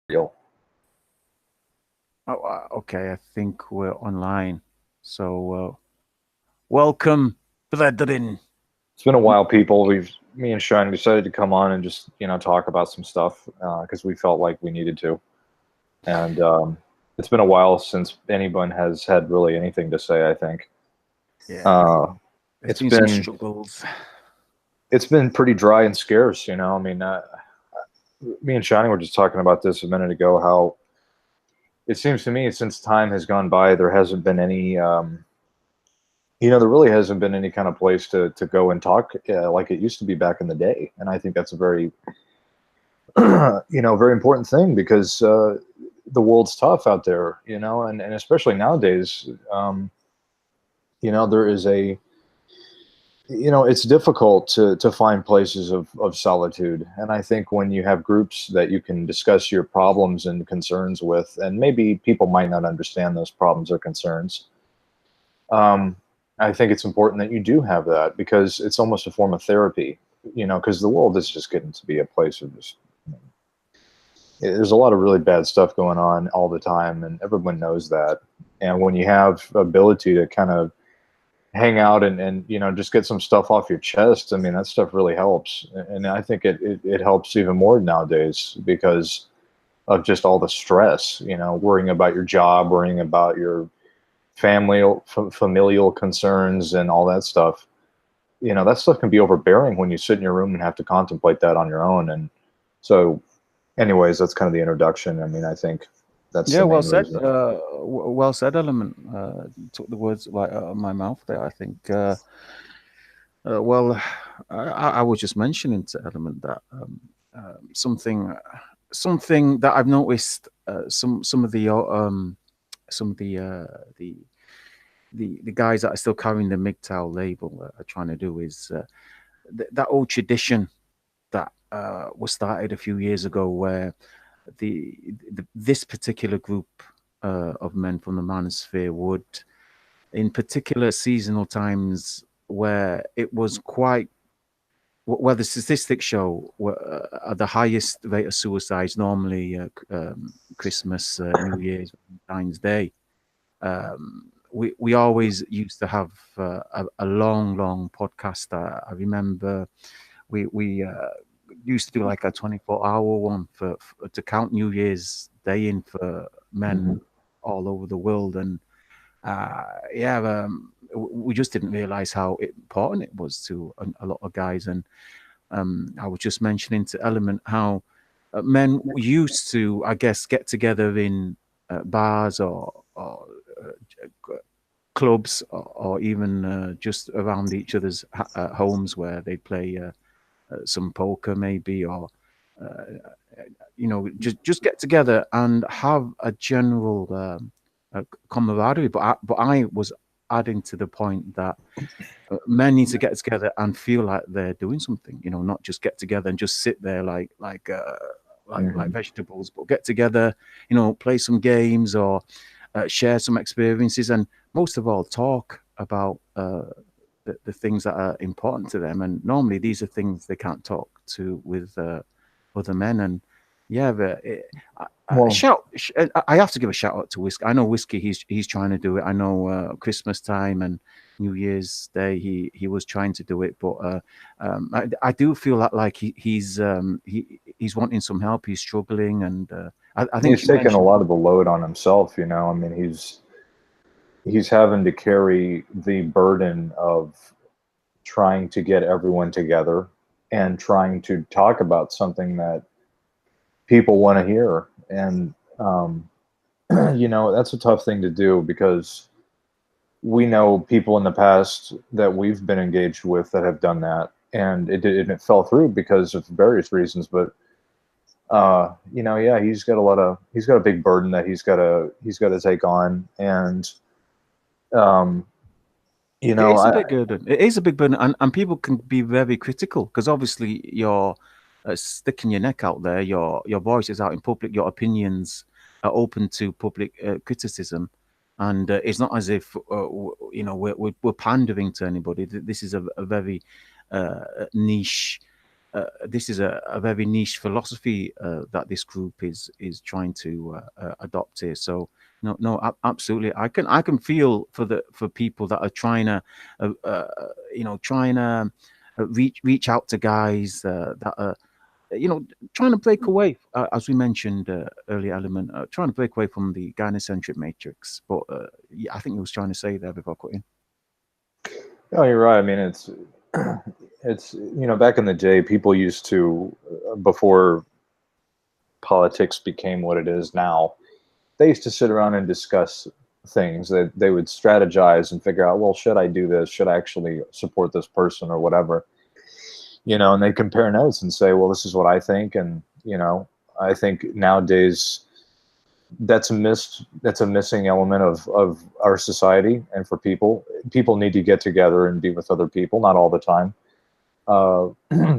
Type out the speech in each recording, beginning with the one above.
real. Oh, okay, I think we're online. So, welcome, brethren. It's been a while, people. Me and Shine decided to come on and just talk about some stuff because we felt like we needed to, and it's been a while since anyone has had really anything to say. I think Yeah, uh, there's it's been some been struggles. it's been pretty dry and scarce. I mean, me and Shiny were just talking about this a minute ago. How it seems to me since time has gone by, there hasn't been any. There really hasn't been any kind of place to go and talk like it used to be back in the day, and I think that's a very very important thing because the world's tough out there, and especially nowadays, there is it's difficult to find places of solitude. And I think when you have groups that you can discuss your problems and concerns with, and maybe people might not understand those problems or concerns, um, I think it's important that you do have that because it's almost a form of therapy, because the world is just getting to be a place of just there's a lot of really bad stuff going on all the time, and everyone knows that. And when you have ability to kind of hang out and just get some stuff off your chest, I mean that stuff really helps. And I think it helps even more nowadays because of just all the stress, worrying about your job, worrying about your familial concerns and all that stuff. That stuff can be overbearing when you sit in your room and have to contemplate that on your own. And so anyways, that's kind of the introduction. I mean, I think that's Yeah, the well main said. reason. Well said, Element. Took the words right out of my mouth there. I think. Well, I was just mentioning to Element that something that I've noticed. Some of the guys that are still carrying the MGTOW label are trying to do is that old tradition that was started a few years ago, where this particular group of men from the manosphere would, in particular seasonal times where it was quite well, the statistics show the highest rate of suicides normally Christmas, New Year's, Valentine's Day. We always used to have a long podcast. I remember we used to do like a 24-hour one for to count New Year's Day in for Hmm. men all over the world, and yeah, we just didn't realize how important it was to a lot of guys. And I was just mentioning to Element how men used to, I guess, get together in bars or clubs or even just around each other's homes where they play some poker maybe, or uh, just get together and have a general camaraderie. But I was adding to the point that men need to get together and feel like they're doing something. Not just get together and just sit there like Hmm. vegetables, but get together, play some games or share some experiences, and most of all, talk about the things that are important to them. And normally, these are things they can't talk to with other men. And yeah, Well, I have to give a shout out to Whiskey. I know Whiskey. He's trying to do it. I know Christmas time and New Year's Day. He was trying to do it, but I do feel that like he's wanting some help. He's struggling, and I think he's you taken a mentioned. lot of the load on himself. I mean, he's having to carry the burden of trying to get everyone together and trying to talk about something that people want to hear. And that's a tough thing to do because we know people in the past that we've been engaged with that have done that, and it fell through because of various reasons. But yeah, he's got a big burden that he's got to take on. And um, It is a I big burden. It is a big burden, and people can be very critical because obviously you're sticking your neck out there. Your voice is out in public. Your opinions are open to public criticism, and it's not as if we're pandering to anybody. This is a very niche this is a very niche philosophy that this group is trying to adopt here. So absolutely, I can feel for people that are trying to, trying to reach out to guys that are trying to break away, as we mentioned earlier, Element, trying to break away from the gynocentric matrix. But yeah, I think he was trying to say there before I cut in. Oh, you're right. I mean, it's back in the day, people used to, before politics became what it is now, they used to sit around and discuss things. That they would strategize and figure out, well, should I do this? Should I actually support this person or whatever? And they compare notes and say, well, this is what I think. And, I think nowadays that's a missing element of our society. And for people need to get together and be with other people, not all the time.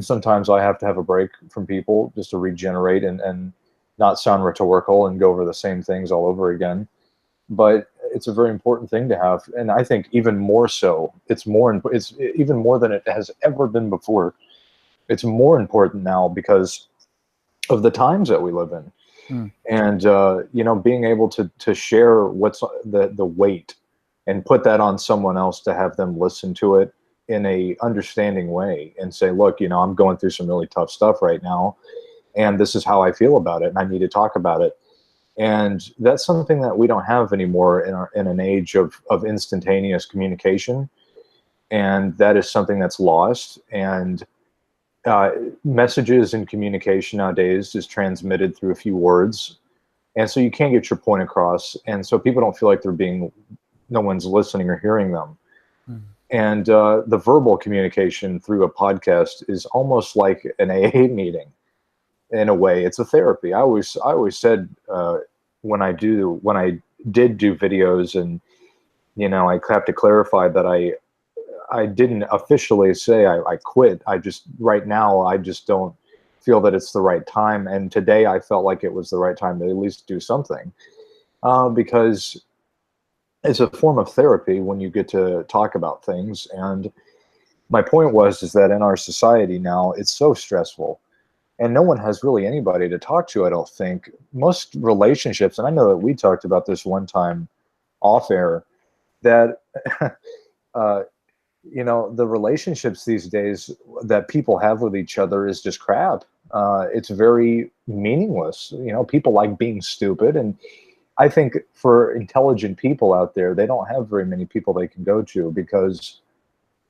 Sometimes I have to have a break from people just to regenerate and not sound rhetorical and go over the same things all over again. But it's a very important thing to have. And I think even more so, it's even more than it has ever been before. It's more important now because of the times that we live in. And being able to share what's the weight and put that on someone else, to have them listen to it in a understanding way and say, look, I'm going through some really tough stuff right now, and this is how I feel about it, and I need to talk about it. And that's something that we don't have anymore in an age of instantaneous communication, and that is something that's lost. And messages and communication nowadays is transmitted through a few words, and so you can't get your point across, and so people don't feel like no one's listening or hearing them. And the verbal communication through a podcast is almost like an AA meeting. In a way, it's a therapy. I always said when I did do videos, and I have to clarify that I didn't officially say I quit. Right now I just don't feel that it's the right time. And today I felt like it was the right time to at least do something, because it's a form of therapy when you get to talk about things. And my point is that in our society now, it's so stressful, and no one has really anybody to talk to, I don't think. Most relationships, and I know that we talked about this one time off air, that the relationships these days that people have with each other is just crap. It's very meaningless. People like being stupid. And I think for intelligent people out there, they don't have very many people they can go to, because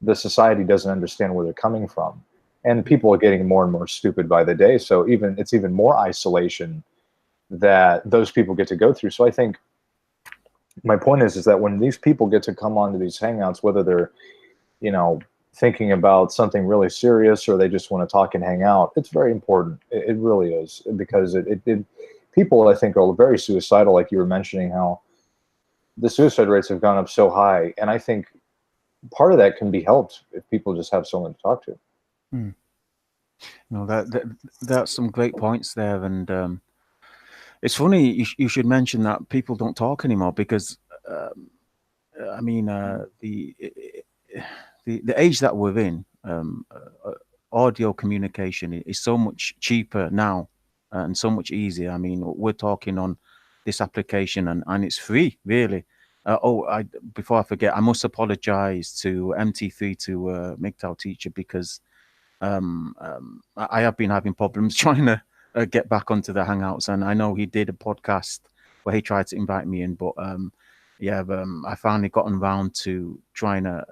the society doesn't understand where they're coming from. And people are getting more and more stupid by the day. So it's even more isolation that those people get to go through. So I think my point is that when these people get to come onto these hangouts, whether they're thinking about something really serious or they just want to talk and hang out, it's very important. It really is, because people, I think, are very suicidal, like you were mentioning, how the suicide rates have gone up so high. And I think part of that can be helped if people just have someone to talk to. That's some great points there. And it's funny you should mention that people don't talk anymore, because the age that we're in, audio communication is so much cheaper now and so much easier. I mean, we're talking on this application, and it's free, really. Before I forget, I must apologize to MT3, to MGTOW teacher, because I have been having problems trying to get back onto the Hangouts, and I know he did a podcast where he tried to invite me in, but I finally gotten around to trying to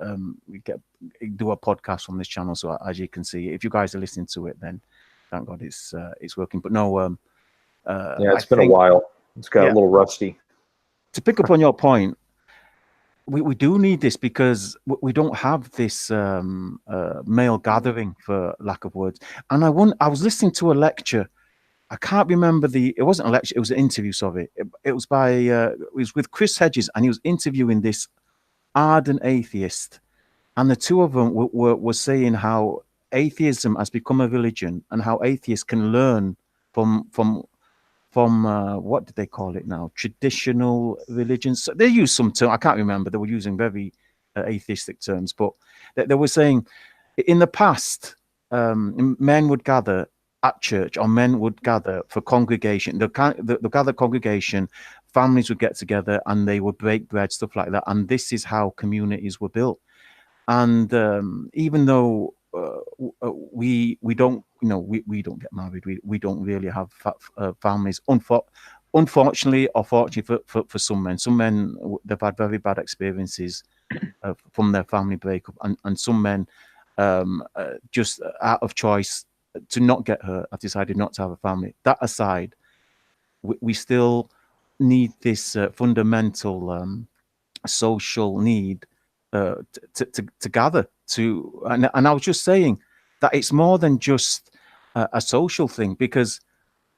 do a podcast from this channel. So as you can see, if you guys are listening to it, then thank God it's working. But no, it's been a while. It's got a little rusty. To pick up on your point, we do need this, because we don't have this male gathering, for lack of words. And I was listening to a lecture. I can't remember it wasn't a lecture, it was an interview, sorry. It was it was with Chris Hedges, and he was interviewing this ardent atheist. And the two of them were saying how atheism has become a religion, and how atheists can learn from what did they call it now? Traditional religions. So they used some term, I can't remember. They were using very atheistic terms, but they were saying in the past, men would gather at church, or men would gather for congregation. The gather congregation, families would get together and they would break bread, stuff like that. And this is how communities were built. And even though we don't, we don't get married, we don't really have families. Unfortunately, or fortunately for some men, they've had very bad experiences from their family breakup, and some men just out of choice to not get hurt have decided not to have a family. That aside, we still need this fundamental social need to gather to, and I was just saying that it's more than just a social thing, because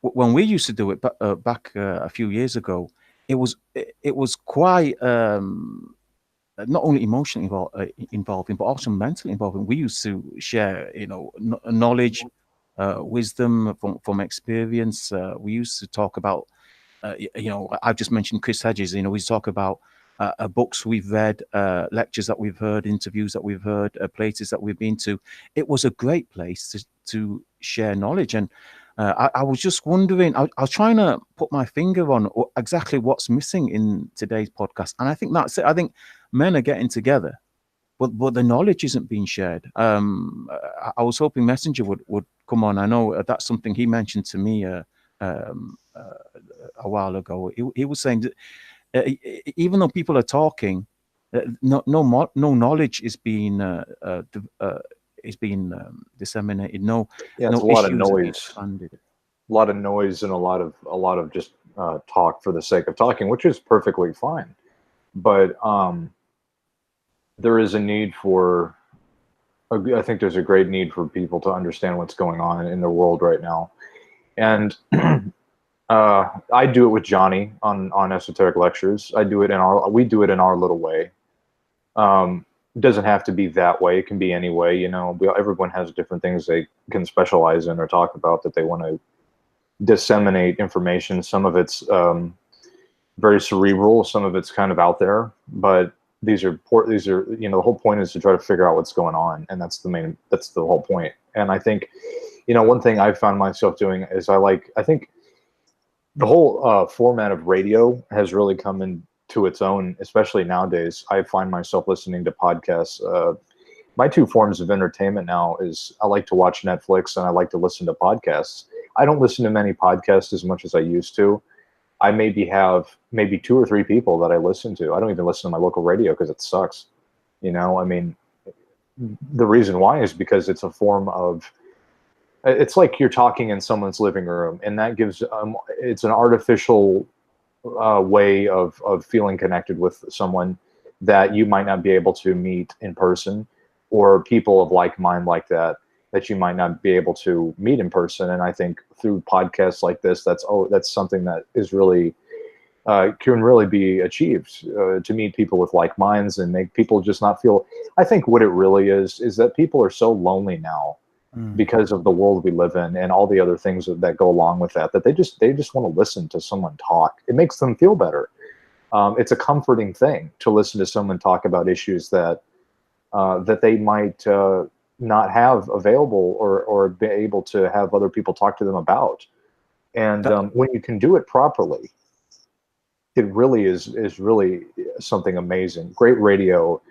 when we used to do it back a few years ago, it was quite not only emotionally involving, but also mentally involving. We used to share, knowledge, wisdom from experience. We used to talk about, I've just mentioned Chris Hedges. We talk about books we've read, lectures that we've heard, interviews that we've heard, places that we've been to. It was a great place to share knowledge. And I was just wondering, I was trying to put my finger on exactly what's missing in today's podcast. And I think that's it. I think men are getting together, but the knowledge isn't being shared. I was hoping Messenger would come on. I know that's something he mentioned to me a while ago. He was saying that even though people are talking, no knowledge is being disseminated. No it's a lot of noise. A lot of noise and a lot of just talk for the sake of talking, which is perfectly fine. But there is a need for, I think there's a great need for people to understand what's going on in the world right now. And I do it with Johnny on Esoteric Lectures. We do it in our little way. It doesn't have to be that way. It can be any way. Everyone has different things they can specialize in or talk about that they want to disseminate information. Some of it's very cerebral. Some of it's kind of out there. But these are the whole point is to try to figure out what's going on, and that's the whole point. And I think, one thing I've found myself doing is I think the whole format of radio has really come into its own, especially nowadays. I find myself listening to podcasts. My two forms of entertainment now is I like to watch Netflix and I like to listen to podcasts. I don't listen to many podcasts as much as I used to. I have maybe 2 or 3 people that I listen to. I don't even listen to my local radio because it sucks. I mean, the reason why is because it's a form of, it's like you're talking in someone's living room, and that gives it's an artificial way of feeling connected with someone that you might not be able to meet in person, or people of like mind like that you might not be able to meet in person. And I think through podcasts like this, that's something that is really can really be achieved, to meet people with like minds and make people just not feel. I think what it really is that people are so lonely now because of the world we live in and all the other things that go along with that they just want to listen to someone talk. It makes them feel better. It's a comforting thing to listen to someone talk about issues that they might not have available or be able to have other people talk to them about. And when you can do it properly, it really is really something amazing. Great radio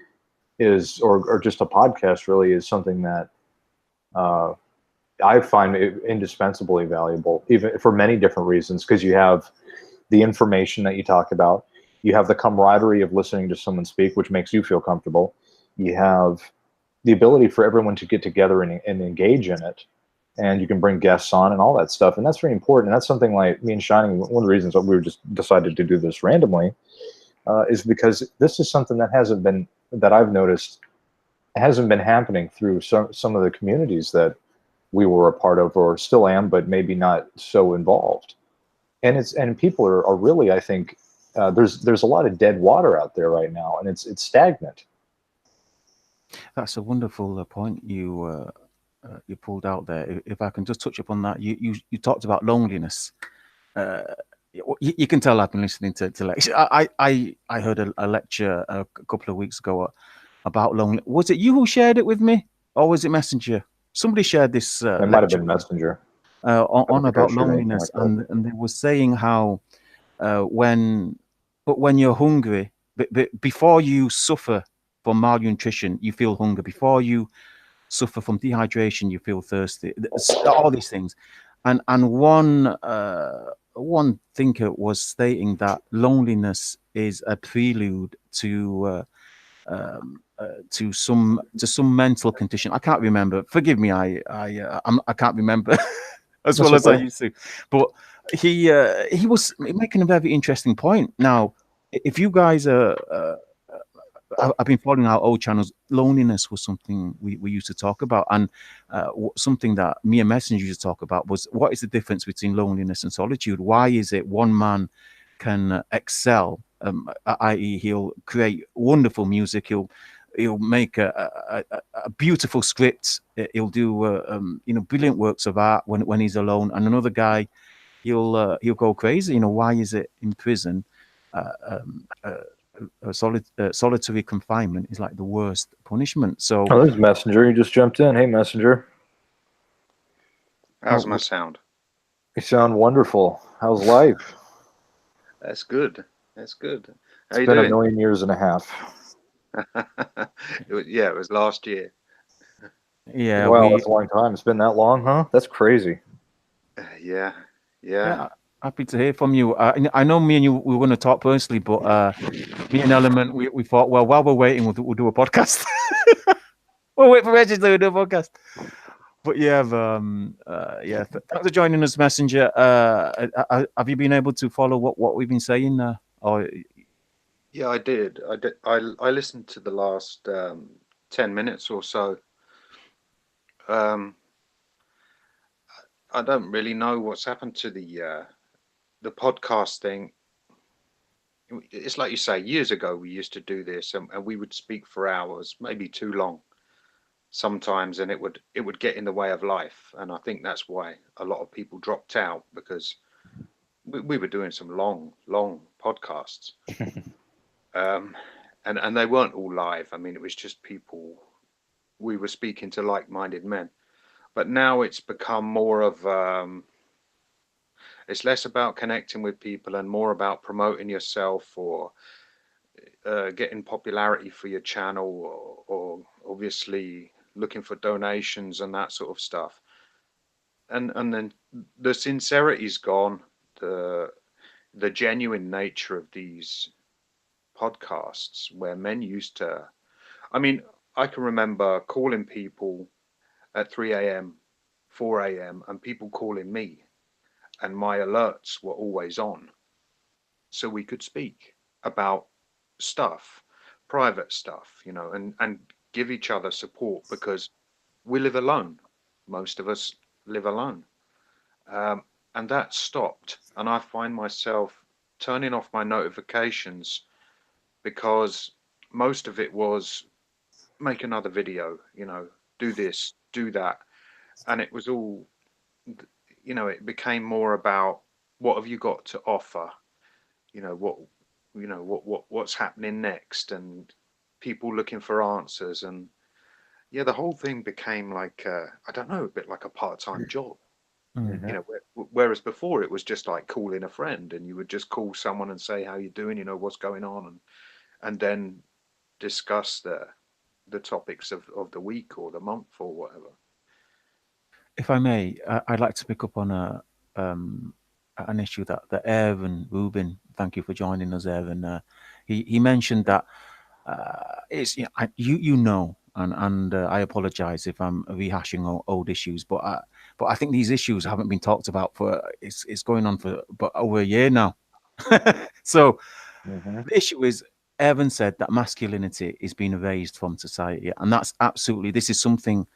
is, or just a podcast really is something that I find indispensably valuable, even for many different reasons, because you have the information that you talk about. You have the camaraderie of listening to someone speak, which makes you feel comfortable. You have the ability for everyone to get together and engage in it. And you can bring guests on and all that stuff. And that's very important. And that's something like me and Shining, one of the reasons that we were just decided to do this randomly is because this is something that I've noticed hasn't been happening through some of the communities that we were a part of, or still am, but maybe not so involved. And people are really, I think, there's a lot of dead water out there right now, and it's stagnant. That's a wonderful point you pulled out there. If I can just touch upon that, you talked about loneliness. You can tell I've been listening to lectures. I heard a lecture a couple of weeks ago about loneliness. Was it you who shared it with me, or was it Messenger? somebody shared this It might have lecture been Messenger. on think I about shared anything loneliness, like that. and they were saying how when you're hungry, before you suffer from malnutrition, you feel hunger. Before you suffer from dehydration, you feel thirsty. All these things, and one thinker was stating that loneliness is a prelude to some mental condition. I can't remember. Forgive me. I can't remember as That's well as I okay. used to. But he was making a very interesting point. Now, if you guys I've been following our old channels. Loneliness was something we used to talk about, and something that me and Messenger used to talk about was what is the difference between loneliness and solitude? Why is it one man can excel, i.e., he'll create wonderful music, he'll make a beautiful script, he'll do brilliant works of art when he's alone, and another guy he'll go crazy. Why is it in prison? Solitary confinement is like the worst punishment. So, Oh, this is Messenger. You just jumped in. Hey, Messenger. How's my sound? You sound wonderful. How's life? That's good. That's good. How It's you been doing? 1,000,000 years and a half. It was last year. yeah, Wow, that's a long time. It's been that long, huh? That's crazy. Yeah. happy to hear from you. I know me and you we were going to talk personally, but me and Element we thought, well, while we're waiting, we'll do a podcast. We'll wait for Reggie to do a podcast. But yeah, thanks for joining us, Messenger. Have you been able to follow what we've been saying? Yeah, I did. I listened to the last 10 minutes or so. I don't really know what's happened to the podcast thing. It's like you say, years ago we used to do this, and we would speak for hours, maybe too long sometimes, and it would get in the way of life. And I think that's why a lot of people dropped out, because we were doing some long podcasts. And they weren't all live. I mean, it was just people, we were speaking to like-minded men. But now it's become more of it's less about connecting with people and more about promoting yourself, or getting popularity for your channel, or obviously looking for donations and that sort of stuff. And then the sincerity's gone, the genuine nature of these podcasts, where men used to, I mean, I can remember calling people at 3 a.m., 4 a.m., and people calling me, and my alerts were always on, so we could speak about stuff, private stuff, and give each other support, because we live alone. Most of us live alone. And that stopped. And I find myself turning off my notifications, because most of it was make another video, do this, do that. And it was all, it became more about what have you got to offer, what's happening next, and people looking for answers. And yeah, the whole thing became like, I don't know, a bit like a part-time job. Mm. Whereas before it was just like calling a friend, and you would just call someone and say, how you doing, what's going on, and then discuss the topics of the week or the month or whatever. If I may, I'd like to pick up on an issue that Aaron Rubin, thank you for joining us, Aaron. He mentioned that it's and I apologize if I'm rehashing old issues, but I think these issues haven't been talked about for it's going on for over a year now. So the issue is, Evan said that masculinity is being erased from society, and that's absolutely, this is something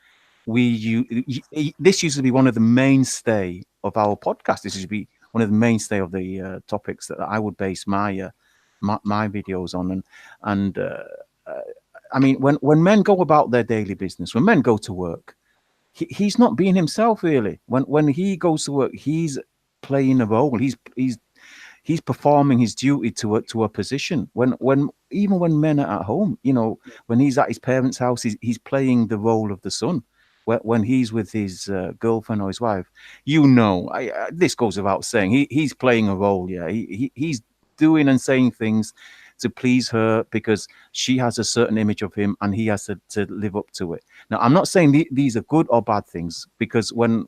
this used to be one of the mainstay of our podcast. This used to be one of the mainstay of the topics that I would base my videos on. And I mean, when men go about their daily business, when men go to work, he's not being himself really. When he goes to work, he's playing a role. He's performing his duty to a position. Even when men are at home, when he's at his parents' house, he's playing the role of the son. when he's with his girlfriend or his wife, you know, this goes without saying, he's playing a role. Yeah, he's doing and saying things to please her because she has a certain image of him and he has to live up to it. Now, I'm not saying these are good or bad things, because when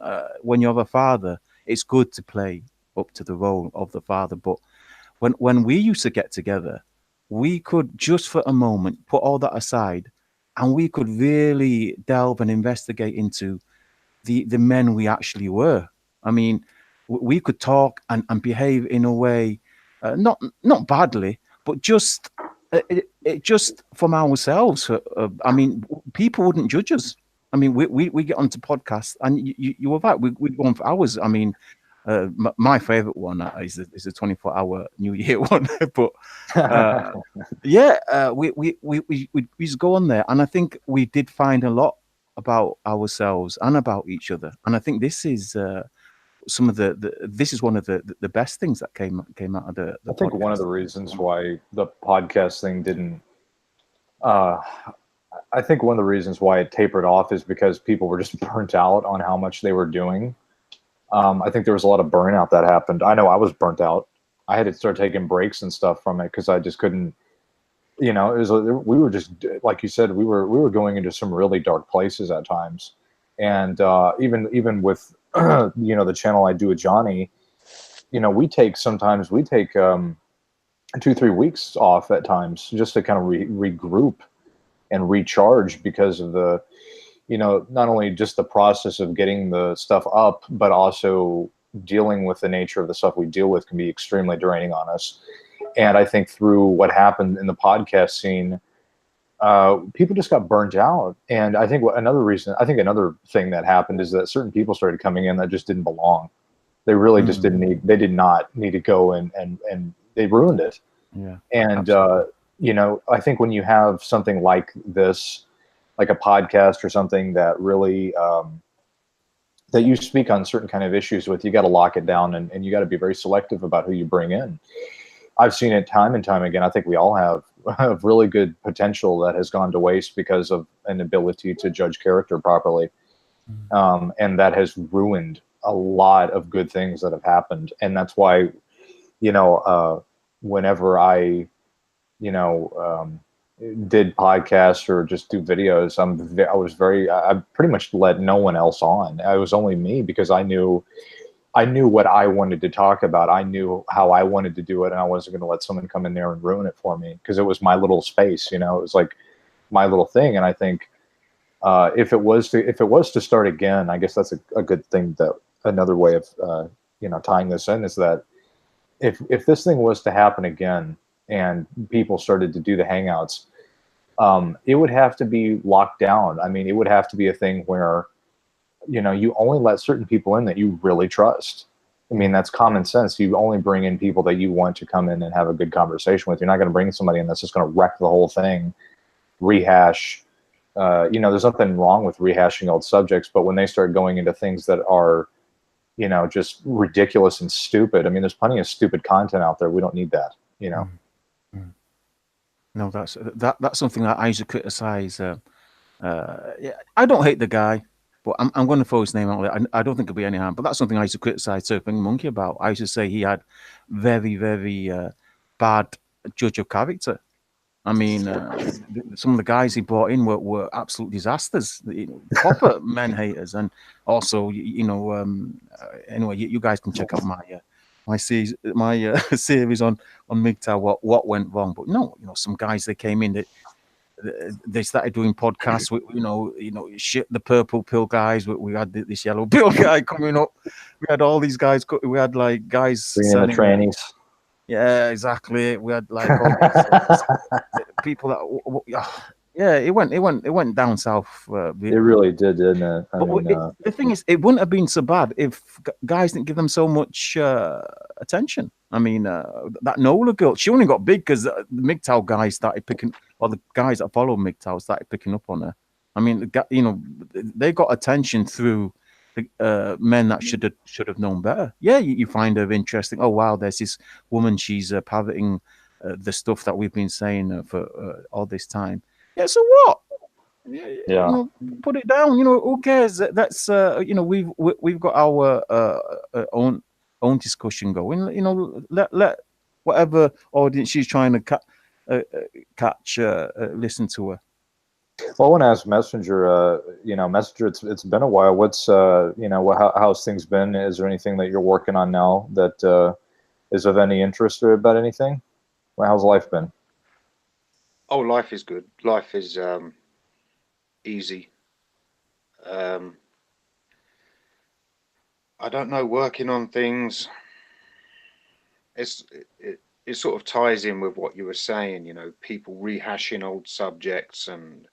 you have a father, it's good to play up to the role of the father. But when we used to get together, we could just for a moment put all that aside, and we could really delve and investigate into the men we actually were. I mean, we could talk and behave in a way, not badly, but just it just from ourselves. I mean, people wouldn't judge us. I mean, we get onto podcasts, and you were right. We'd go on for hours. I mean, my favorite one is a 24-hour New Year one, but yeah, we just go on there, and I think we did find a lot about ourselves and about each other, and I think this is some of this is one of the best things that came out of the I think podcast. one of the reasons why the podcast thing didn't, I think one of the reasons why it tapered off is because people were just burnt out on how much they were doing. I think there was a lot of burnout that happened. I know I was burnt out. I had to start taking breaks and stuff from it because I just couldn't, you know, it was, we were just, like you said, we were going into some really dark places at times. And even with, you know, the channel I do with Johnny, you know, we take 2-3 weeks off at times just to kind of regroup and recharge because of the, you know, not only just the process of getting the stuff up, but also dealing with the nature of the stuff we deal with can be extremely draining on us. And I think through what happened in the podcast scene, people just got burnt out. And I think another thing that happened is that certain people started coming in that just didn't belong. They really just they did not need to go and they ruined it. Yeah. And, you know, I think when you have something like this, like a podcast or something that really, that you speak on certain kind of issues with, you got to lock it down and you got to be very selective about who you bring in. I've seen it time and time again. I think we all have really good potential that has gone to waste because of an ability to judge character properly. And that has ruined a lot of good things that have happened. And that's why, you know, whenever I, you know, did podcasts or just do videos, I pretty much let no one else on. I was only me because I knew what I wanted to talk about. I knew how I wanted to do it, and I wasn't going to let someone come in there and ruin it for me because it was my little space, you know. It was like my little thing. And I think if it was to start again, I guess that's a good thing. That another way of you know, tying this in is that if this thing was to happen again and people started to do the hangouts, it would have to be locked down. I mean, it would have to be a thing where, you know, you only let certain people in that you really trust. I mean, that's common sense. You only bring in people that you want to come in and have a good conversation with. You're not going to bring somebody in that's just going to wreck the whole thing, rehash. You know, there's nothing wrong with rehashing old subjects, but when they start going into things that are, you know, just ridiculous and stupid. I mean, there's plenty of stupid content out there. We don't need that, you know. No, that's something that I used to criticize. Yeah, I don't hate the guy, but I'm going to throw his name out there. I don't think it'll be any harm, but that's something I used to criticize Surfing Monkey about. I used to say he had very, very bad judge of character. I mean, some of the guys he brought in were absolute disasters, proper men haters, and also, you know, anyway, you guys can check out my series, series on MGTOW, what went wrong. But no, you know, some guys that came in that they started doing podcasts with, you know, shit, the purple pill guys. We had this yellow pill guy coming up. We had all these guys. We had like guys Bringing the trannies. Yeah, exactly. We had like all these people that, yeah, it went down south. It really did, didn't it? The thing is, it wouldn't have been so bad if guys didn't give them so much attention. I mean, that Nola girl, she only got big because the MGTOW guys started picking, or the guys that follow MGTOW started picking up on her. I mean, you know, they got attention through men that should have known better. Yeah, you find her interesting. Oh wow, there's this woman. She's parroting the stuff that we've been saying for all this time. Yeah, so what? Yeah. Put it down. Who cares? That's we've got our own discussion going. Let whatever audience she's trying to catch listen to her. Well, I want to ask Messenger. Messenger. It's been a while. What's how's things been? Is there anything that you're working on now that is of any interest or about anything? Well, how's life been? Oh, life is good. Life is easy. I don't know, working on things. It sort of ties in with what you were saying. People rehashing old subjects and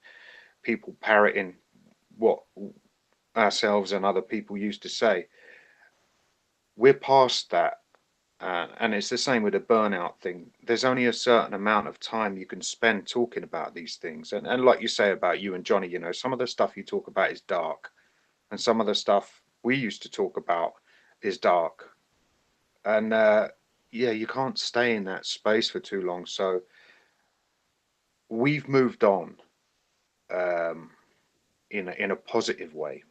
people parroting what ourselves and other people used to say. We're past that. And it's the same with the burnout thing. There's only a certain amount of time you can spend talking about these things. And like you say about you and Johnny, some of the stuff you talk about is dark. And some of the stuff we used to talk about is dark. And yeah, you can't stay in that space for too long. So we've moved on in a positive way.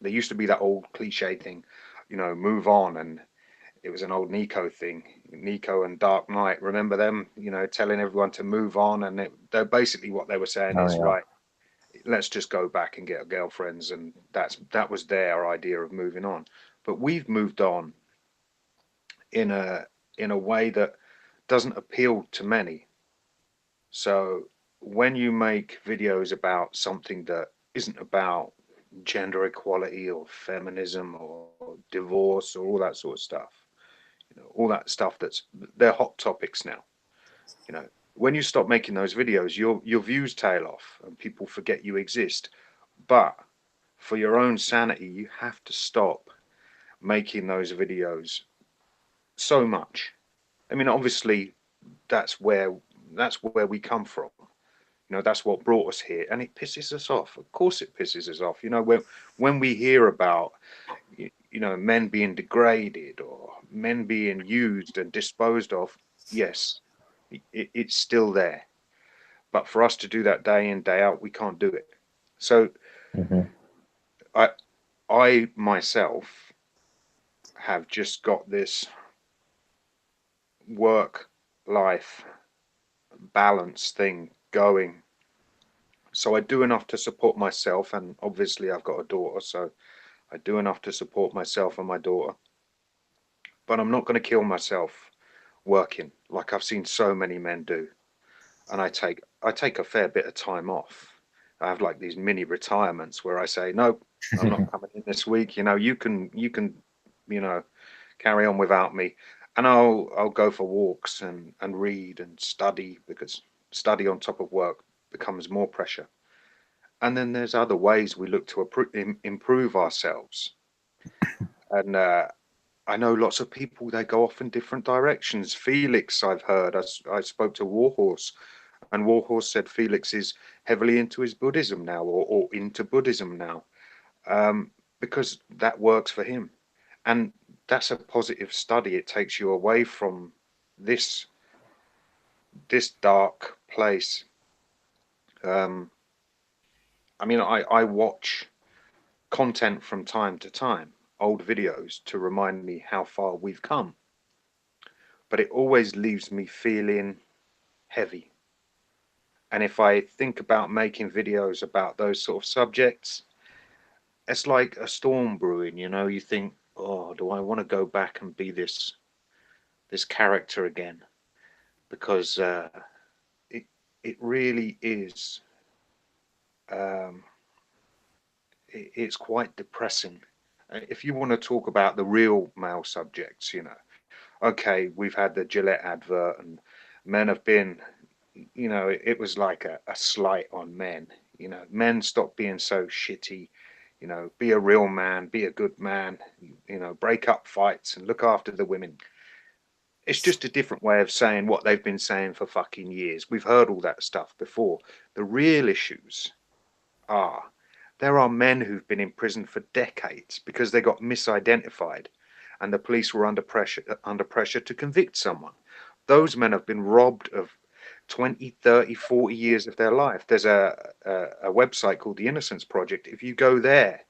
There used to be that old cliche thing, move on, and it was an old Nico thing, Nico and Dark Knight. Remember them? Telling everyone to move on, and they're basically what they were saying Oh is yeah. right. Let's just go back and get girlfriends, and that was their idea of moving on. But we've moved on in a way that doesn't appeal to many. So when you make videos about something that isn't about gender equality or feminism or divorce or all that sort of stuff, all that stuff they're hot topics now. When you stop making those videos, your views tail off and people forget you exist. But for your own sanity, you have to stop making those videos so much. I mean, obviously, that's where we come from. That's what brought us here, and it pisses us off. Of course, it pisses us off. When we hear about men being degraded or men being used and disposed of, yes, it's still there. But for us to do that day in, day out, we can't do it. So Mm-hmm. I myself have just got this work life balance thing going. So I do enough to support myself, and obviously I've got a daughter, so I do enough to support myself and my daughter. But I'm not going to kill myself working like I've seen so many men do. And I take a fair bit of time off. I have like these mini retirements where I say, no, I'm not coming in this week. You can carry on without me, and I'll go for walks and read and study, because study on top of work becomes more pressure. And then there's other ways we look to improve ourselves. And I know lots of people, they go off in different directions. Felix, I've heard, I spoke to Warhorse, and Warhorse said Felix is heavily into his Buddhism now, or into Buddhism now, because that works for him. And that's a positive study. It takes you away from this dark place. I mean, I watch content from time to time, old videos, to remind me how far we've come. But it always leaves me feeling heavy. And if I think about making videos about those sort of subjects, it's like a storm brewing. You think, oh, do I want to go back and be this character again? Because it really is. Um, it's quite depressing. If you want to talk about the real male subjects, okay, we've had the Gillette advert, and men have been, it was like a slight on men. Men stop being so shitty. Be a real man, be a good man. Break up fights and look after the women. It's just a different way of saying what they've been saying for fucking years. We've heard all that stuff before. The real issues are, there are men who've been in prison for decades because they got misidentified and the police were under pressure to convict someone. Those men have been robbed of 20, 30, 40 years of their life. There's a website called the Innocence Project. If you go there,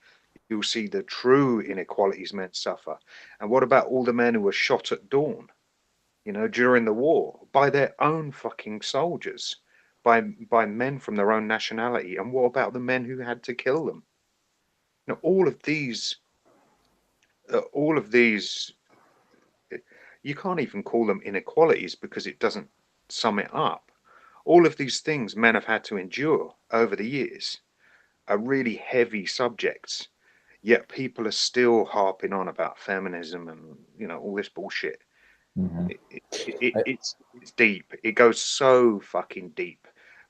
you'll see the true inequalities men suffer. And what about all the men who were shot at dawn, during the war by their own fucking soldiers, by men from their own nationality? And what about the men who had to kill them? All of these, you can't even call them inequalities because it doesn't sum it up. All of these things men have had to endure over the years are really heavy subjects, yet people are still harping on about feminism and all this bullshit. Mm-hmm. It's deep. It goes so fucking deep,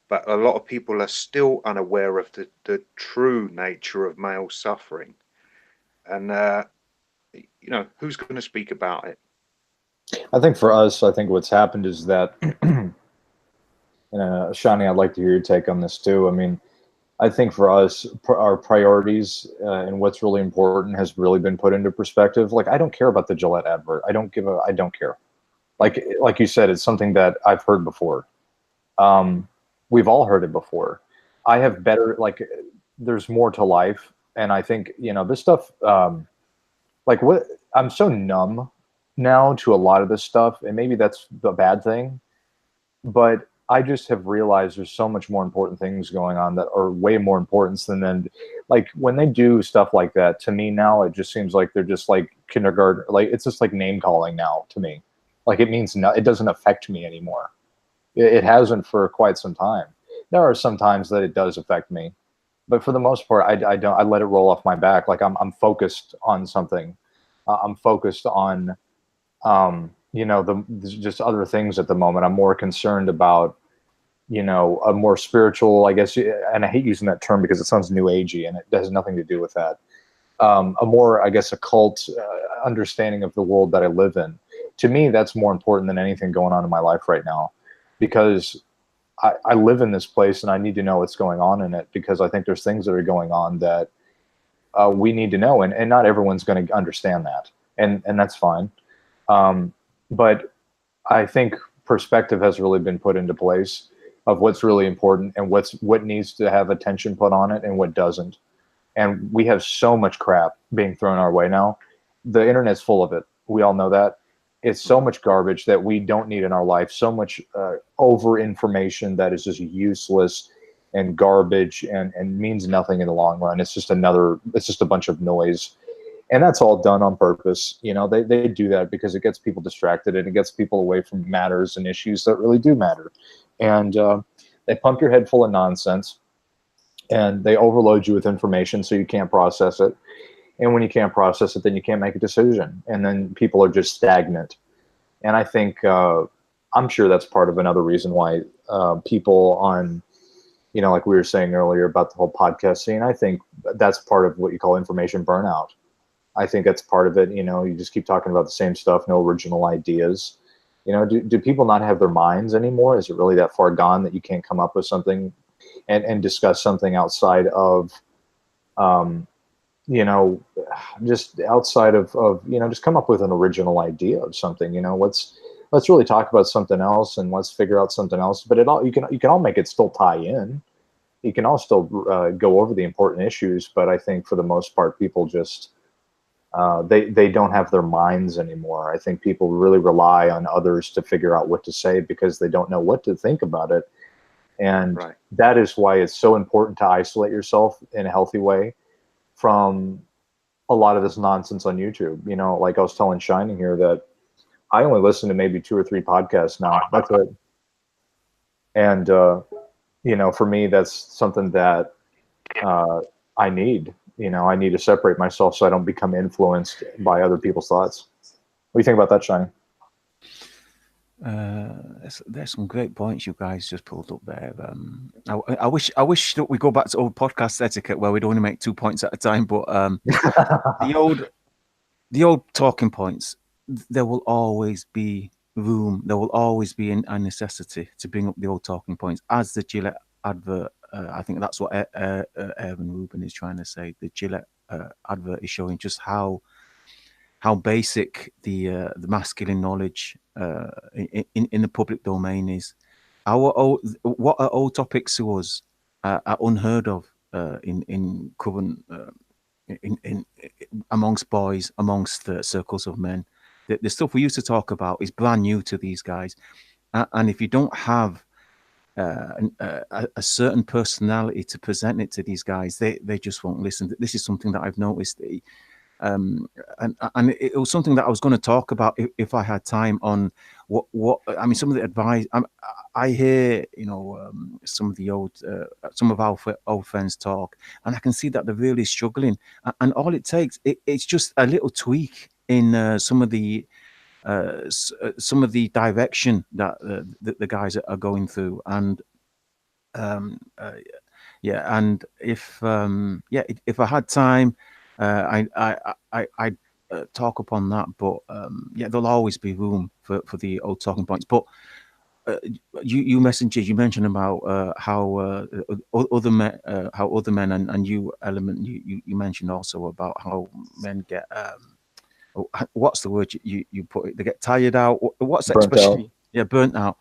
but a lot of people are still unaware of the true nature of male suffering. And who's going to speak about it? I think for us, I think what's happened is that, Shani, I'd like to hear your take on this too. I mean, I think for us, our priorities and what's really important has really been put into perspective. Like, I don't care about the Gillette advert. I don't care. Like you said, it's something that I've heard before. We've all heard it before. I have better, there's more to life. And I think, this stuff, I'm so numb now to a lot of this stuff, and maybe that's the bad thing, but I just have realized there's so much more important things going on that are way more important than like when they do stuff like that. To me now, it just seems like they're just like kindergarten, like it's just like name calling now to me. Like it means it doesn't affect me anymore. It hasn't for quite some time. There are some times that it does affect me, but for the most part, I don't. I let it roll off my back. Like I'm focused on something. I'm focused on just other things at the moment. I'm more concerned about, a more spiritual, I guess, and I hate using that term because it sounds new agey and it has nothing to do with that. A more, I guess, occult understanding of the world that I live in. To me, that's more important than anything going on in my life right now, because I live in this place and I need to know what's going on in it, because I think there's things that are going on that we need to know, and not everyone's going to understand that, and that's fine. But I think perspective has really been put into place of what's really important and what needs to have attention put on it and what doesn't. And we have so much crap being thrown our way now. The internet's full of it. We all know that. It's so much garbage that we don't need in our life. So much over information that is just useless and garbage and means nothing in the long run. It's just a bunch of noise. And that's all done on purpose. They do that because it gets people distracted and it gets people away from matters and issues that really do matter. And they pump your head full of nonsense and they overload you with information so you can't process it. And when you can't process it, then you can't make a decision. And then people are just stagnant. And I think, I'm sure that's part of another reason why people on, like we were saying earlier about the whole podcast scene, I think that's part of what you call information burnout. I think that's part of it. You just keep talking about the same stuff, no original ideas. Do people not have their minds anymore? Is it really that far gone that you can't come up with something and discuss something outside of, just outside of, just come up with an original idea of something. Let's really talk about something else and let's figure out something else. But you can all make it still tie in. You can all still go over the important issues. But I think for the most part, people just they don't have their minds anymore. I think people really rely on others to figure out what to say because they don't know what to think about it. And Right. That is why it's so important to isolate yourself in a healthy way from a lot of this nonsense on YouTube. Like I was telling Shining here that I only listen to maybe 2 or 3 podcasts now. That's it. And, for me, that's something that I need. I need to separate myself so I don't become influenced by other people's thoughts. What do you think about that, Shining? There's some great points you guys just pulled up there. I wish that we go back to old podcast etiquette where we'd only make 2 points at a time. But the old talking points, there will always be room. There will always be a necessity to bring up the old talking points, as the Gillette advert. I think that's what Aaron Rubin is trying to say. The Gillette advert is showing just how basic the masculine knowledge in the public domain is. what are old topics to us are unheard of in current in amongst boys, amongst circles of men. The stuff we used to talk about is brand new to these guys, and if you don't have a certain personality to present it to these guys, they just won't listen. This is something that I've noticed. And it was something that I was going to talk about if I had time on what I mean. Some of the advice I hear, some of the some of our old friends talk, and I can see that they're really struggling. And all it takes, it's just a little tweak in some of the direction that the guys are going through, and um, uh, yeah, and if I had time, I'd talk upon that. But yeah, there'll always be room for the old talking points. But uh, you messengers, you mentioned about how other men and you element you mentioned also about how men get what's the word you put it? They get tired out. What's the Burnt out. expression? Yeah, burnt out.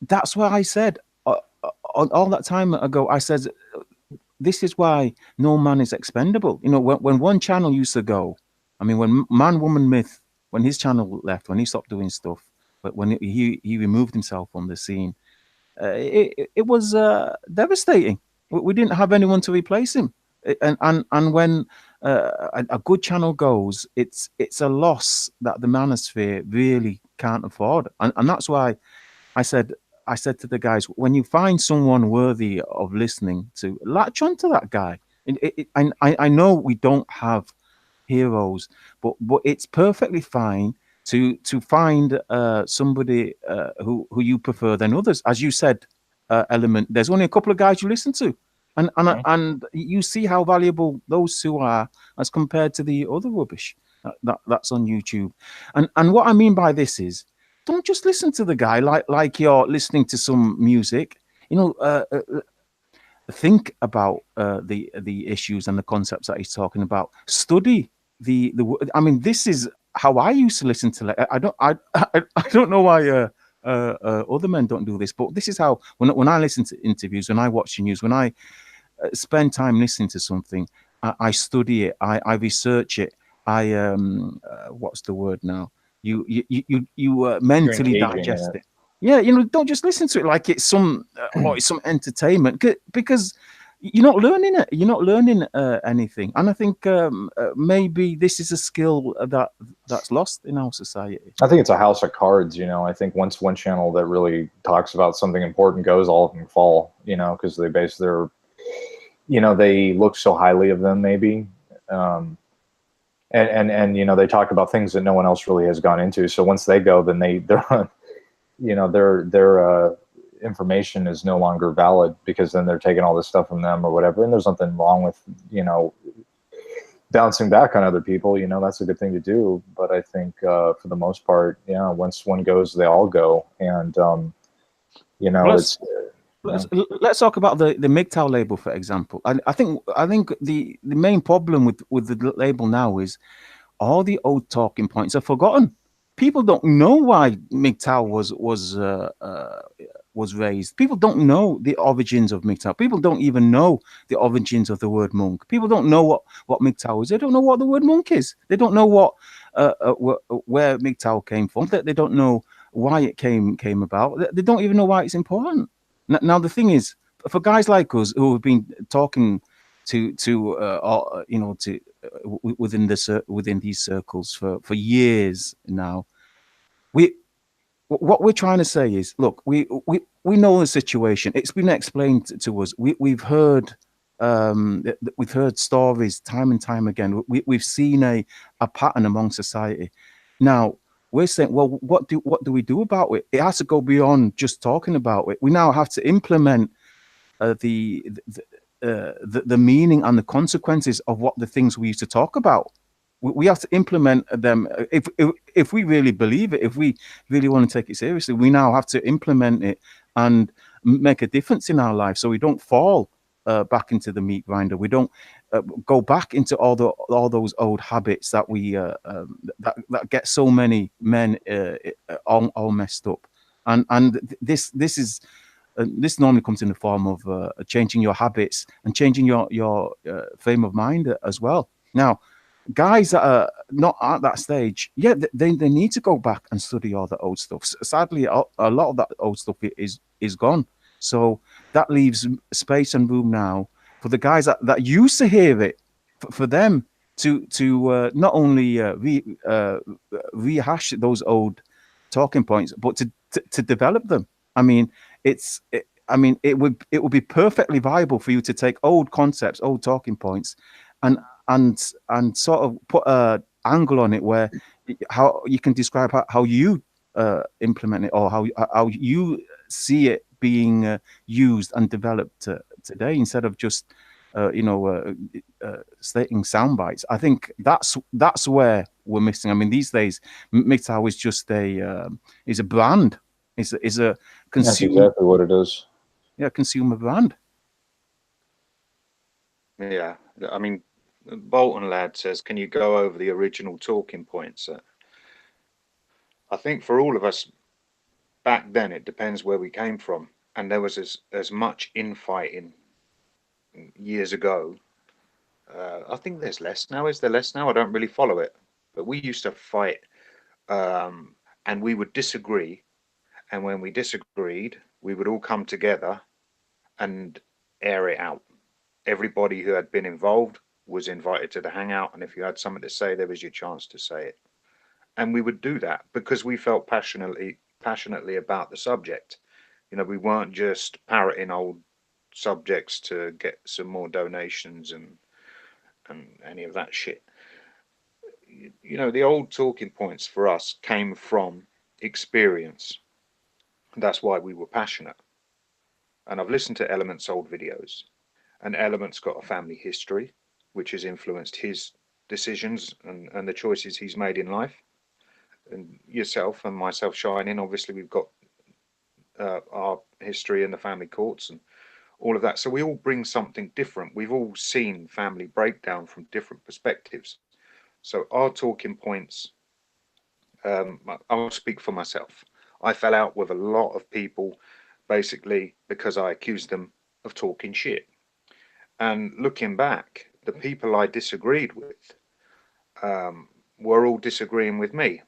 That's why I said all that time ago. I said this is why no man is expendable. When one channel used to go, I mean, when Man Woman Myth, when his channel left, when he stopped doing stuff, but when he removed himself from the scene, it was devastating. We didn't have anyone to replace him, and when a good channel goes, it's a loss that the manosphere really can't afford, and that's why I said I said to the guys, when you find someone worthy of listening to, latch onto that guy. I know we don't have heroes, but it's perfectly fine to find somebody who you prefer than others. As you said, Element, there's only a couple of guys you listen to, and you see how valuable those two are as compared to the other rubbish that's on YouTube. And what I mean by this is, don't just listen to the guy like you're listening to some music. Think about the issues and the concepts that he's talking about. Study I mean, this is how I used to listen to. I don't know why other men don't do this, but this is how when I listen to interviews, when I watch the news, when I spend time listening to something, I study it, I research it, I what's the word now? You mentally digest it. Yeah, don't just listen to it like it's some it's some entertainment, because you're not learning it. You're not learning anything. And I think maybe this is a skill that's lost in our society. I think it's a house of cards. I think once one channel that really talks about something important goes, all of them fall. Because they base their, they look so highly of them, maybe. And they talk about things that no one else really has gone into. So once they go, then they're their information is no longer valid, because then they're taking all this stuff from them or whatever. And there's nothing wrong with bouncing back on other people. That's a good thing to do. But I think for the most part, once one goes, they all go. And let's talk about the MGTOW label, for example. I think the main problem with the label now is all the old talking points are forgotten. People don't know why MGTOW was raised. People don't know the origins of MGTOW. People don't even know the origins of the word monk. People don't know what MGTOW is. They don't know what the word monk is. They don't know where MGTOW came from. They don't know why it came about. They don't even know why it's important. Now the thing is, for guys like us who have been talking within these circles for years now, what we're trying to say is, look, we know the situation. It's been explained to us. We've heard stories time and time again. We've seen a pattern among society. Now we're saying, well, what do we do about it? It has to go beyond just talking about it. We now have to implement the meaning and the consequences of what the things we used to talk about. We have to implement them. If we really believe it, if we really want to take it seriously, we now have to implement it and make a difference in our life, so we don't fall back into the meat grinder. We don't go back into all those old habits that that get so many men all messed up. This is this normally comes in the form of changing your habits and changing your frame of mind as well. Now, guys that are not at that stage, yeah, they need to go back and study all the old stuff. Sadly, a lot of that old stuff is gone. So that leaves space and room now for the guys that used to hear it, for them to not only rehash those old talking points, but to develop them. I mean, it would be perfectly viable for you to take old concepts, old talking points, and and sort of put a angle on it where how you can describe how you implement it, or how you see it being used and developed today, instead of just stating sound bites. I think that's where we're missing. I mean, these days MGTOW is just is a brand, is a consumer. That's exactly what it is. Yeah, consumer brand. Yeah, I mean, Bolton Lad says, can you go over the original talking points? I think for all of us back then, it depends where we came from, and there was as much infighting years ago. I think there's less now. Is there less now? I don't really follow it, but we used to fight, and we would disagree, and when we disagreed, we would all come together and air it out. Everybody who had been involved was invited to the hangout, and if you had something to say, there was your chance to say it. And we would do that because we felt passionately about the subject. You know, we weren't just parroting old subjects to get some more donations and any of that shit. You know, the old talking points for us came from experience. That's why we were passionate. And I've listened to Element's old videos, and Element's got a family history, which has influenced his decisions and the choices he's made in life. And yourself and myself shining, obviously we've got our history in the family courts and all of that. So we all bring something different. We've all seen family breakdown from different perspectives. So our talking points, I'll speak for myself. I fell out with a lot of people basically because I accused them of talking shit. And looking back, the people I disagreed with were all disagreeing with me.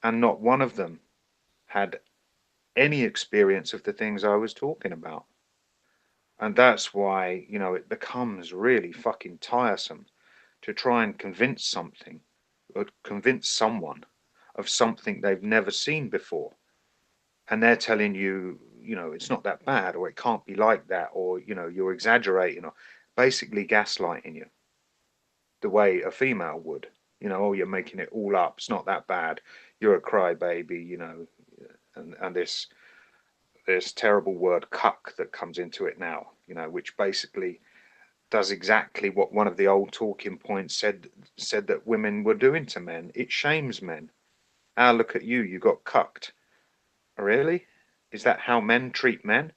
And not one of them had any experience of the things I was talking about. And that's why, you know, it becomes really fucking tiresome to try and convince something or convince someone of something they've never seen before. And they're telling you, you know, it's not that bad, or it can't be like that, or, you know, you're exaggerating, or basically gaslighting you the way a female would. You know, oh, you're making it all up. It's not that bad. You're a crybaby, you know, and this terrible word cuck that comes into it now, you know, which basically does exactly what one of the old talking points said that women were doing to men. It shames men. Ah, look at you, you got cucked. Really? Is that how men treat men?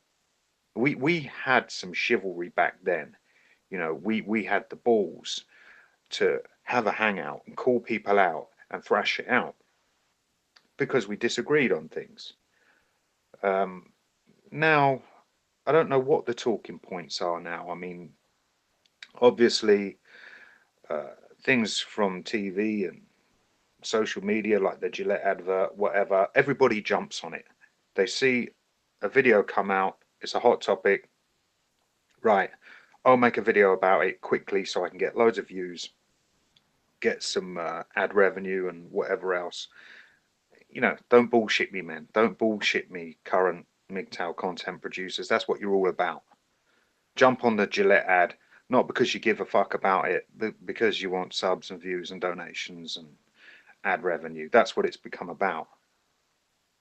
We had some chivalry back then. You know, we had the balls to have a hangout and call people out and thrash it out because we disagreed on things. Now, I don't know what the talking points are now. I mean, obviously, things from TV and social media, like the Gillette advert, whatever, everybody jumps on it. They see a video come out, it's a hot topic, right? I'll make a video about it quickly so I can get loads of views, get some ad revenue and whatever else. You know, don't bullshit me, man. Don't bullshit me, current MGTOW content producers. That's what you're all about. Jump on the Gillette ad, not because you give a fuck about it, but because you want subs and views and donations and ad revenue. That's what it's become about.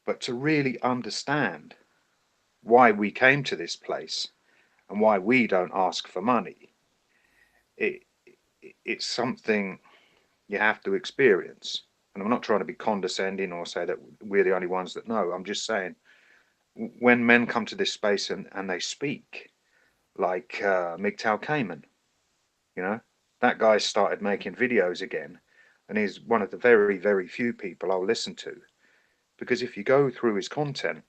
But to really understand why we came to this place and why we don't ask for money, it's something you have to experience. And I'm not trying to be condescending or say that we're the only ones that know. I'm just saying, when men come to this space and they speak, like MGTOW Cayman, you know, that guy started making videos again, and he's one of the very, very few people I'll listen to because if you go through his content,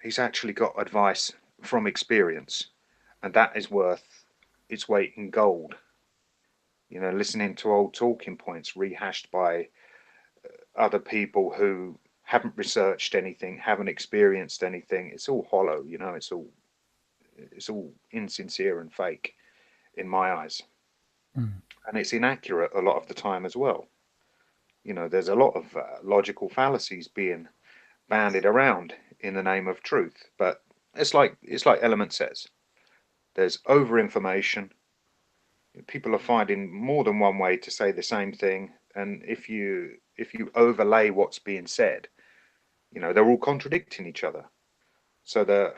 he's actually got advice from experience, and that is worth its weight in gold. You know, listening to old talking points rehashed by other people who haven't researched anything, haven't experienced anything, it's all hollow, you know, it's all insincere and fake in my eyes. And it's inaccurate a lot of the time as well. You know, there's a lot of logical fallacies being bandied around in the name of truth, but it's like Element says, there's over information. People are finding more than one way to say the same thing, and if you overlay what's being said, you know, they're all contradicting each other. So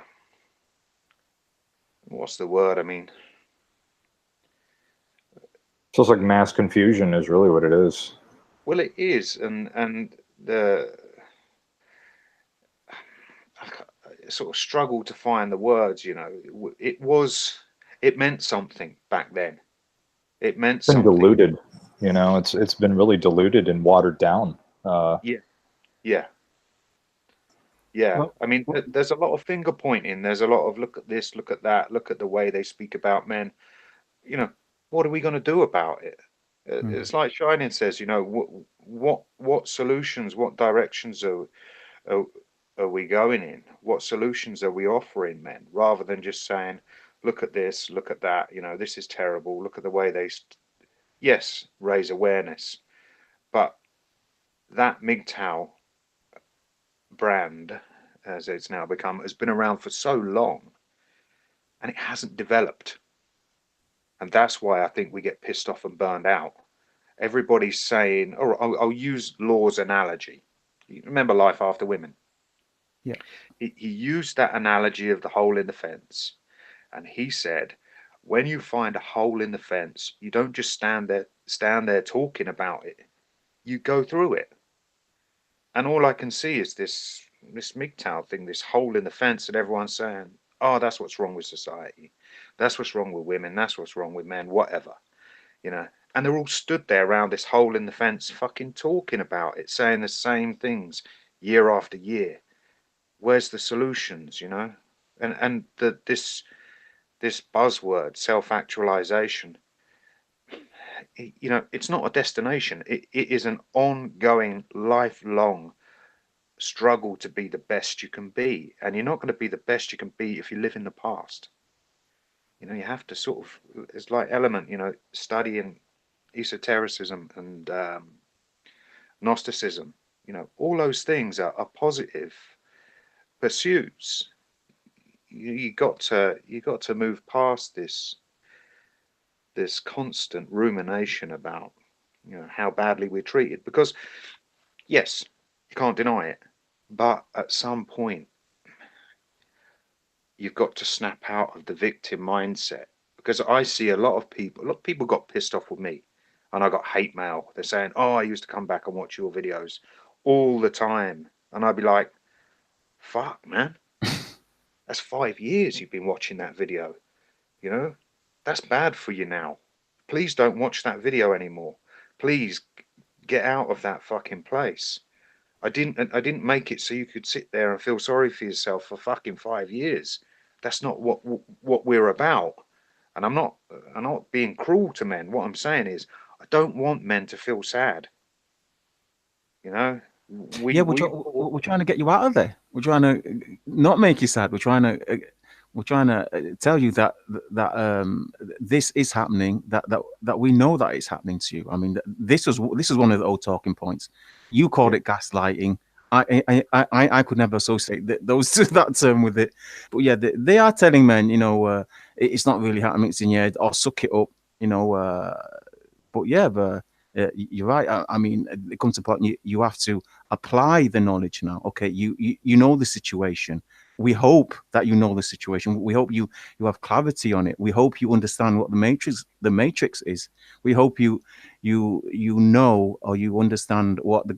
what's the word? I mean, Feels like mass confusion is really what it is. well, it is, and the I sort of struggle to find the words. You know, it meant something back then. It meant It's been something. diluted. You know, it's been really diluted and watered down. Yeah, yeah. Yeah, Well, I mean, there's a lot of finger pointing. There's a lot of look at this, look at that, look at the way they speak about men. You know, what are we going to do about it? It's like Shining says, you know, what solutions, what directions are are we going in? What solutions are we offering men, rather than just saying, look at this, look at that. You know, this is terrible. Look at the way yes, raise awareness, but that MGTOW brand, as it's now become, has been around for so long and it hasn't developed. And that's why I think we get pissed off and burned out. Everybody's saying, or I'll use Law's analogy. You remember Life After Women? yeah. He used that analogy of the hole in the fence. And he said, when you find a hole in the fence, you don't just stand there talking about it. You go through it. And all I can see is this MGTOW thing, this hole in the fence, and everyone's saying, oh, that's what's wrong with society. That's what's wrong with women. That's what's wrong with men, whatever, you know. And they're all stood there around this hole in the fence fucking talking about it, saying the same things year after year. Where's the solutions, you know? And this buzzword, self-actualization, you know, it's not a destination. It is an ongoing, lifelong struggle to be the best you can be. And you're not going to be the best you can be if you live in the past. You know, you have to sort of, it's like Element, you know, studying esotericism and Gnosticism. You know, all those things are positive pursuits. You got to move past this constant rumination about, you know, how badly we're treated, because yes, you can't deny it, but at some point you've got to snap out of the victim mindset, because I see a lot of people got pissed off with me, and I got hate mail. They're saying, oh, I used to come back and watch your videos all the time, and I'd be like, fuck, man, that's 5 years you've been watching that video, you know, that's bad for you now. Please don't watch that video anymore. Please get out of that fucking place. I didn't make it so you could sit there and feel sorry for yourself for fucking 5 years. That's not what we're about. And I'm not being cruel to men. What I'm saying is, I don't want men to feel sad. You know, We're trying to get you out of there. We're trying to not make you sad. We're trying to tell you that this is happening. That we know that it's happening to you. I mean, this is one of the old talking points. You called it gaslighting. I could never associate that term with it. But yeah, they are telling men, you know, it's not really happening. It's in your head, or suck it up, you know. But yeah, you're right. I mean, it comes to a point you have to apply the knowledge now. Okay, you know the situation. We hope that you know the situation. We hope you have clarity on it. We hope you understand what the matrix is. We hope you know, or you understand what the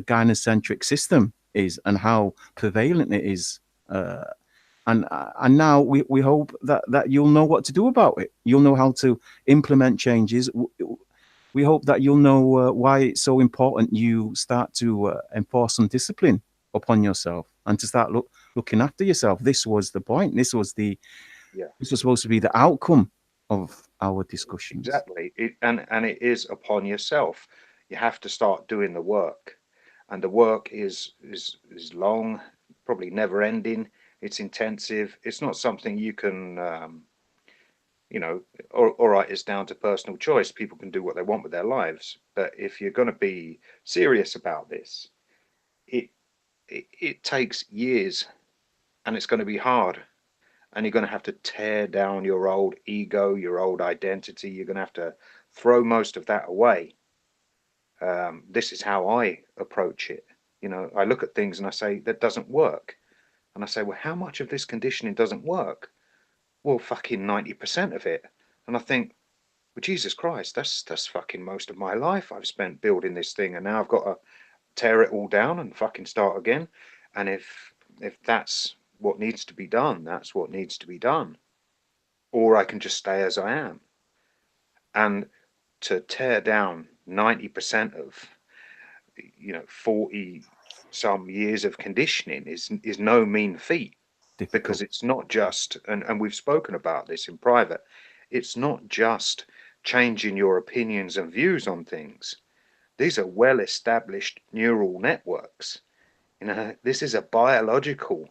gynocentric system is and how prevalent it is. And now we hope that you'll know what to do about it. You'll know how to implement changes. we hope that you'll know why it's so important you start to enforce some discipline upon yourself and to start looking after yourself. This was the point. This was supposed to be the outcome of our discussions. Exactly. And it is upon yourself. You have to start doing the work. And the work is long, probably never ending. It's intensive. It's not something you can all right, it's down to personal choice. People can do what they want with their lives. But if you're going to be serious about this, it takes years, and it's going to be hard. And you're going to have to tear down your old ego, your old identity. You're going to have to throw most of that away. This is how I approach it. I look at things and I say, that doesn't work. And I say, well, how much of this conditioning doesn't work? Well, fucking 90% of it. And I think, well, Jesus Christ, that's fucking most of my life I've spent building this thing, and now I've got to tear it all down and fucking start again. And if that's what needs to be done, that's what needs to be done. Or I can just stay as I am. And to tear down 90% of 40 some years of conditioning is no mean feat. Difficult. Because it's not just, and we've spoken about this in private, it's not just changing your opinions and views on things. These are well established neural networks. This is a biological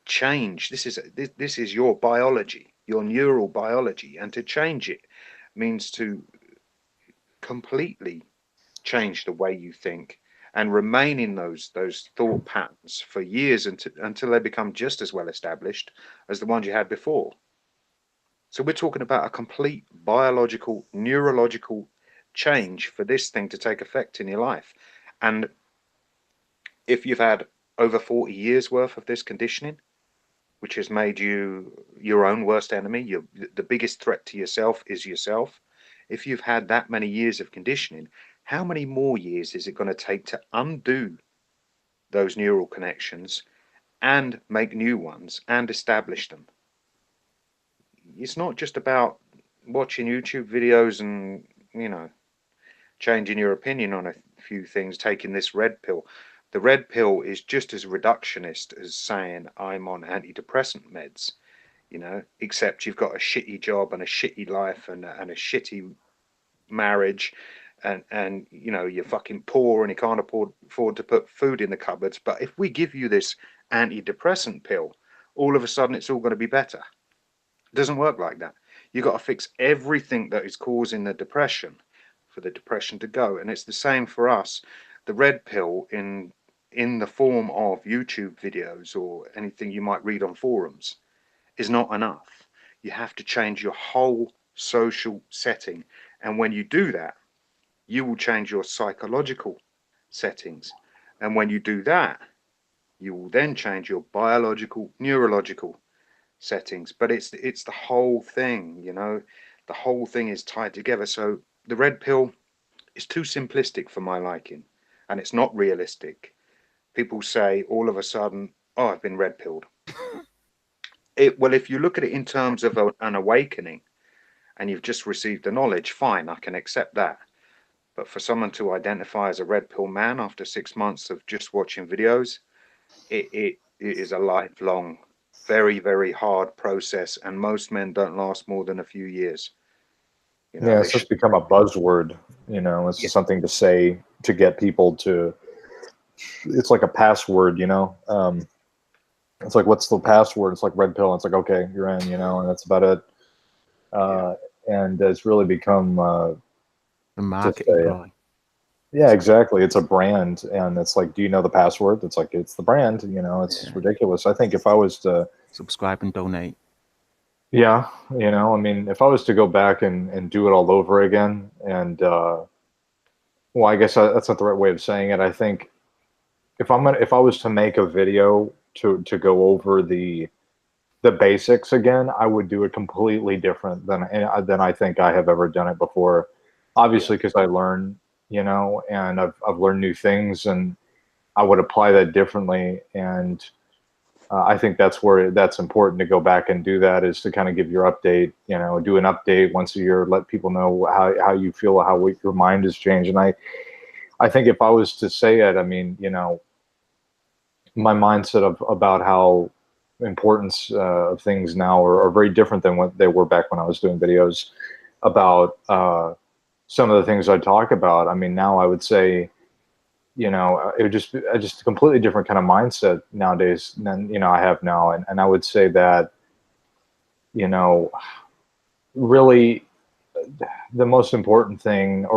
change. This is your biology, your neural biology, and to change it means to completely change the way you think and remain in those thought patterns for years until they become just as well established as the ones you had before. So we're talking about a complete biological, neurological change for this thing to take effect in your life. And if you've had over 40 years worth of this conditioning, which has made you your own worst enemy, the biggest threat to yourself is yourself. If you've had that many years of conditioning, how many more years is it going to take to undo those neural connections and make new ones and establish them? It's not just about watching YouTube videos and, changing your opinion on a few things, taking this red pill. The red pill is just as reductionist as saying I'm on antidepressant meds, except you've got a shitty job and a shitty life and a shitty marriage, and you're fucking poor and you can't afford to put food in the cupboards. But if we give you this antidepressant pill, all of a sudden it's all going to be better. It doesn't work like that. You've got to fix everything that is causing the depression for the depression to go. And it's the same for us. The red pill in the form of YouTube videos or anything you might read on forums is not enough. You have to change your whole social setting. And when you do that, you will change your psychological settings. And when you do that, you will then change your biological, neurological settings. But it's the whole thing, the whole thing is tied together. So the red pill is too simplistic for my liking, and it's not realistic. People say all of a sudden, oh, I've been red pilled. Well, if you look at it in terms of an awakening and you've just received the knowledge, fine, I can accept that. But for someone to identify as a red pill man after 6 months of just watching videos, it is a lifelong, very, very hard process. And most men don't last more than a few years. It's just become a buzzword. It's something to say to get people to. It's like a password. It's like, what's the password? It's like red pill. It's like, okay, you're in. And that's about it. And it's really become a marketing ploy. Yeah, exactly. It's a brand, and it's like, do you know the password? It's like, it's the brand. It's ridiculous. I think if I was to subscribe and donate. Yeah, if I was to go back and do it all over again, and well, I guess that's not the right way of saying it. I think if I was to make a video to go over the basics again, I would do it completely different than I think I have ever done it before. Obviously, because I learn, and I've learned new things, and I would apply that differently. And I think that's where that's important to go back and do that, is to kind of give your update, you know, do an update once a year, let people know how you feel, how your mind has changed. And I think if I was to say it, I mean, you know, my mindset about how importance of things now are very different than what they were back when I was doing videos about some of the things I talk about. I mean, now I would say, you know, it would just be just a completely different kind of mindset nowadays than, you know, I have now. And I would say that, you know, really the most important thing,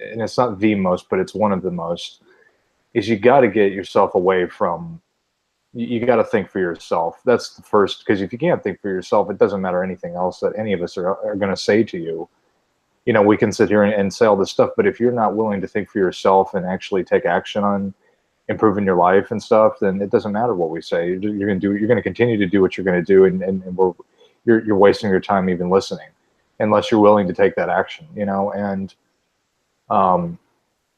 and it's not the most, but it's one of the most, is you got to get yourself away from, you got to think for yourself. That's the first, because if you can't think for yourself, it doesn't matter anything else that any of us are going to say to you. You know, we can sit here and say all this stuff, but if you're not willing to think for yourself and actually take action on improving your life and stuff, then it doesn't matter what we say. You're going to continue to do what you're going to do, and you're wasting your time even listening, unless you're willing to take that action. You know, and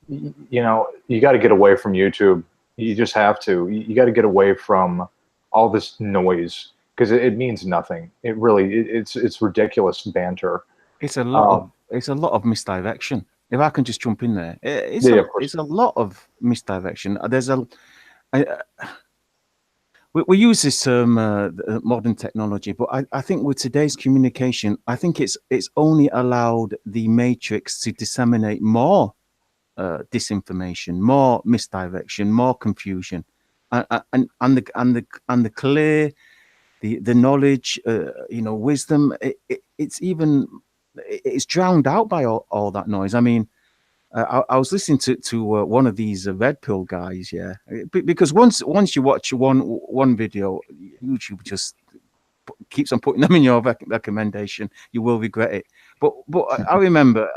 you know, you got to get away from YouTube. You just have to. You got to get away from all this noise, because it means nothing. It really, it's ridiculous banter. It's a lot of misdirection. If I can just jump in there, it's a lot of misdirection. There's we use this term modern technology, but I think with today's communication, I think it's only allowed the matrix to disseminate more disinformation, more misdirection, more confusion, and the clear, the knowledge, you know, wisdom. It's drowned out by all that noise. I mean, I was listening to one of these red pill guys, yeah, because once you watch one video, YouTube just keeps on putting them in your recommendation. You will regret it. But I remember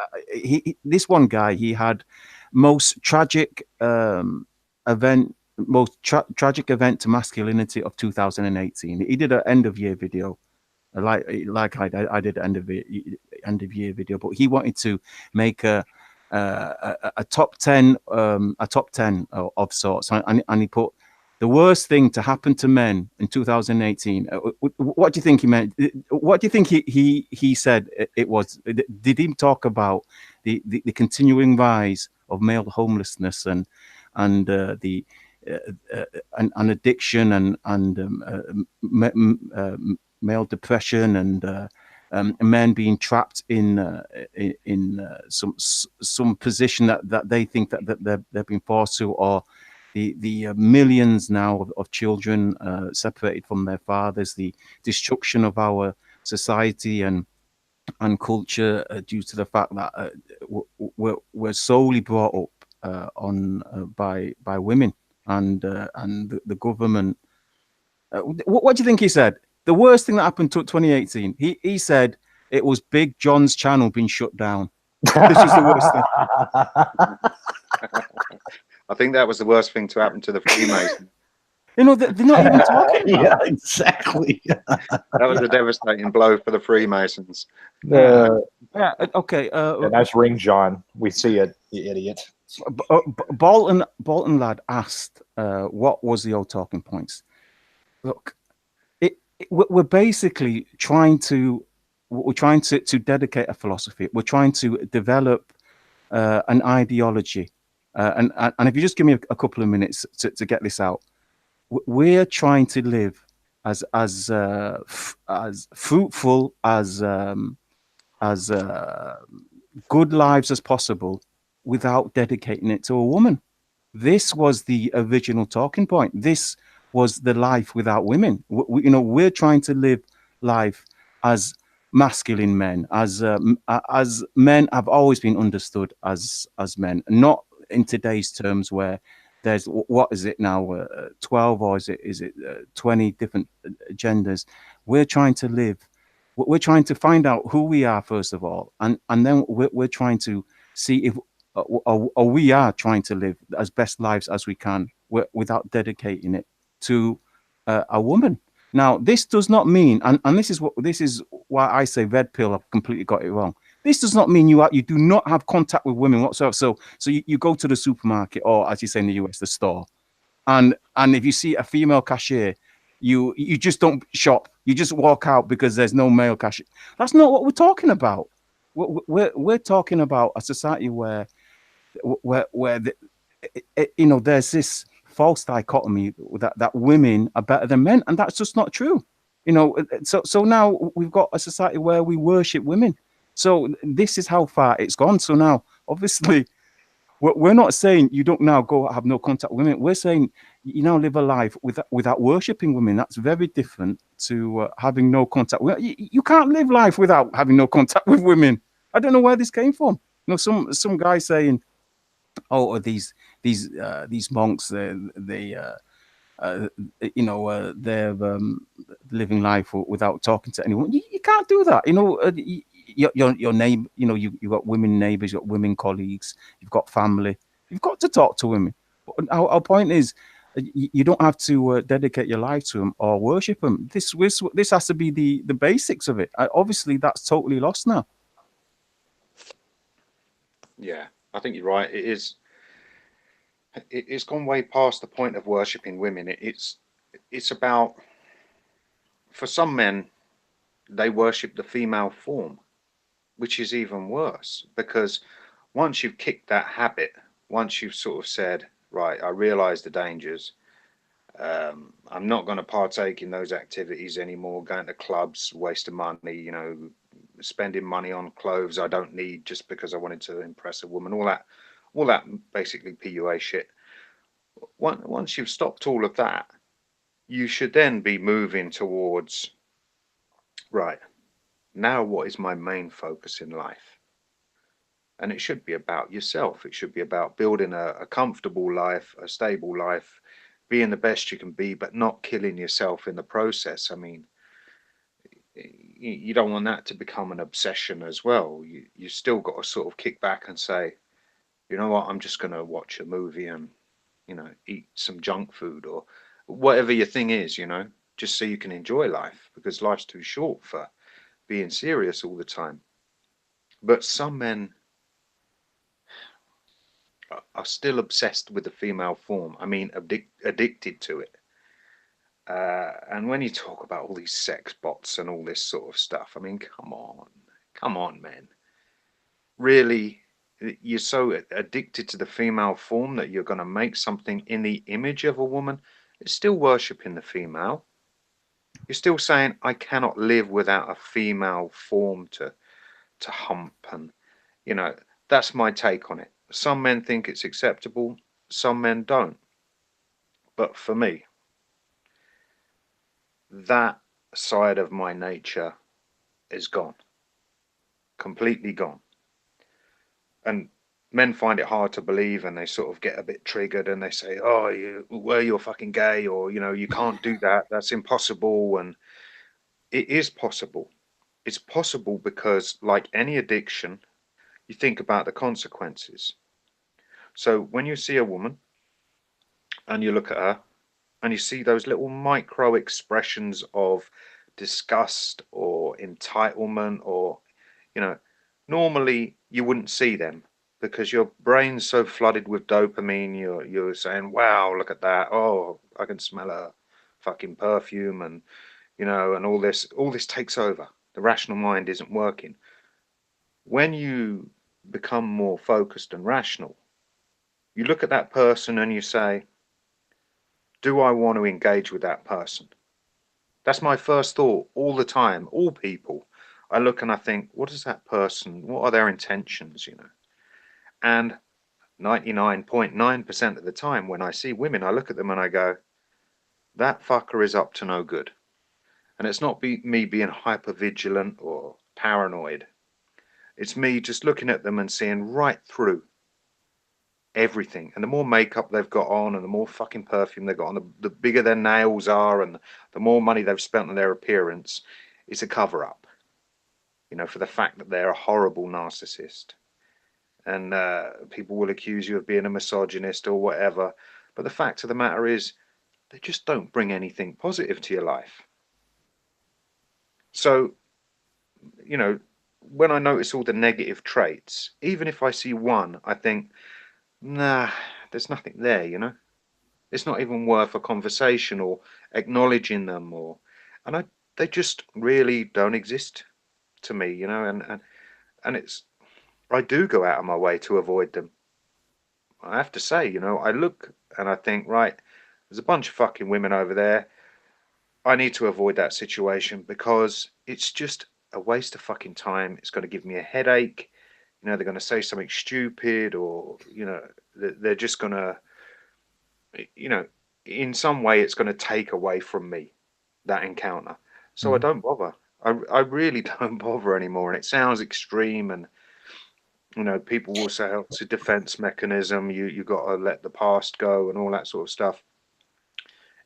this one guy, he had most tragic event to masculinity of 2018. He did an end of year video, like I did end of year video, but he wanted to make a top 10 of sorts, and he put the worst thing to happen to men in 2018. What do you think he meant? What do you think he said it was? Did he talk about the continuing rise of male homelessness and addiction and male depression and men being trapped in some position that they think that they've been forced to, or the millions now of children separated from their fathers, the destruction of our society and culture due to the fact that we're solely brought up by women and the government. What do you think he said? The worst thing that happened to 2018, he said it was Big John's channel being shut down. This is the worst thing. I think that was the worst thing to happen to the Freemasons. You know, they're not even talking about yeah, exactly. That was a devastating blow for the Freemasons. Yeah, okay. Nice ring, John. We see it, you idiot. Bolton lad asked, what was the old talking points? Look, we're basically trying to dedicate a philosophy. We're trying to develop an ideology, and if you just give me a couple of minutes to get this out, we're trying to live as fruitful, as good lives as possible without dedicating it to a woman. This was the original talking point. This was the life without women. We're trying to live life as masculine men, as men have always been understood as men, not in today's terms where there's, what is it now, 12 or is it 20 different genders. We're trying to live. We're trying to find out who we are first of all, and then we're trying to see if we are trying to live as best lives as we can without dedicating it to a woman. Now, this does not mean, and this is why I say red pill. I've completely got it wrong. This does not mean you do not have contact with women whatsoever. So you go to the supermarket, or as you say in the US, the store, and if you see a female cashier, you just don't shop. You just walk out because there's no male cashier. That's not what we're talking about. We're talking about a society where there's this false dichotomy that women are better than men, and that's just not true. So now we've got a society where we worship women. So this is how far it's gone. So now, obviously, we're not saying you don't now go have no contact with women. We're saying you now live a life without worshiping women. That's very different to having no contact. You can't live life without having no contact with women. I don't know where this came from. Some guy saying, "Oh, these monks, they're living life without talking to anyone." You can't do that. Your name, you've got women neighbors, you've got women colleagues, you've got family. You've got to talk to women. Our point is, you don't have to dedicate your life to them or worship them. This has to be the basics of it. Obviously, that's totally lost now. Yeah, I think you're right. It's gone way past the point of worshipping women. It's about, for some men, they worship the female form, which is even worse, because once you've kicked that habit, once you've sort of said, right, I realize the dangers, I'm not going to partake in those activities anymore, going to clubs, wasting money, spending money on clothes I don't need just because I wanted to impress a woman, all that basically PUA shit. Once you've stopped all of that, you should then be moving towards, right, now what is my main focus in life? And it should be about yourself. It should be about building a comfortable life, a stable life, being the best you can be, but not killing yourself in the process. I mean, you don't want that to become an obsession as well. You still got to sort of kick back and say, you know what, I'm just going to watch a movie and, eat some junk food or whatever your thing is, just so you can enjoy life, because life's too short for being serious all the time. But some men are still obsessed with the female form. I mean, addicted to it. And when you talk about all these sex bots and all this sort of stuff, I mean, come on, man. Really, you're so addicted to the female form that you're going to make something in the image of a woman. It's still worshipping the female. You're still saying, I cannot live without a female form to hump. And, that's my take on it. Some men think it's acceptable, some men don't. But for me, that side of my nature is gone, completely gone. And men find it hard to believe, and they sort of get a bit triggered, and they say, "Oh, you're fucking gay," or you can't do that. That's impossible. And it is possible. It's possible because, like any addiction, you think about the consequences. So when you see a woman and you look at her and you see those little micro expressions of disgust or entitlement, or normally you wouldn't see them because your brain's so flooded with dopamine. You're saying, wow, look at that, oh, I can smell a fucking perfume, and and all this takes over. The rational mind isn't working. When you become more focused and rational, you look at that person and you say, do I want to engage with that person? That's my first thought all the time. All people, I look and I think, what is that person? What are their intentions? And 99.9% of the time when I see women, I look at them and I go, that fucker is up to no good. And it's not me being hyper vigilant or paranoid. It's me just looking at them and seeing right through everything. And the more makeup they've got on and the more fucking perfume they've got on, the bigger their nails are and the more money they've spent on their appearance, it's a cover up, for the fact that they're a horrible narcissist. And people will accuse you of being a misogynist or whatever. But the fact of the matter is, they just don't bring anything positive to your life. So, when I notice all the negative traits, even if I see one, I think, nah, there's nothing there, It's not even worth a conversation or acknowledging them, and they just really don't exist to me, you know, and I do go out of my way to avoid them. I have to say, you know, I look and I think, right, there's a bunch of fucking women over there. I need to avoid that situation because it's just a waste of fucking time. It's going to give me a headache. You know, they're going to say something stupid, or, you know, they're just going to, you know, in some way it's going to take away from me, that encounter. So I don't bother. I really don't bother anymore. And it sounds extreme, and you know, people will say, oh, it's a defense mechanism. You got to let the past go and all that sort of stuff.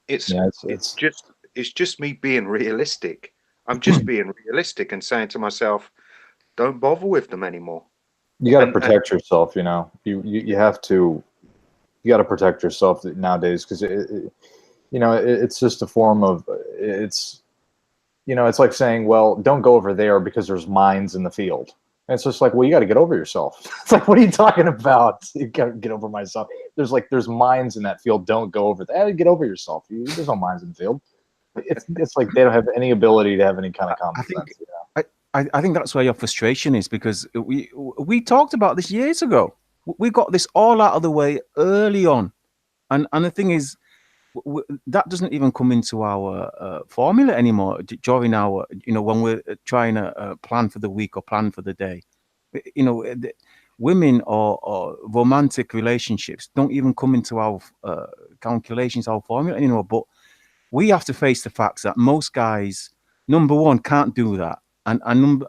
It's Yeah, it's it's just it's just me being realistic. I'm just being realistic and saying to myself, don't bother with them anymore. you got to And protect yourself. You know, you have to, you got to protect yourself nowadays, because you know, it's just a form of, it's, you know, it's like saying, well, don't go over there because there's mines in the field. And it's just like, well, you got to get over yourself. It's like, what are you talking about? You got to get over myself. There's mines in that field. Don't go over there. Get over yourself. There's no mines in the field. It's like they don't have any ability to have any kind of common I think sense. You know? I think that's where your frustration is, because we talked about this years ago. We got this all out of the way early on, and the thing is, that doesn't even come into our formula anymore during our, you know, when we're trying to plan for the week or plan for the day. You know, women or romantic relationships don't even come into our calculations, our formula anymore. But we have to face the facts that most guys, number one, can't do that, and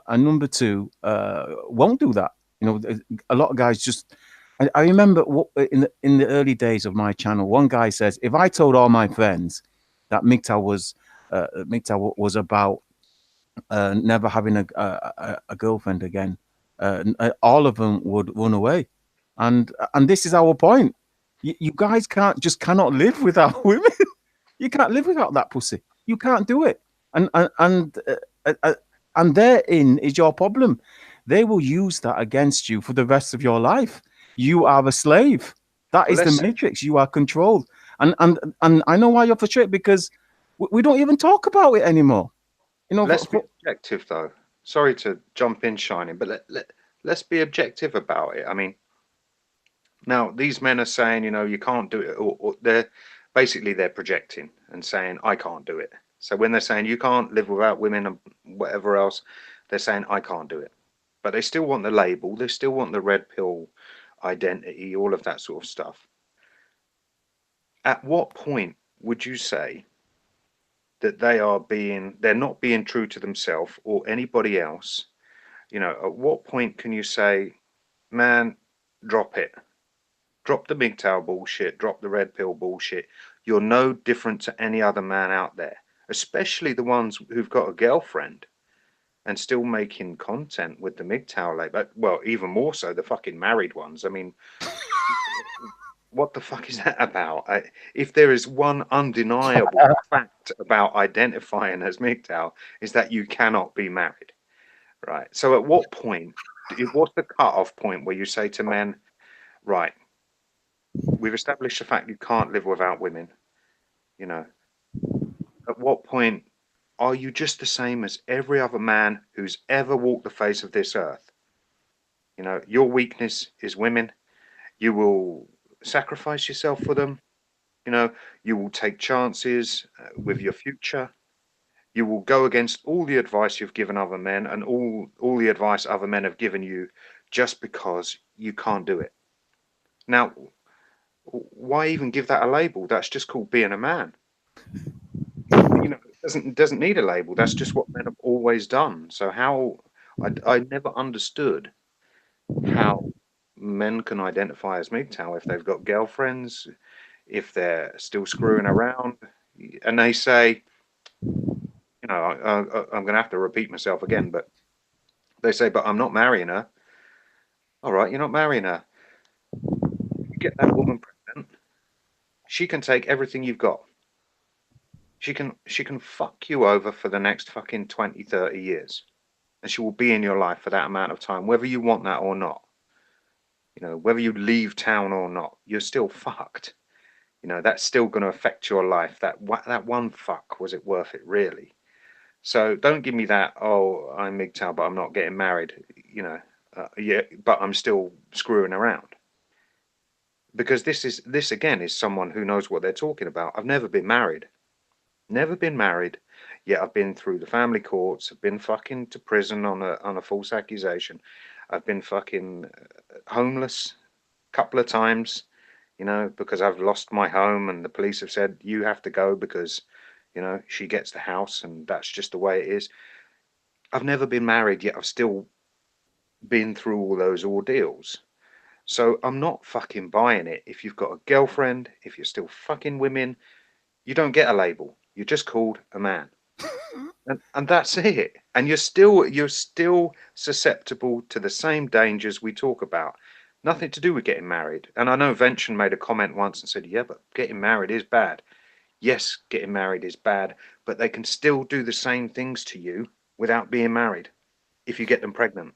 number two, won't do that. You know, a lot of guys just. I remember in the early days of my channel, one guy says, if I told all my friends that MGTOW was about never having a girlfriend again, all of them would run away, and this is our point. You guys cannot live without women. You can't live without that pussy. You can't do it. And therein is your problem. They will use that against you for the rest of your life. You are a slave. That well, is the matrix. You are controlled. And I know why you're frustrated, because we don't even talk about it anymore. You know, let's be objective though. Sorry to jump in, Shining, but let's be objective about it. I mean, now these men are saying, you know, you can't do it, or they're projecting and saying I can't do it. So when they're saying you can't live without women and whatever else, they're saying I can't do it. But they still want the label, they still want the red pill identity, all of that sort of stuff. At what point would you say that they're not being true to themselves or anybody else? You know, at what point can you say, man, drop it? Drop the MGTOW bullshit, drop the red pill bullshit. You're no different to any other man out there, especially the ones who've got a girlfriend and still making content with the MGTOW label. Well, even more so the fucking married ones. I mean, what the fuck is that about? If there is one undeniable fact about identifying as MGTOW, is that you cannot be married, right? So at what point, what's the cut-off point where you say to men, right, we've established the fact you can't live without women, you know, at what point are you just the same as every other man who's ever walked the face of this earth? You know, your weakness is women. You will sacrifice yourself for them. You know, you will take chances with your future. You will go against all the advice you've given other men and all the advice other men have given you just because you can't do it. Now, why even give that a label? That's just called being a man. You know, it doesn't need a label. That's just what men have always done. So how I never understood how men can identify as MGTOW if they've got girlfriends, if they're still screwing around, and they say, you know, I'm going to have to repeat myself again, but they say, but I'm not marrying her. All right, you're not marrying her. You get that woman pregnant, she can take everything you've got. She can fuck you over for the next fucking 20, 30 years. And she will be in your life for that amount of time, whether you want that or not. You know, whether you leave town or not, you're still fucked. You know, that's still going to affect your life. That one fuck, was it worth it, really? So don't give me that, oh, I'm MGTOW, but I'm not getting married, you know, yeah, but I'm still screwing around. Because this again is someone who knows what they're talking about. I've never been married. Never been married, yet I've been through the family courts. I've been fucking to prison on a false accusation. I've been fucking homeless a couple of times, you know, because I've lost my home and the police have said you have to go because, you know, she gets the house and that's just the way it is. I've never been married, yet I've still been through all those ordeals. So I'm not fucking buying it. If you've got a girlfriend, if you're still fucking women, you don't get a label. You're just called a man. And that's it. And you're still susceptible to the same dangers we talk about. Nothing to do with getting married. And I know Vention made a comment once and said, yeah, but getting married is bad. Yes, getting married is bad, but they can still do the same things to you without being married if you get them pregnant.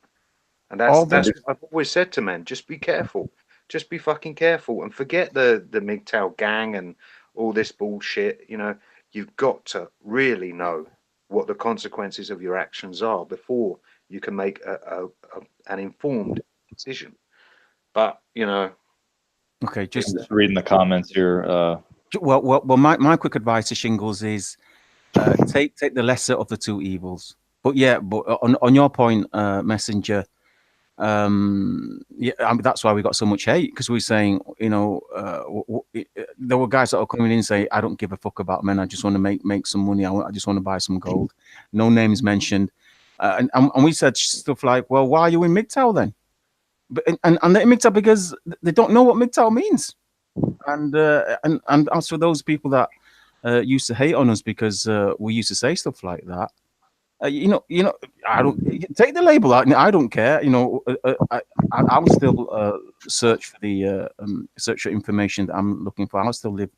And that's All the what I've always said to men. Just be careful. Just be fucking careful and forget the MGTOW gang and all this bullshit. You know, you've got to really know what the consequences of your actions are before you can make an informed decision. But, you know, okay. I'm Just just reading the comments here. well. My quick advice to Shingles is take the lesser of the two evils. But yeah, but on your point, Messenger. Yeah, I mean, that's why we got so much hate, because we're saying, you know, there were guys that are coming in and say, I don't give a fuck about men, I just want to make some money, I just want to buy some gold. No names mentioned. And we said stuff like, well, why are you in MGTOW then? But and they're in MGTOW because they don't know what MGTOW means. And as for those people that used to hate on us because we used to say stuff like that, you know, I don't take the label out. I don't care. You know, I'll still search for the search for information that I'm looking for. I'll still live.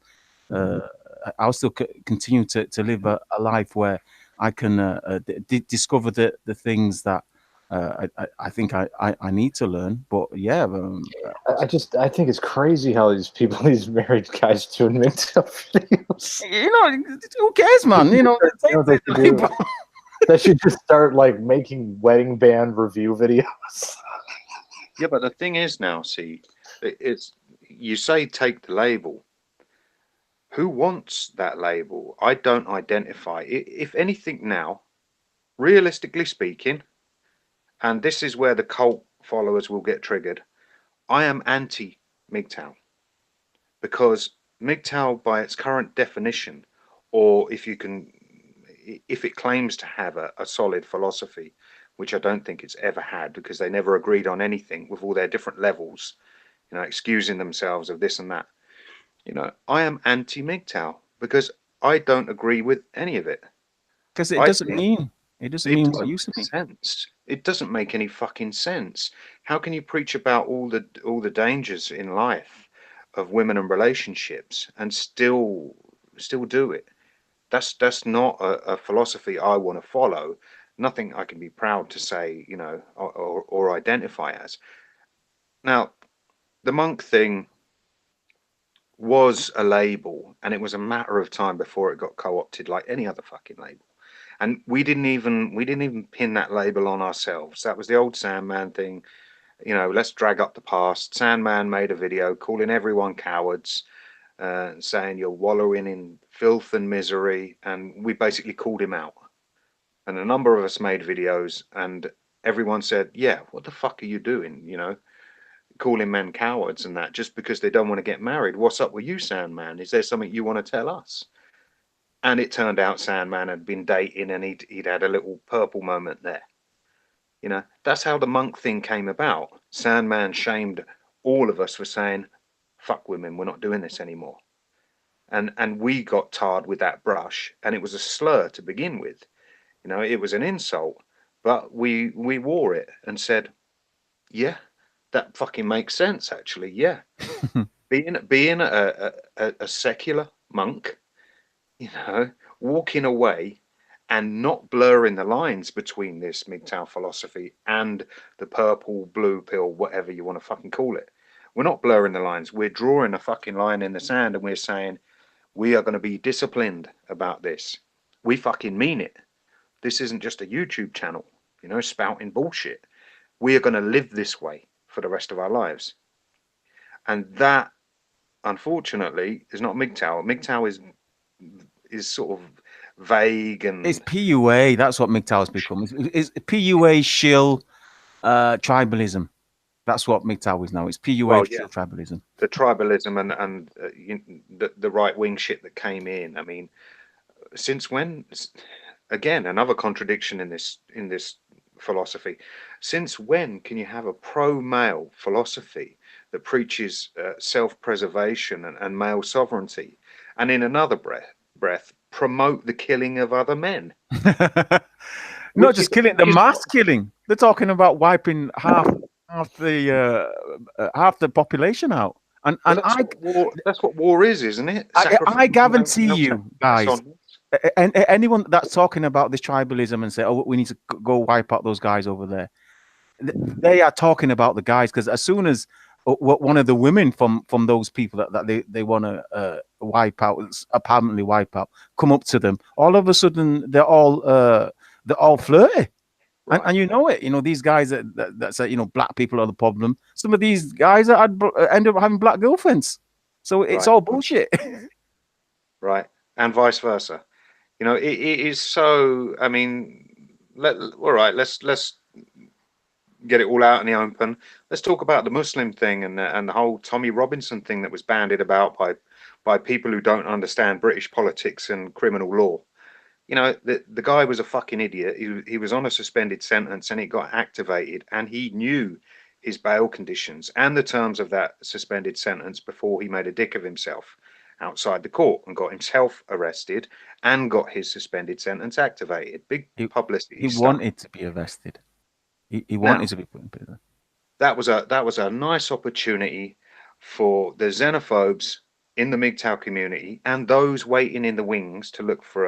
I'll still continue to live a life where I can discover the things that I think I need to learn. But yeah, I think it's crazy how these married guys do MGTOW videos. you know, who cares, man? You know, You know what they should do? They should just start like making wedding band review videos. yeah, but the thing is now, see, it's you say take the label. Who wants that label? I don't identify. If anything now, realistically speaking, and this is where the cult followers will get triggered, I am anti-MGTOW because MGTOW, by its current definition, or if it claims to have a solid philosophy, which I don't think it's ever had because they never agreed on anything with all their different levels, you know, excusing themselves of this and that. You know, I am anti-MGTOW because I don't agree with any of it. because it I doesn't think mean what it doesn't used to make mean. sense. It doesn't make any fucking sense. How can you preach about all the dangers in life of women and relationships and still do it? That's not a philosophy I want to follow. Nothing I can be proud to say, you know, or identify as. Now, the monk thing was a label, and it was a matter of time before it got co-opted like any other fucking label. And we didn't even pin that label on ourselves. That was the old Sandman thing. You know, let's drag up the past. Sandman made a video calling everyone cowards, saying you're wallowing in filth and misery, and we basically called him out. And a number of us made videos, and everyone said, yeah, what the fuck are you doing, you know, calling men cowards and that just because they don't want to get married? What's up with you, Sandman? Is there something you want to tell us? And it turned out Sandman had been dating and he'd had a little purple moment there. You know, that's how the monk thing came about. Sandman shamed all of us for saying, fuck women, we're not doing this anymore. And we got tarred with that brush, and it was a slur to begin with. You know, it was an insult, but we wore it and said, yeah, that fucking makes sense, actually. Yeah. Being a secular monk, you know, walking away and not blurring the lines between this MGTOW philosophy and the purple, blue pill, whatever you want to fucking call it. We're not blurring the lines. We're drawing a fucking line in the sand, and we're saying we are going to be disciplined about this. We fucking mean it. This isn't just a YouTube channel, you know, spouting bullshit. We are going to live this way for the rest of our lives. And that, unfortunately, is not MGTOW. MGTOW is sort of vague and... It's PUA. That's what MGTOW's become. It's PUA shill tribalism. That's what MGTOW is now. It's PUA shill tribalism. The tribalism and the right-wing shit that came in. I mean, since when? Again, another contradiction in this philosophy. Since when can you have a pro-male philosophy that preaches self-preservation and male sovereignty, and in another breath promote the killing of other men? Not just killing, the mass killing. They're talking about wiping half the population out. And that's what war is, isn't it? I guarantee you, guys, and anyone that's talking about this tribalism and say, oh, we need to go wipe out those guys over there, they are talking about the guys, because as soon as one of the women from those people that they want to wipe out, apparently wipe out, come up to them, all of a sudden they're all flirty. Right. And you know it, you know, these guys that say, you know, black people are the problem. Some of these guys end up having black girlfriends. So it's all bullshit. Right. And vice versa. You know, it is so, I mean, all right, let's get it all out in the open. Let's talk about the Muslim thing and the whole Tommy Robinson thing that was bandied about by people who don't understand British politics and criminal law. You know, the guy was a fucking idiot. He was on a suspended sentence and it got activated, and he knew his bail conditions and the terms of that suspended sentence before he made a dick of himself outside the court and got himself arrested and got his suspended sentence activated. Big publicity. He wanted to be arrested. He wanted to be put in prison. That was a nice opportunity for the xenophobes in the MGTOW community and those waiting in the wings to look for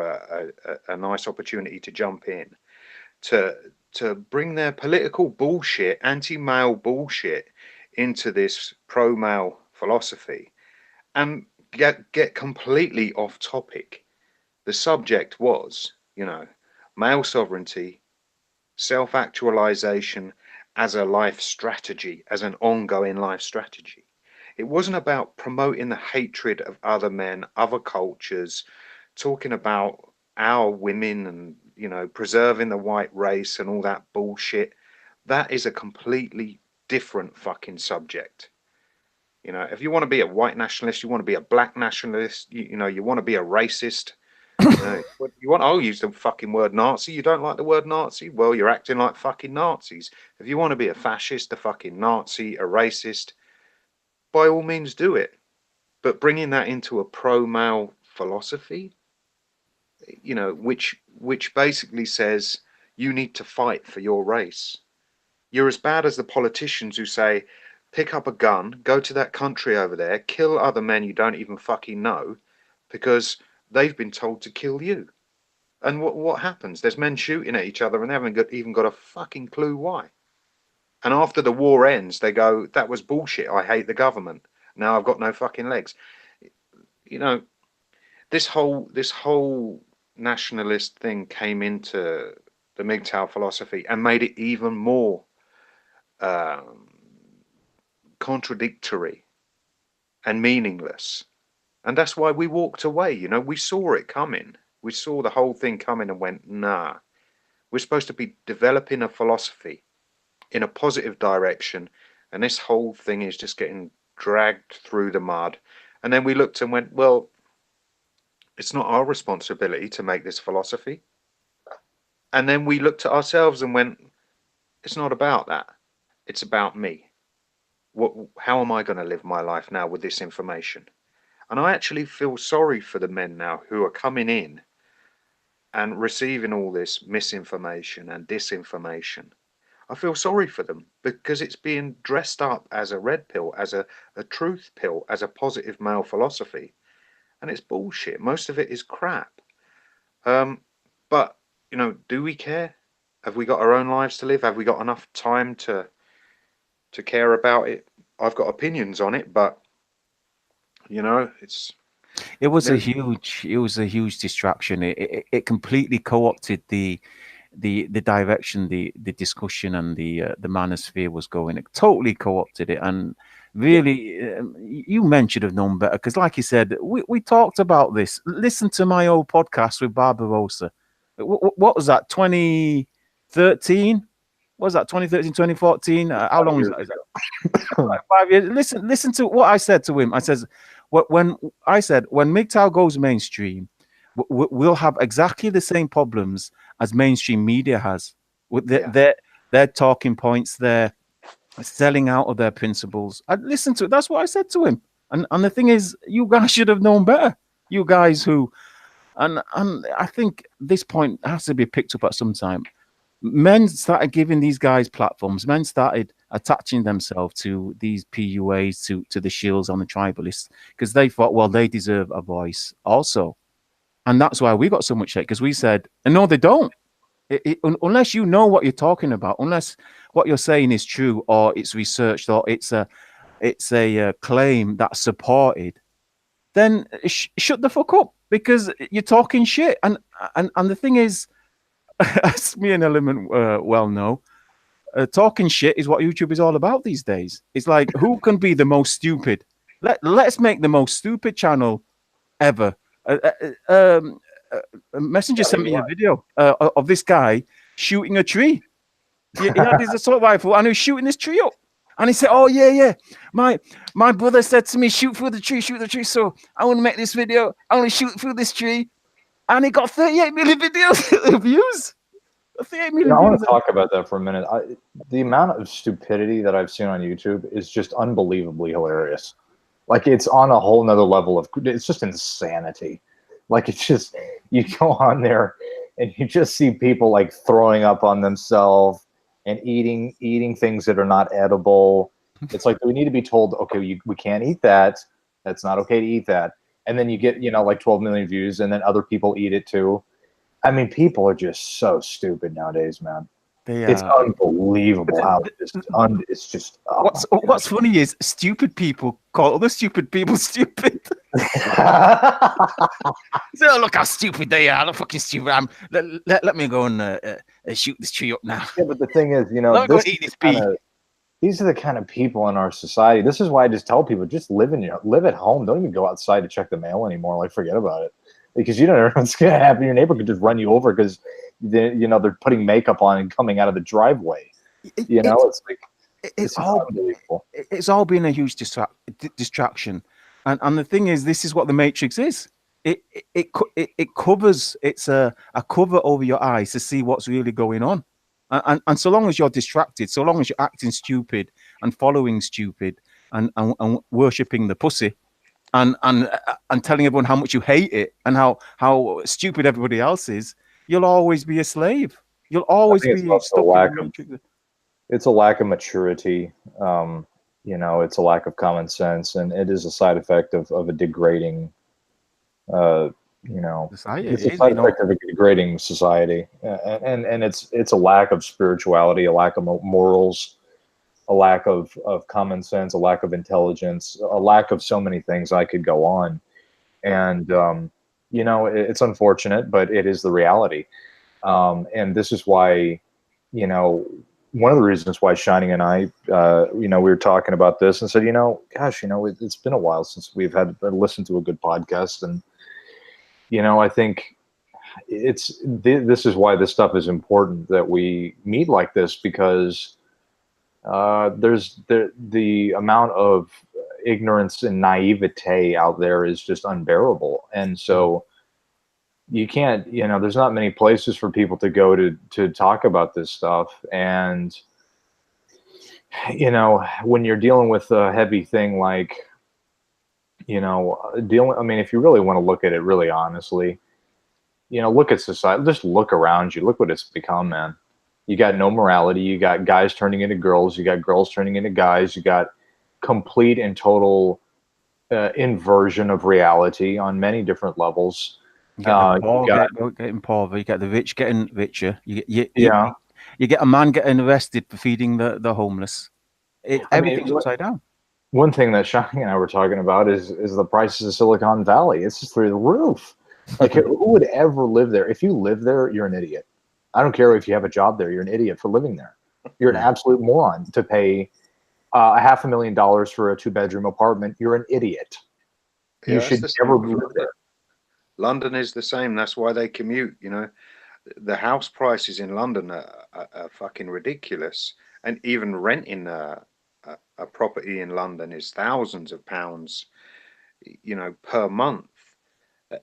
a nice opportunity to jump in, to bring their political bullshit, anti-male bullshit into this pro-male philosophy and get completely off topic. The subject was, you know, male sovereignty, self-actualization as a life strategy, as an ongoing life strategy. It wasn't about promoting the hatred of other men, other cultures, talking about our women and, you know, preserving the white race and all that bullshit. That is a completely different fucking subject. You know, if you want to be a white nationalist, you want to be a black nationalist, you know, you want to be a racist, I'll use the fucking word Nazi. You don't like the word Nazi? Well, you're acting like fucking Nazis. If you want to be a fascist, a fucking Nazi, a racist, by all means do it. But bringing that into a pro-male philosophy, you know, which basically says you need to fight for your race. You're as bad as the politicians who say, pick up a gun, go to that country over there, kill other men you don't even fucking know, because they've been told to kill you. And what happens? There's men shooting at each other and they haven't even got a fucking clue why. And after the war ends, they go, that was bullshit. I hate the government. Now I've got no fucking legs. You know, this whole nationalist thing came into the MGTOW philosophy and made it even more contradictory and meaningless. And that's why we walked away. You know, we saw it coming. We saw the whole thing coming and went, nah. We're supposed to be developing a philosophy in a positive direction, and this whole thing is just getting dragged through the mud. And then we looked and went, well, it's not our responsibility to make this philosophy. And then we looked at ourselves and went, it's not about that. It's about me. How am I going to live my life now with this information? And I actually feel sorry for the men now who are coming in and receiving all this misinformation and disinformation. I feel sorry for them because it's being dressed up as a red pill, as a truth pill, as a positive male philosophy. And it's bullshit. Most of it is crap. But, you know, do we care? Have we got our own lives to live? Have we got enough time to care about it? I've got opinions on it, but you know, It was a huge distraction. It completely co-opted the direction the discussion and the manosphere was going. It totally co-opted it, and really, you men should have known better, because, like you said, we talked about this. Listen to my old podcast with Barbarossa. What was that? 2013? What was that? 2013, 2014? How long is that? Like 5 years. Listen to what I said to him. I says, when MGTOW goes mainstream, we'll have exactly the same problems as mainstream media has with their talking points, their selling out of their principles. I listened to it. That's what I said to him. And the thing is, you guys should have known better. You guys who, and I think this point has to be picked up at some time. Men started giving these guys platforms. Men started attaching themselves to these PUAs, to the shills on the tribalists, because they thought, well, they deserve a voice also. And that's why we got so much hate, because we said, and no, they don't. Unless you know what you're talking about, unless what you're saying is true, or it's researched, or it's a claim that's supported, then shut the fuck up, because you're talking shit. And the thing is, as me and Element well know, talking shit is what YouTube is all about these days. It's like, who can be the most stupid? Let's make the most stupid channel ever. Messenger sent me a video of this guy shooting a tree. He had his assault rifle and he was shooting this tree up. And he said, "Oh yeah, my brother said to me, shoot through the tree. So I want to make this video. I want to shoot through this tree." And he got 38 million videos views. 38 million. I want to talk about that for a minute. The amount of stupidity that I've seen on YouTube is just unbelievably hilarious. Like, it's on a whole nother level of, it's just insanity. Like, it's just, you go on there and you just see people like throwing up on themselves and eating things that are not edible. It's like, we need to be told, okay, we can't eat that. That's not okay to eat that. And then you get, like 12 million views, and then other people eat it too. I mean, people are just so stupid nowadays, man. It's unbelievable how it's just. Oh, what's funny is stupid people call other stupid people stupid. So, look how stupid they are. Look fucking stupid. Let me go and shoot this tree up now. Yeah, but the thing is, eat this bee. These are the kind of people in our society. This is why I just tell people, just live at home. Don't even go outside to check the mail anymore. Like, forget about it, because you don't know what's going to happen. Your neighbor could just run you over because they're putting makeup on and coming out of the driveway. It's unbelievable. It's all been a huge distraction, and the thing is, this is what the Matrix is. It covers. It's a cover over your eyes to see what's really going on. And so long as you're distracted, so long as you're acting stupid and following stupid and worshipping the pussy and telling everyone how much you hate it and how stupid everybody else is, you'll always be a slave. You'll always be stuck in the Matrix. It's a lack of maturity. It's a lack of common sense, and it is a side effect of a degrading society. It's a side effect of a degrading society, and it's a lack of spirituality, a lack of morals, a lack of common sense, a lack of intelligence, a lack of so many things. I could go on, and it's unfortunate, but it is the reality. And this is why, one of the reasons why Shining and I, we were talking about this and said, gosh, it's been a while since we've had listened to a good podcast, and I think this is why this stuff is important, that we meet like this, because there's the amount of ignorance and naivete out there is just unbearable. And so you can't, there's not many places for people to go to talk about this stuff. And, when you're dealing with a heavy thing like, if you really want to look at it really honestly, look at society, just look around you, look what it's become, man. You got no morality. You got guys turning into girls. You got girls turning into guys. You got complete and total inversion of reality on many different levels. You get the poor getting poorer. You get the rich getting richer. You get a man getting arrested for feeding the homeless. Everything's upside down. one thing that Shani and I were talking about is the prices of Silicon Valley. It's just through the roof. Like, who would ever live there? If you live there, you're an idiot. I don't care if you have a job there. You're an idiot for living there. You're an absolute moron to pay $500,000 for a 2-bedroom apartment. You're an idiot. Yeah, You that's should the never same with live London. there. London is the same. That's why they commute. You know, the house prices in London are fucking ridiculous, and even renting a property in London is thousands of pounds, you know, per month. Uh,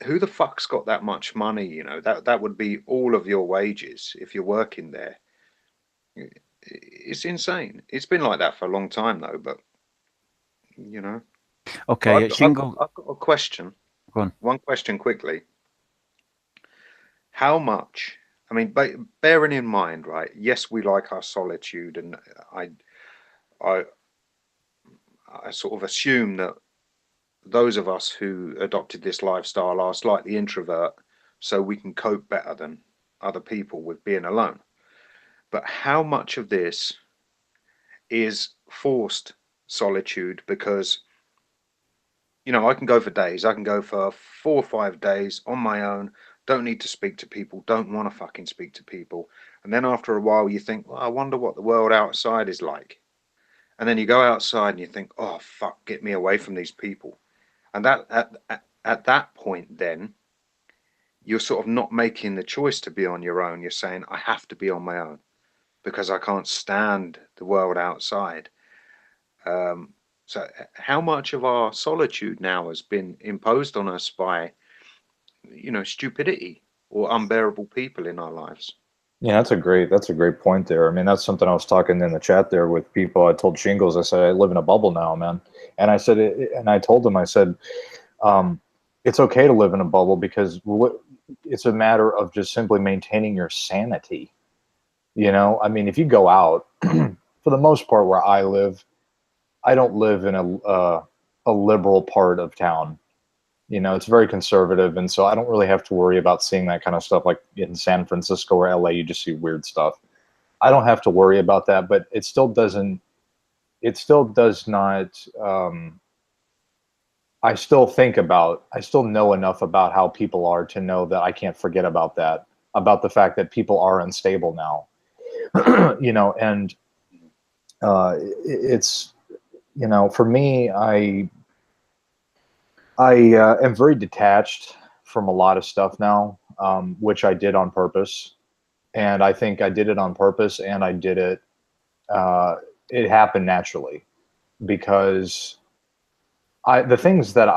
Who the fuck's got that much money? You know, that would be all of your wages if you're working there. It's insane. It's been like that for a long time though, but you know. But Okay, Shingo, I've got a question. go on. One question quickly. How much? I mean, bearing in mind, right? Yes, we like our solitude, and I, I sort of assume that those of us who adopted this lifestyle are slightly introvert, so we can cope better than other people with being alone. But how much of this is forced solitude? Because you know, I can go for days. I can go for 4 or 5 days on my own. Don't need to speak to people. Don't want to fucking speak to people. And then after a while, you think, well, I wonder what the world outside is like. And then you go outside and you think, oh fuck, get me away from these people. And that at that point, then you're sort of not making the choice to be on your own. You're saying, I have to be on my own because I can't stand the world outside. So, how much of our solitude now has been imposed on us by, you know, stupidity or unbearable people in our lives? Yeah, that's a great point there. I mean, that's something I was talking in the chat there with people. I told Shingles, I said, I live in a bubble now, man. And I said, and I told him, I said, um, it's okay to live in a bubble because it's a matter of just simply maintaining your sanity. You know, I mean, if you go out, for the most part, where I live, I don't live in a liberal part of town. You know, it's very conservative, and so I don't really have to worry about seeing that kind of stuff. Like in San Francisco or LA, you just see weird stuff. I don't have to worry about that, but it still doesn't. It still does not. I still think about. I still know enough about how people are to know that I can't forget about that. About the fact that people are unstable now. You know, and it's, you know, for me, I am very detached from a lot of stuff now, which I did on purpose, and I think I did it on purpose, and I did it. Uh, it happened naturally because the things that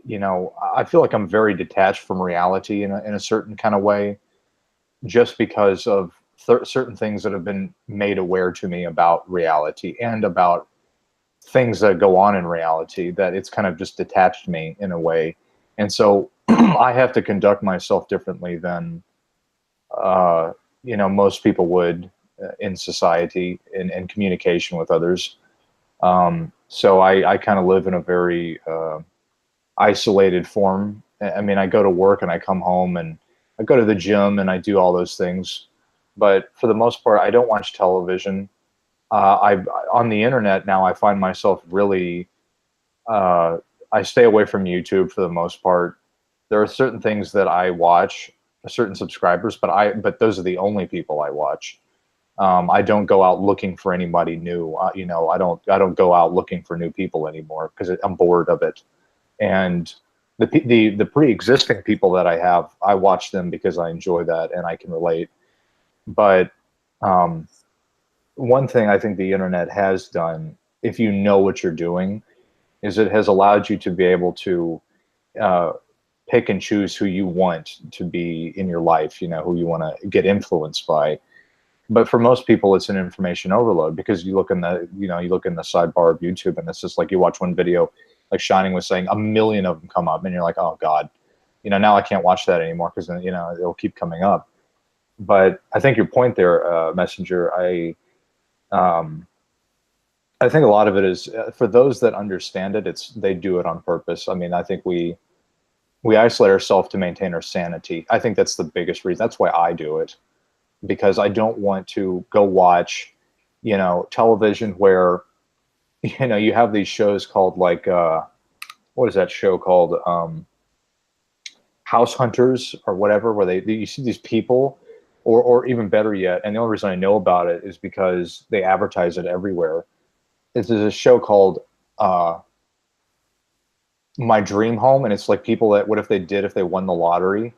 you know, I feel like I'm very detached from reality in a certain kind of way, just because of certain things that have been made aware to me about reality and about things that go on in reality, that it's kind of just detached me in a way. And so I have to conduct myself differently than, uh, you know, most people would in society, in communication with others. So I kind of live in a very isolated form. I mean, I go to work and I come home and I go to the gym and I do all those things. But for the most part, I don't watch television. I On the internet now, I find myself really. I stay away from YouTube for the most part. There are certain things that I watch, certain subscribers, but those are the only people I watch. I don't go out looking for anybody new. You know, I don't go out looking for new people anymore because I'm bored of it. And the pre-existing people that I have, I watch them because I enjoy that and I can relate. But um, one thing I think the internet has done, if you know what you're doing, is it has allowed you to be able to uh, pick and choose who you want to be in your life, you know, who you want to get influenced by. But for most people, it's an information overload because you look in the, you know, you look in the sidebar of YouTube and it's just like you watch one video, like Shining was saying, a million of them come up and you're like, oh God, you know, now I can't watch that anymore because, you know, it'll keep coming up. But I think your point there, Messenger, um, I think a lot of it is for those that understand it. They do it on purpose. I mean, I think we isolate ourselves to maintain our sanity. I think that's the biggest reason. That's why I do it, because I don't want to go watch, you know, television where you know, you have these shows called like what is that show called? House Hunters or whatever, where you see these people, or even better yet, and the only reason I know about it is because they advertise it everywhere. This is a show called My Dream Home, and it's like people that, what if they won the lottery,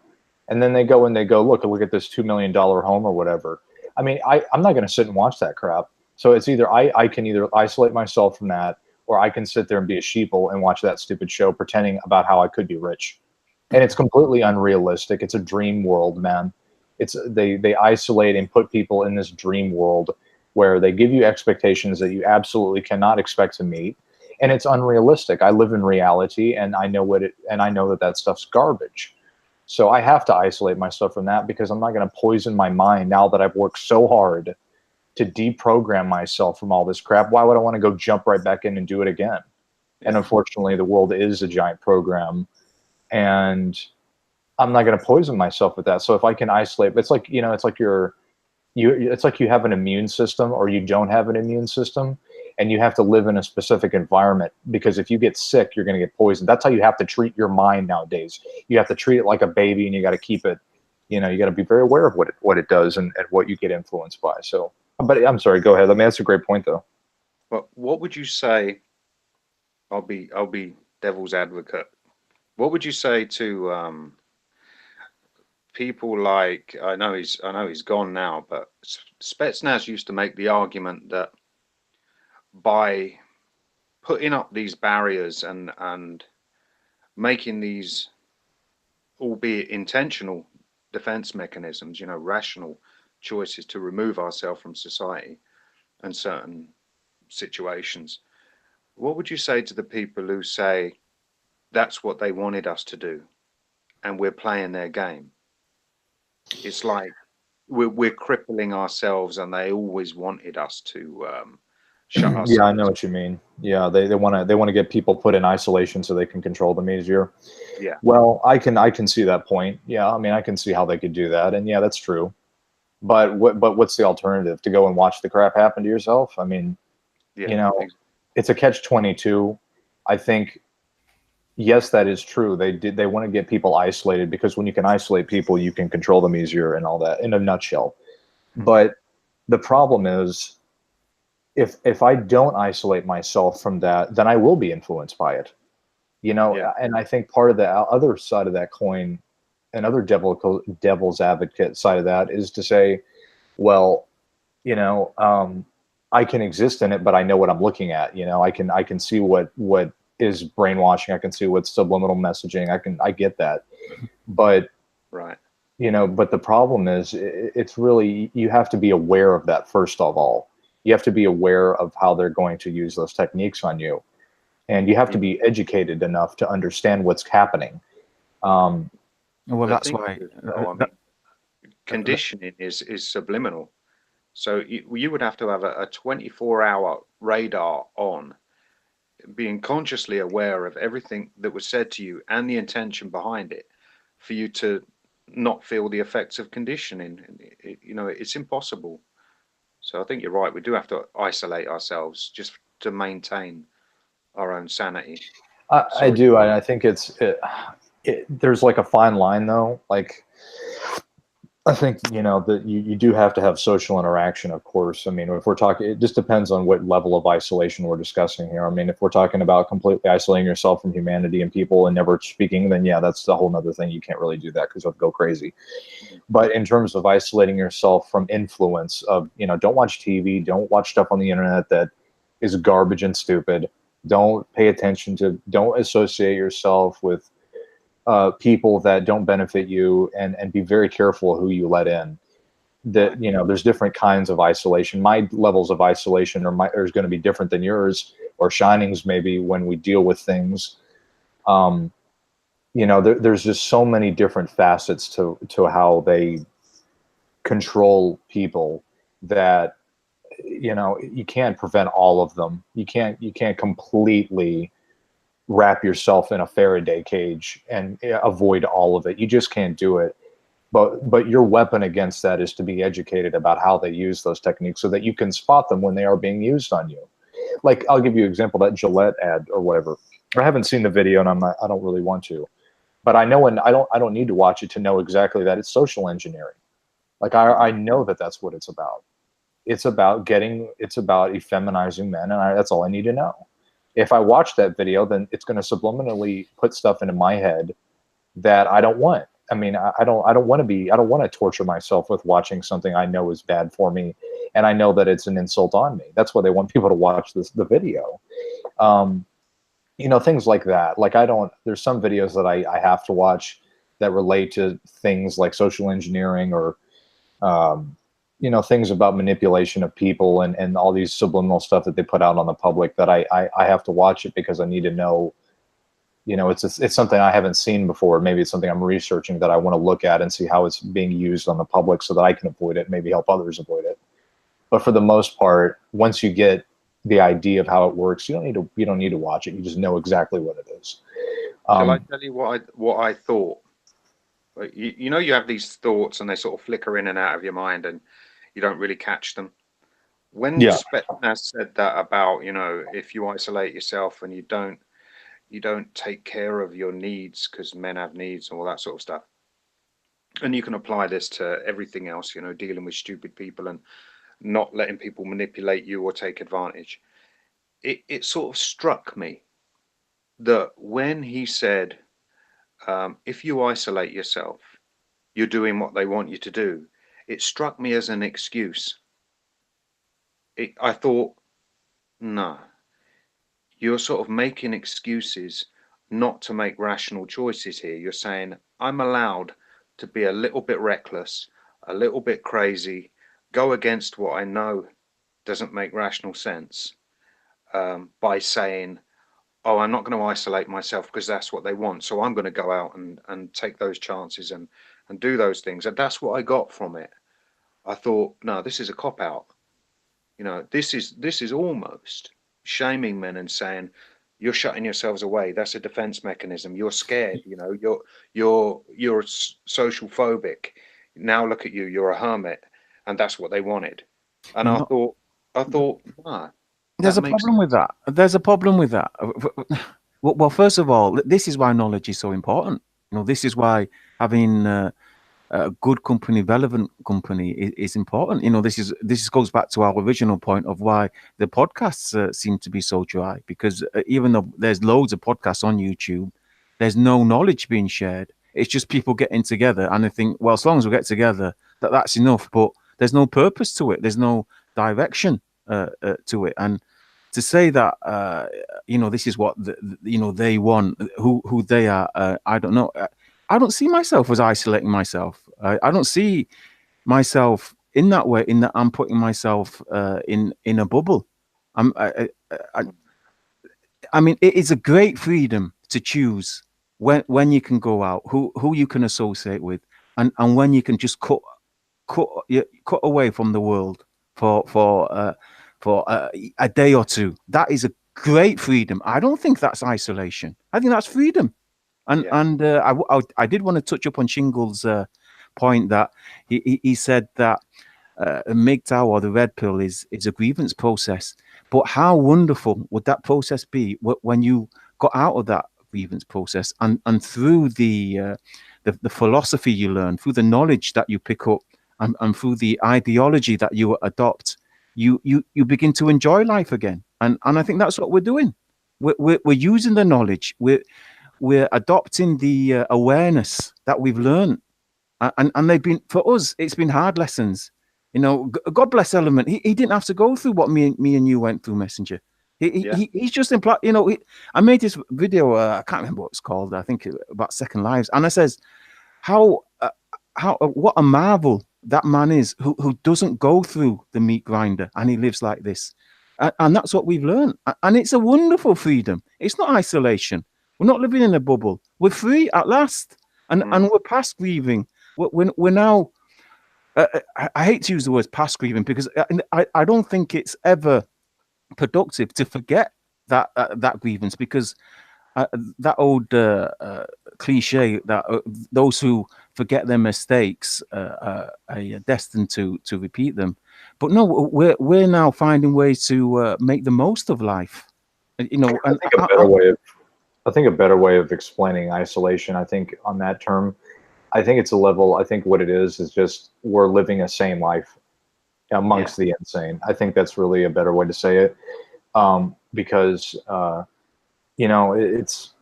and then they go and they go, look at this $2 million home or whatever. I mean, I'm not going to sit and watch that crap. So it's either I can either isolate myself from that, or I can sit there and be a sheeple and watch that stupid show pretending about how I could be rich. And it's completely unrealistic. It's a dream world, man. It's they isolate and put people in this dream world where they give you expectations that you absolutely cannot expect to meet, and it's unrealistic. I live in reality, and I know I know that that stuff's garbage. So I have to isolate myself from that, because I'm not going to poison my mind now that I've worked so hard to deprogram myself from all this crap. Why would I want to go jump right back in and do it again? And unfortunately, the world is a giant program, and I'm not going to poison myself with that. So if I can isolate, it's like, you know, it's like it's like you have an immune system or you don't have an immune system, and you have to live in a specific environment, because if you get sick, you're going to get poisoned. That's how you have to treat your mind nowadays. You have to treat it like a baby, and you got to keep it, you know, you got to be very aware of what it does, and what you get influenced by. So, but I'm sorry, go ahead. I mean, that's a great point though. But what would you say? I'll be devil's advocate. What would you say to people like, I know he's gone now, but Spetsnaz used to make the argument that by putting up these barriers and making these, albeit intentional, defense mechanisms, you know, rational choices to remove ourselves from society and certain situations, what would you say to the people who say that's what they wanted us to do and we're playing their game? It's like we're crippling ourselves, and they always wanted us to shut ourselves. Yeah, I know what you mean. Yeah, they want to get people put in isolation so they can control them easier. Yeah. Well, I can see that point. Yeah, I mean, I can see how they could do that, and yeah, that's true. But what's the alternative? To go and watch the crap happen to yourself? I mean, Yeah, you know, it's a catch-22. I think, yes, that is true. They want to get people isolated, because when you can isolate people, you can control them easier and all that, in a nutshell. But the problem is, if I don't isolate myself from that, then I will be influenced by it. You know, Yeah. and I think part of the other side of that coin, another devil's advocate side of that, is to say, well, you know, I can exist in it, but I know what I'm looking at. You know, I can see what is brainwashing. I can see what's subliminal messaging. I get that, but Right. you know, but the problem is, it's really, you have to be aware of that first of all. You have to be aware of how they're going to use those techniques on you, and you have to be educated enough to understand what's happening. Well, that's thing why is, though, I mean, conditioning is subliminal. So you would have to have a 24-hour radar on, being consciously aware of everything that was said to you and the intention behind it, for you to not feel the effects of conditioning. You know, it's impossible. So I think you're right. We do have to isolate ourselves just to maintain our own sanity. I do. I think there's like a fine line though. Like, I think, you know, that you do have to have social interaction, of course. I mean, if we're talking, it just depends on what level of isolation we're discussing here. I mean, if we're talking about completely isolating yourself from humanity and people and never speaking, then yeah, that's a whole nother thing. You can't really do that, because it'll go crazy. But in terms of isolating yourself from influence of, you know, don't watch TV, don't watch stuff on the internet that is garbage and stupid. Don't pay attention to, don't associate yourself with people that don't benefit you, and be very careful who you let in. That, you know, there's different kinds of isolation. My levels of isolation are going to be different than yours, or Shining's maybe, when we deal with things. You know, there's just so many different facets to how they control people, that, you know, you can't prevent all of them. You can't completely wrap yourself in a Faraday cage and avoid all of it. You just can't do it. But your weapon against that is to be educated about how they use those techniques, so that you can spot them when they are being used on you. like, I'll give you an example, that Gillette ad or whatever. I haven't seen the video, and I don't really want to, but I know, when I don't need to watch it to know exactly that it's social engineering. Like, I know that that's what it's about. It's about effeminizing men, and that's all I need to know. If I watch that video, then it's going to subliminally put stuff into my head that I don't want. I mean, I don't want to torture myself with watching something I know is bad for me, and I know that it's an insult on me. That's why they want people to watch the video. Things like that. Like, there's some videos that I have to watch that relate to things like social engineering, or things about manipulation of people, and all these subliminal stuff that they put out on the public, that I have to watch it because I need to know. It's something I haven't seen before. Maybe it's something I'm researching that I want to look at and see how it's being used on the public, so that I can avoid it, maybe help others avoid it. But for the most part, once you get the idea of how it works, you don't need to watch it. You just know exactly what it is. Shall I tell you what I thought? You have these thoughts, and they sort of flicker in and out of your mind, and you don't really catch them. When Spetsnaz said that about, if you isolate yourself and you don't take care of your needs, because men have needs and all that sort of stuff, and you can apply this to everything else, dealing with stupid people and not letting people manipulate you or take advantage. It sort of struck me that when he said, if you isolate yourself, you're doing what they want you to do, it struck me as an excuse. I thought, no, you're sort of making excuses not to make rational choices here. You're saying, I'm allowed to be a little bit reckless, a little bit crazy, go against what I know doesn't make rational sense, by saying, oh, I'm not going to isolate myself because that's what they want, so I'm going to go out and take those chances and do those things. And that's what I got from it. I thought, no, this is a cop-out. This is almost shaming men and saying, you're shutting yourselves away. That's a defense mechanism. You're scared. You're social phobic. Now look at you. You're a hermit, and that's what they wanted. And I thought, nah. There's a problem with that. There's a problem with that. Well, first of all, this is why knowledge is so important. This is why having a good company, relevant company, is important. This goes back to our original point of why the podcasts seem to be so dry, because even though there's loads of podcasts on YouTube, there's no knowledge being shared. It's just people getting together, and I think, well, as long as we get together, that's enough. But there's no purpose to it. There's no direction to it. And to say that this is what they want, who they are, I don't know. I don't see myself as isolating myself. I don't see myself in that way, in that I'm putting myself in a bubble. I mean, it is a great freedom to choose when you can go out, who you can associate with, and when you can just cut away from the world for a day or two. That is a great freedom. I don't think that's isolation. I think that's freedom. And I did want to touch up on Shingle's point that he said that MGTOW, or the red pill, is a grievance process. But how wonderful would that process be when you got out of that grievance process, and through the philosophy you learn, through the knowledge that you pick up, and through the ideology that you adopt, you begin to enjoy life again. And I think that's what we're doing. We're using the knowledge. We're adopting the awareness that we've learned, and they've been, for us, it's been hard lessons. God bless Element. He didn't have to go through what me and you went through, Messenger. He's just implied. I made this video. I can't remember what it's called. I think about Second Lives, and I says how what a marvel that man is who doesn't go through the meat grinder, and he lives like this. And that's what we've learned. And it's a wonderful freedom. It's not isolation. We're not living in a bubble. We're free at last. And we're past grieving. We're now, I hate to use the word past grieving, because I don't think it's ever productive to forget that grievance, because that old cliche that those who forget their mistakes are destined to repeat them. But no, we're now finding ways to make the most of life. You know, and I think a better way of explaining isolation, I think on that term, I think it's a level, I think what it is just we're living a sane life amongst the insane. I think that's really a better way to say it. Because, you know, it's,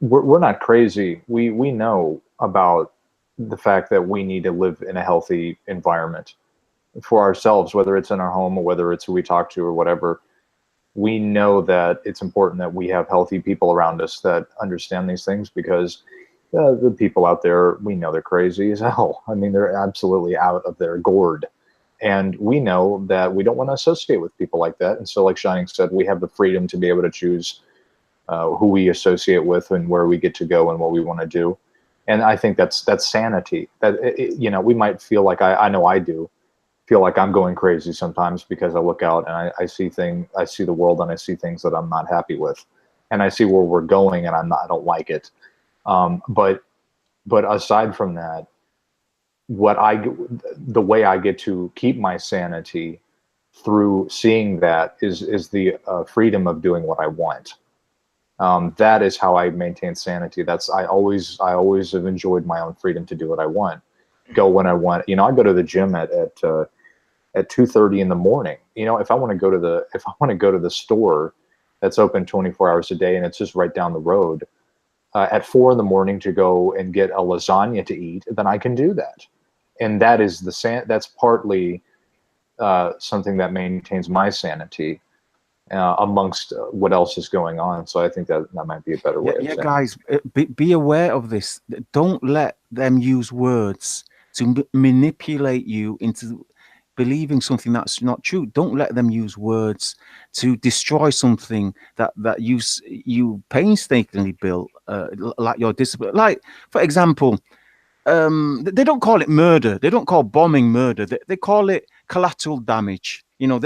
we're not crazy. We know about the fact that we need to live in a healthy environment for ourselves, whether it's in our home or whether it's who we talk to or whatever. We know that it's important that we have healthy people around us that understand these things, because the people out there, we know they're crazy as hell. I mean, they're absolutely out of their gourd. And we know that we don't want to associate with people like that. And so, like Shining said, we have the freedom to be able to choose who we associate with and where we get to go and what we want to do. And I think that's sanity. That, you know, we might feel like, I know I do, feel like I'm going crazy sometimes, because I look out and I see the world, and I see things that I'm not happy with, and I see where we're going, and I don't like it. But aside from that, the way I get to keep my sanity through seeing that is the freedom of doing what I want. That is how I maintain sanity. I always have enjoyed my own freedom to do what I want, go when I want. You know, I go to the gym at 2:30 in the morning. You know, if I want to go to the store that's open 24 hours a day and it's just right down the road, at 4 in the morning to go and get a lasagna to eat, then I can do that. And that is that's partly something that maintains my sanity amongst what else is going on. So I think that might be a better way. Yeah, guys, be aware of this. Don't let them use words to manipulate you into believing something that's not true. Don't let them use words to destroy something that you painstakingly built, like your discipline. Like, for example, they don't call it murder. They don't call bombing murder. They call it collateral damage. You know,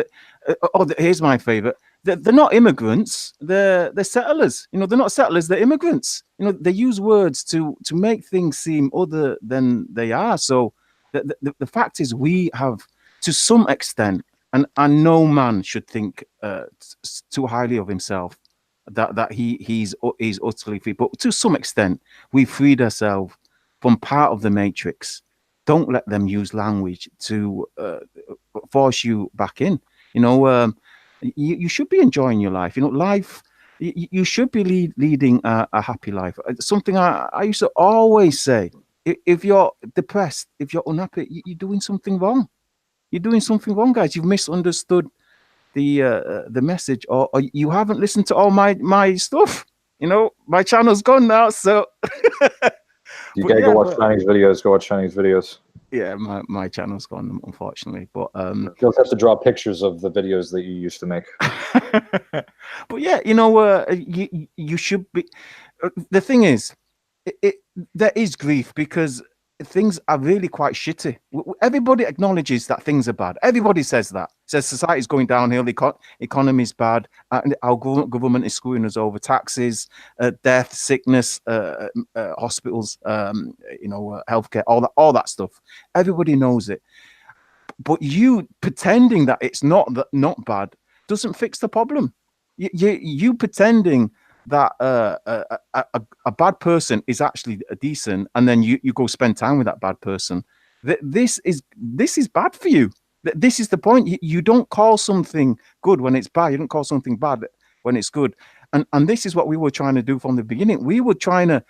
here's my favorite. They're not immigrants. They're settlers. You know, they're not settlers. They're immigrants. You know, they use words to make things seem other than they are. So the fact is, we have, to some extent, and no man should think too highly of himself, that he's utterly free. But to some extent, we freed ourselves from part of the matrix. Don't let them use language to force you back in. You know, you should be enjoying your life. You know, life. You should be leading a happy life. Something I used to always say: if you're depressed, if you're unhappy, you're doing something wrong. You're doing something wrong, guys. You've misunderstood the message, or you haven't listened to all my stuff. You know, my channel's gone now, so. You gotta go watch Chinese videos. Go watch Chinese videos. Yeah, my channel's gone, unfortunately. But you'll have to draw pictures of the videos that you used to make. But yeah, you know, you should be. The thing is, there is grief because things are really quite shitty. Everybody acknowledges that things are bad. Everybody says that. Says society's going downhill, economy's bad, our government is screwing us over, taxes, death, sickness, hospitals, you know, healthcare, all that stuff. Everybody knows it. But you pretending that it's not bad doesn't fix the problem. You pretending that a bad person is actually decent, and then you go spend time with that bad person. This is bad for you. This is the point. You don't call something good when it's bad. You don't call something bad when it's good. And this is what we were trying to do from the beginning. We were trying to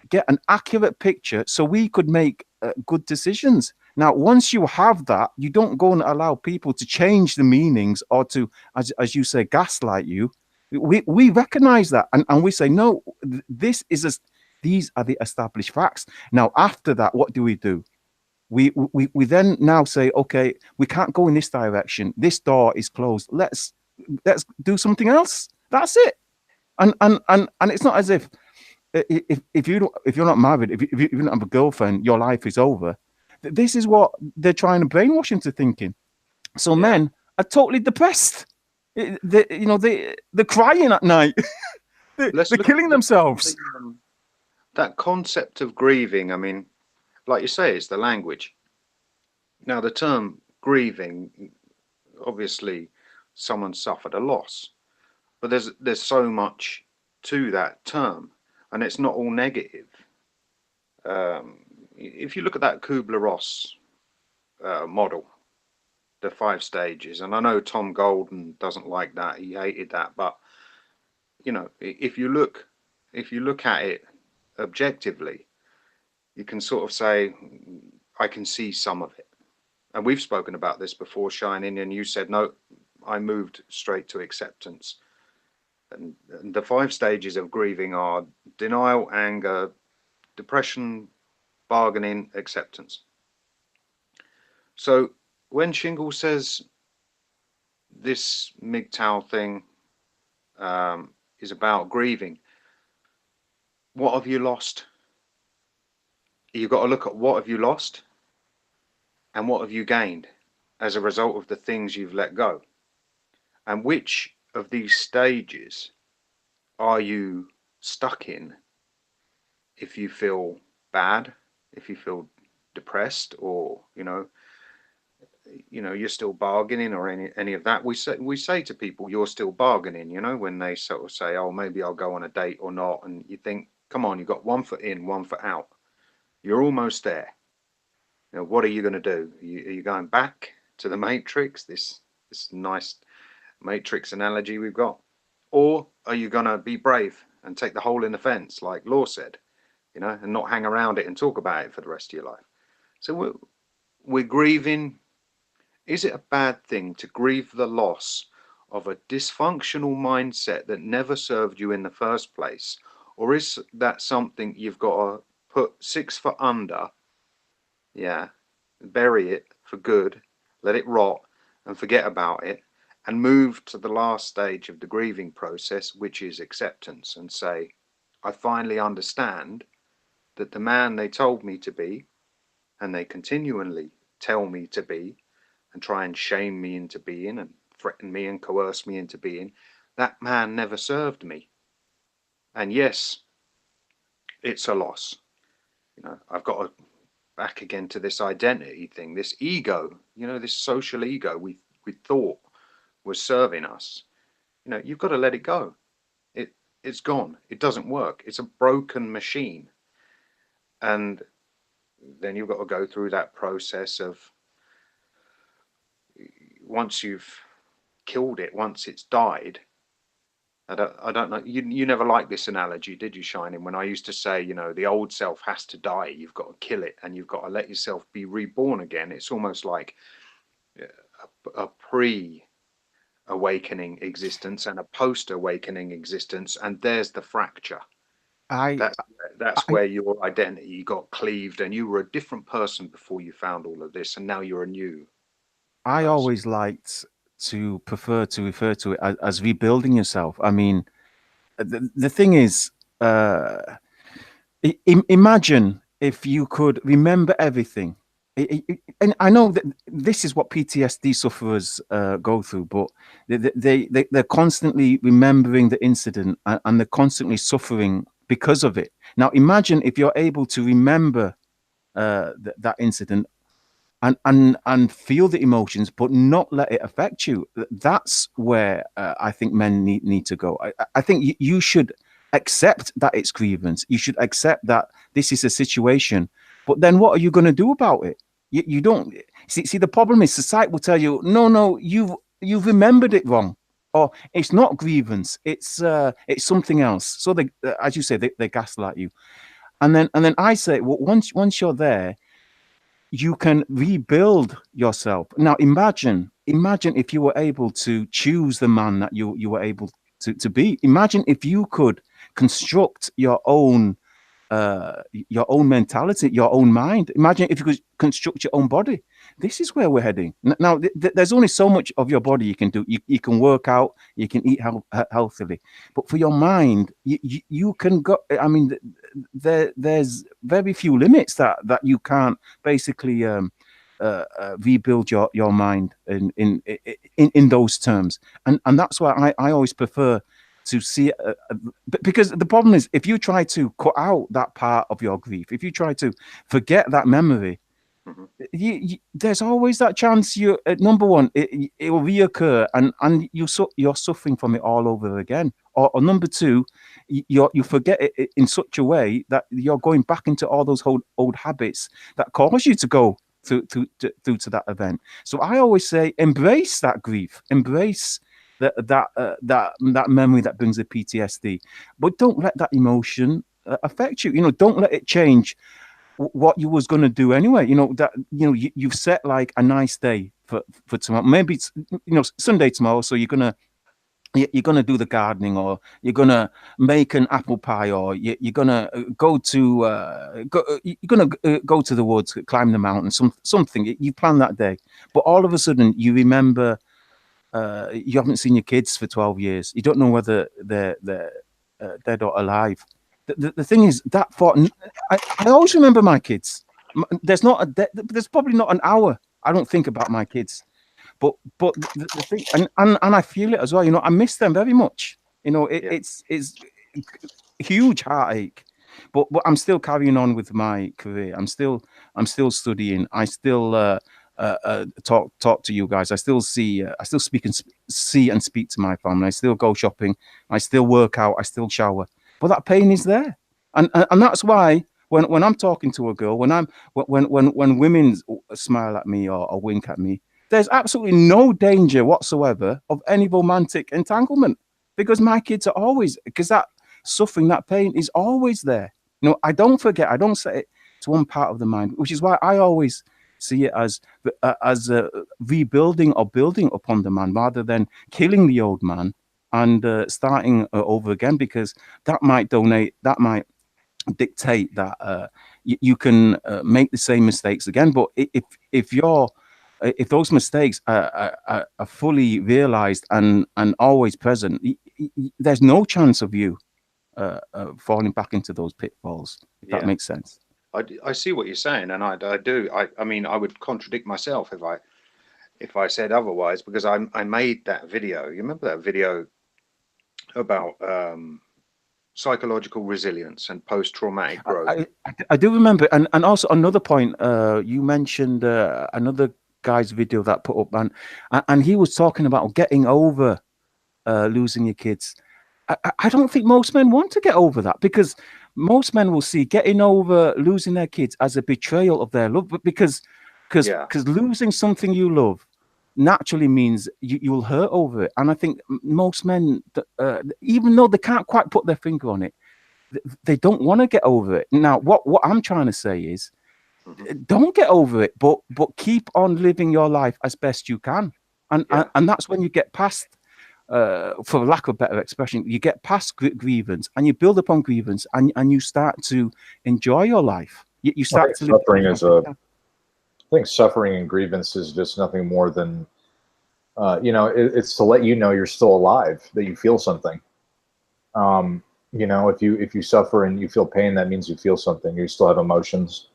get an accurate picture so we could make good decisions. Now, once you have that, you don't go and allow people to change the meanings or to, as you say, gaslight you. We recognize that, and we say, no, these are the established facts. Now, after that, what do? We then now say, okay, we can't go in this direction. This door is closed. Let's do something else. That's it. And it's not as if you're not married, if you don't have a girlfriend, your life is over. This is what they're trying to brainwash into thinking. So men are totally depressed. They're crying at night. they're killing themselves. That concept of grieving, I mean, like you say, it's the language. Now, the term grieving, obviously someone suffered a loss, but there's so much to that term, and it's not all negative. If you look at that Kubler-Ross model, the 5 stages, and I know Tom Golden doesn't like that, he hated that, but you know, if you look at it objectively, you can sort of say, I can see some of it. And we've spoken about this before, Shining, and you said, no, I moved straight to acceptance. And the 5 stages of grieving are denial, anger, depression, bargaining, acceptance. So when Shingle says this MGTOW thing is about grieving, what have you lost? You've got to look at what have you lost and what have you gained as a result of the things you've let go. And which of these stages are you stuck in if you feel bad, if you feel depressed, or you know you're still bargaining, or any of that. We say to people, you're still bargaining, you know, when they sort of say, oh, maybe I'll go on a date or not, and you think, come on, you've got 1 foot in, 1 foot out, you're almost there. You know, what are you going to do? Are you going back to the Matrix, this nice Matrix analogy we've got, or are you going to be brave and take the hole in the fence like Law said, you know, and not hang around it and talk about it for the rest of your life? So we're grieving. Is it a bad thing to grieve the loss of a dysfunctional mindset that never served you in the first place? Or is that something you've got to put 6 foot under, yeah, bury it for good, let it rot and forget about it, and move to the last stage of the grieving process, which is acceptance, and say, I finally understand that the man they told me to be, and they continually tell me to be, and try and shame me into being, and threaten me and coerce me into being, that man never served me. And yes, it's a loss. You know, I've got to back again to this identity thing, this ego, you know, this social ego we thought was serving us. You know, you've got to let it go. It's gone. It doesn't work. It's a broken machine. And then you've got to go through that process of, once you've killed it, once it's died. I don't know. You never liked this analogy, did you, Shining? When I used to say, you know, the old self has to die. You've got to kill it, and you've got to let yourself be reborn again. It's almost like a pre-awakening existence and a post-awakening existence, and there's the fracture. That's where your identity got cleaved, and you were a different person before you found all of this, and now you're a new. I always liked to prefer to refer to it as rebuilding yourself. I mean, the thing is, imagine if you could remember everything. And I know that this is what PTSD sufferers go through, but they're constantly remembering the incident, and they're constantly suffering because of it. Now, imagine if you're able to remember that incident and feel the emotions, but not let it affect you. That's where I think men need to go. I think you should accept that it's grievance. You should accept that this is a situation, but then what are you going to do about it? You don't see. The problem is society will tell you, no, you've remembered it wrong, or it's not grievance. It's something else. So they, as you say, they gaslight you, and then I say, well, once you're there, you can rebuild yourself. Now, imagine if you were able to choose the man that you were able to be. Imagine if you could construct your own mentality, your own mind. Imagine if you could construct your own body. This is where we're heading. Now, there's only so much of your body you can do. You can work out, you can eat healthily, but for your mind, you can go. I mean, there's very few limits that you can't basically rebuild your mind in those terms. And that's why I always prefer to see because the problem is, if you try to cut out that part of your grief, if you try to forget that memory, There's always that chance. You number one, it will reoccur, and you're suffering from it all over again. Or number two, you forget it in such a way that you're going back into all those old habits that cause you to go through to that event. So I always say, embrace that grief, embrace that memory that brings the PTSD, but don't let that emotion affect you. Don't let it change what you was going to do anyway. That you've set like a nice day for tomorrow. Maybe it's Sunday tomorrow, so you're gonna do the gardening, or you're gonna make an apple pie, or you're gonna go to go to the woods, climb the mountain, something you plan that day. But all of a sudden you remember you haven't seen your kids for 12 years. You don't know whether they're dead or alive. The thing is that I always remember my kids. There's probably not an hour I don't think about my kids. But the thing, and I feel it as well. I miss them very much. It's huge heartache. But I'm still carrying on with my career. I'm still studying. I still talk to you guys. I still speak and speak to my family. I still go shopping. I still work out. I still shower. But that pain is there, and that's why when I'm talking to a girl, when women smile at me or wink at me, there's absolutely no danger whatsoever of any romantic entanglement, because my kids are always, because that suffering, that pain is always there. I don't forget. I don't set it to one part of the mind, which is why I always see it as rebuilding or building upon the man, rather than killing the old man and starting over again, because that might dictate that you can make the same mistakes again. But if those mistakes are fully realized and always present, there's no chance of you falling back into those pitfalls. If that makes sense. I see what you're saying, and I do. I mean, I would contradict myself if I said otherwise, because I made that video. You remember that video about psychological resilience and post-traumatic growth? I do remember, and also another point, you mentioned another guy's video that put up, and he was talking about getting over losing your kids. I don't think most men want to get over that, because most men will see getting over losing their kids as a betrayal of their love, but because losing something you love naturally means you'll hurt over it. And I think most men, even though they can't quite put their finger on it, they don't want to get over it. Now, what I'm trying to say is, don't get over it, but keep on living your life as best you can, and that's when you get past, for lack of a better expression, you get past grievance, and you build upon grievance, and you start to enjoy your life. You start to live. I think suffering and grievance is just nothing more than, it's to let you know you're still alive, that you feel something. If you suffer and you feel pain, that means you feel something. You still have emotions.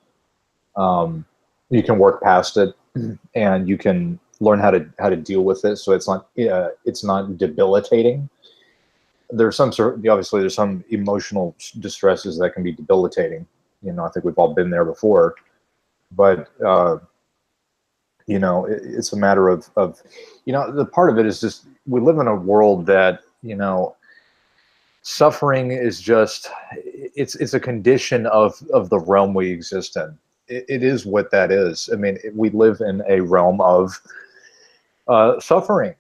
You can work past it, and you can learn how to deal with it, so it's not debilitating. There's some emotional distresses that can be debilitating. I think we've all been there before. But it's a matter of the part of it is just, we live in a world that suffering is just, it's a condition of the realm we exist in. It is what that is. I mean, we live in a realm of suffering,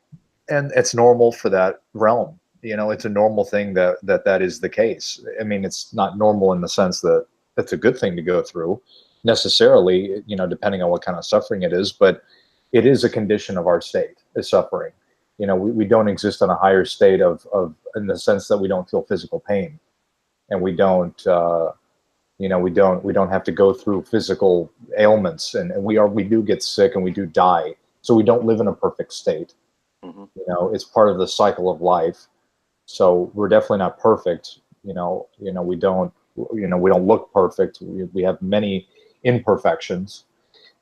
and it's normal for that realm. It's a normal thing that is the case. I mean, it's not normal in the sense that it's a good thing to go through necessarily, depending on what kind of suffering it is, but it is a condition of our state, is suffering. We don't exist in a higher state of in the sense that we don't feel physical pain, and we don't we don't have to go through physical ailments, and we do get sick, and we do die. So we don't live in a perfect state. It's part of the cycle of life. So we're definitely not perfect. We don't look perfect. We have many imperfections,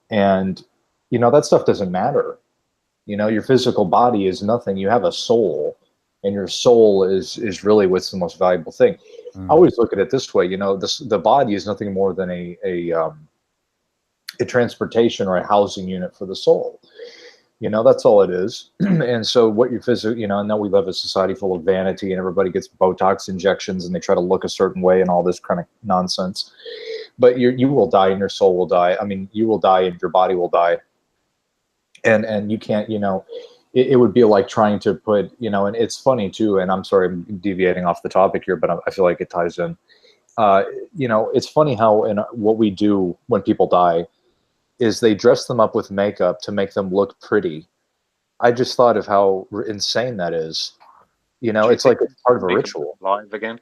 and that stuff doesn't matter. Your physical body is nothing. You have a soul, and your soul is really what's the most valuable thing. I always look at it this way. The body is nothing more than a a transportation or a housing unit for the soul. That's all it is. And so what you physically, I know we live in a society full of vanity and everybody gets Botox injections and they try to look a certain way and all this kind of nonsense. But you will die and your soul will die. I mean, you will die and your body will die. And you can't, it would be like trying to put, and it's funny too. And I'm sorry, I'm deviating off the topic here, but I feel like it ties in. It's funny how what we do when people die is they dress them up with makeup to make them look pretty. I just thought of how insane that is. It's like it's part of a ritual. Live again?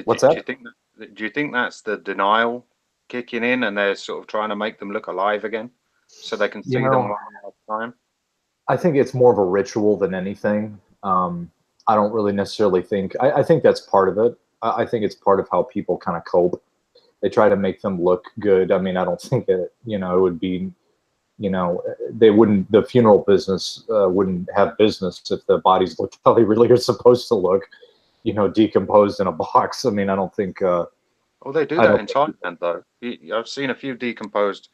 What's that? Do you think that's the denial kicking in and they're sort of trying to make them look alive again so they can see them one more time? I think it's more of a ritual than anything. I don't really necessarily think, I think that's part of it. I think it's part of how people kind of cope. They try to make them look good. I mean, I don't think that, it would be, the funeral business wouldn't have business if the bodies looked how they really are supposed to look, decomposed in a box. I mean, I don't think. Well, they do that in Thailand, though. I've seen a few decomposed,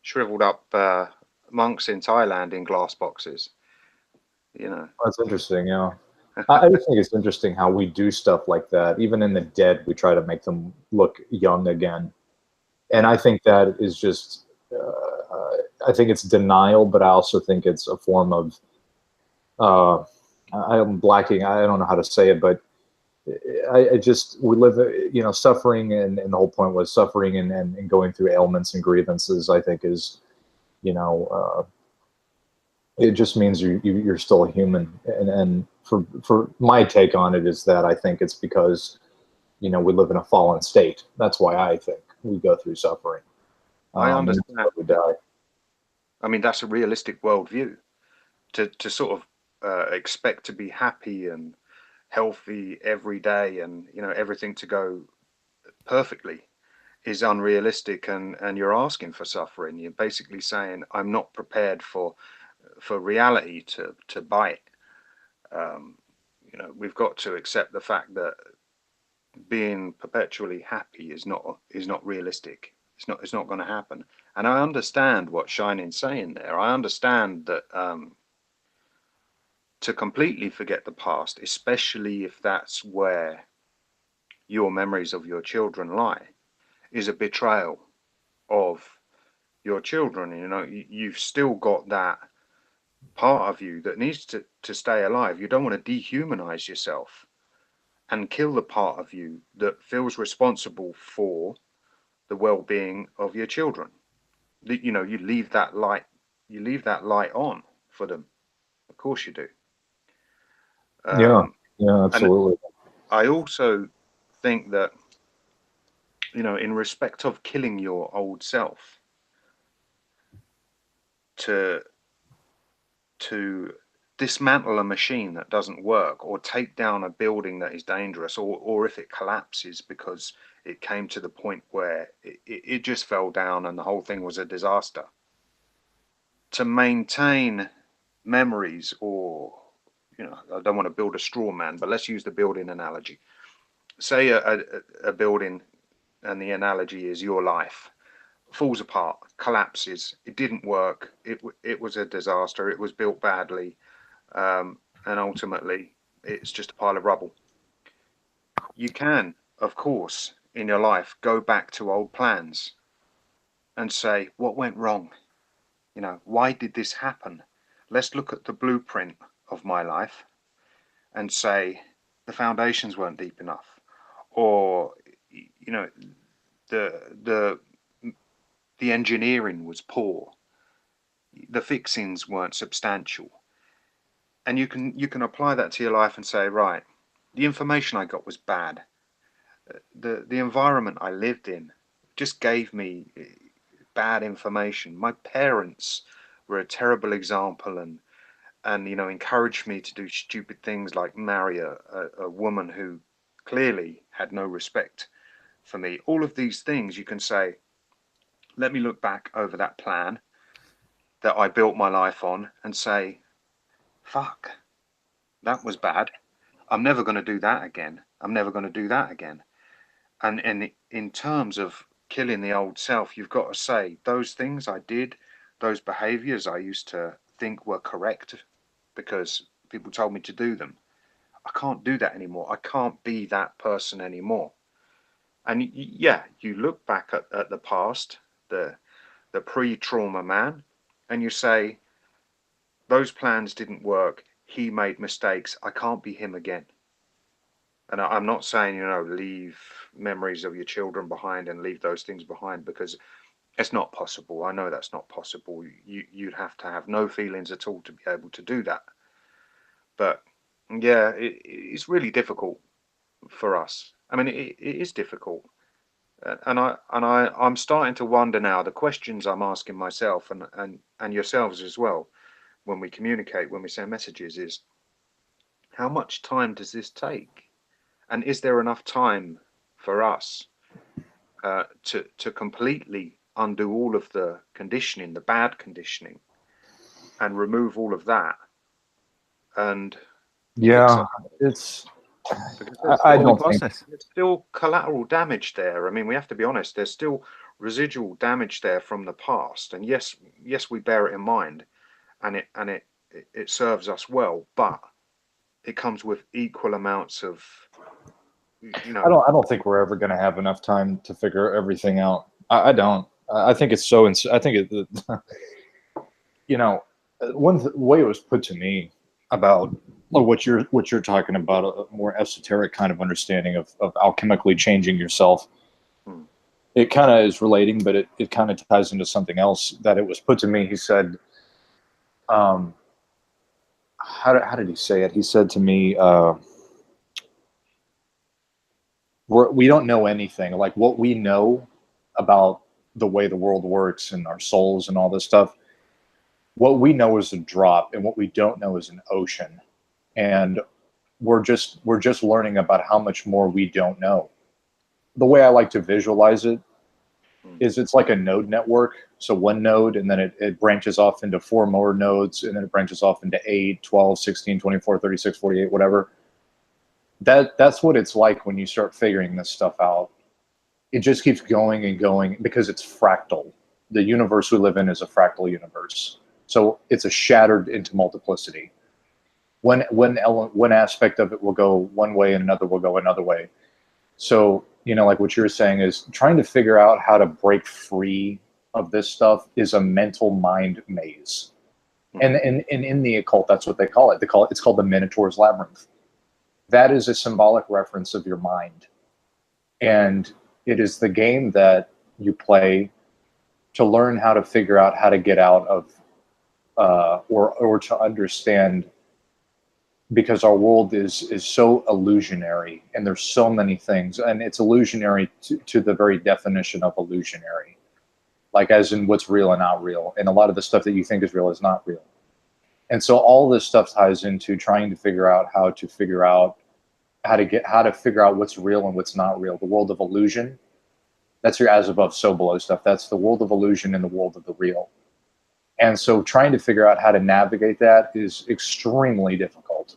shriveled up monks in Thailand in glass boxes. That's interesting. Yeah. I just think it's interesting how we do stuff like that. Even in the dead, we try to make them look young again. And I think that is just, I think it's denial, but I also think it's a form of, I'm blacking, I don't know how to say it, but we live, suffering, and the whole point was suffering and going through ailments and grievances, I think is, it just means you're still a human. And for my take on it is that I think it's because, we live in a fallen state. That's why I think we go through suffering. I understand. We die. I mean, that's a realistic worldview to sort of expect to be happy and healthy every day and, everything to go perfectly is unrealistic. And you're asking for suffering. You're basically saying, I'm not prepared for reality to bite. We've got to accept the fact that being perpetually happy is not realistic. It's not going to happen. And I understand what Shining's saying there. I understand that to completely forget the past, especially if that's where your memories of your children lie, is a betrayal of your children. You've still got that part of you that needs to stay alive. You don't want to dehumanize yourself and kill the part of you that feels responsible for the well-being of your children. You leave that light on for them. Of course you do. Yeah, absolutely. I also think that, in respect of killing your old self, to dismantle a machine that doesn't work, or take down a building that is dangerous, or if it collapses because it came to the point where it just fell down and the whole thing was a disaster, to maintain memories, or I don't want to build a straw man, but let's use the building analogy. Say a building, and the analogy is your life, falls apart, collapses, it didn't work, it was a disaster, it was built badly, and ultimately it's just a pile of rubble. You can, of course, in your life go back to old plans and say, what went wrong? Why did this happen? Let's look at the blueprint of my life and say the foundations weren't deep enough, or the engineering was poor, the fixings weren't substantial. And you can apply that to your life and say, right, the information I got was bad. The environment I lived in just gave me bad information. My parents were a terrible example, and encouraged me to do stupid things like marry a woman who clearly had no respect for me. All of these things, you can say, let me look back over that plan that I built my life on and say, fuck, that was bad. I'm never going to do that again. I'm never going to do that again. And in terms of killing the old self, you've got to say, those things I did, those behaviors I used to think were correct because people told me to do them, I can't do that anymore. I can't be that person anymore. And yeah, you look back at the past, the pre-trauma man, and you say, those plans didn't work. He made mistakes. I can't be him again. And I'm not saying, you know, leave memories of your children behind and leave those things behind, because it's not possible. I know that's not possible. You'd have to have no feelings at all to be able to do that. But yeah, it's really difficult for us. I mean, it is difficult. I'm starting to wonder now, the questions I'm asking myself and yourselves as well, when we communicate, when we send messages, is how much time does this take? And is there enough time for us to completely undo all of the conditioning, the bad conditioning, and remove all of that and Yeah, it's. I don't think. Process. There's still collateral damage there. I mean, we have to be honest. There's still residual damage there from the past, and yes, we bear it in mind, and it serves us well, but it comes with equal amounts of, you know. I don't think we're ever going to have enough time to figure everything out. I don't. I think it's so. I think it. You know, way it was put to me about what you're talking about, a more esoteric kind of understanding of alchemically changing yourself. Hmm. It kind of is relating, but it kind of ties into something else that it was put to me. He said, how did he say it? He said to me, we don't know anything. Like, what we know about the way the world works and our souls and all this stuff, what we know is a drop, and what we don't know is an ocean. And we're just learning about how much more we don't know. The way I like to visualize it is it's like a node network. So one node, and then it branches off into 4 more nodes, and then it branches off into 8, 12, 16, 24, 36, 48, whatever. That's what it's like when you start figuring this stuff out. It just keeps going and going because it's fractal. The universe we live in is a fractal universe. So it's a shattered into multiplicity. One aspect of it will go one way and another will go another way. So, you know, like what you're saying is trying to figure out how to break free of this stuff is a mental mind maze. And in the occult, that's what they call it. It's called the Minotaur's Labyrinth. That is a symbolic reference of your mind. And it is the game that you play to learn how to figure out how to get out of or to understand, because our world is so illusionary, and there's so many things, and it's illusionary to the very definition of illusionary, like as in what's real and not real, and a lot of the stuff that you think is real is not real. And so all this stuff ties into trying to figure out how to figure out what's real and what's not real. The world of illusion, that's your as above, so below stuff. That's the world of illusion and the world of the real. And so trying to figure out how to navigate that is extremely difficult.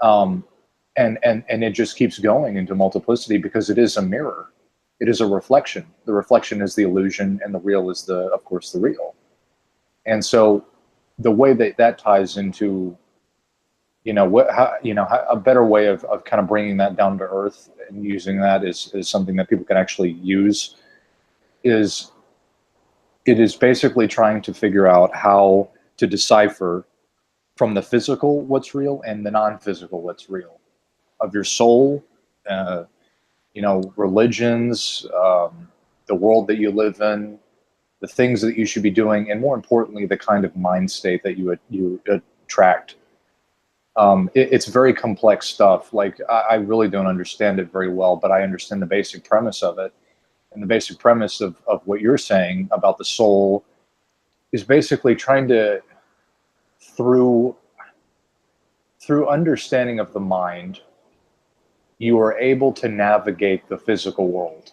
And it just keeps going into multiplicity because it is a mirror. It is a reflection. The reflection is the illusion, and the real is of course, the real. And so the way that ties into, a better way of kind of bringing that down to earth and using that is something that people can actually use it is basically trying to figure out how to decipher from the physical what's real and the non-physical what's real of your soul, religions, the world that you live in, the things that you should be doing, and more importantly, the kind of mind state that you attract. It's very complex stuff. Like, I really don't understand it very well, but I understand the basic premise of it. And the basic premise of what you're saying about the soul is basically trying to, through understanding of the mind, you are able to navigate the physical world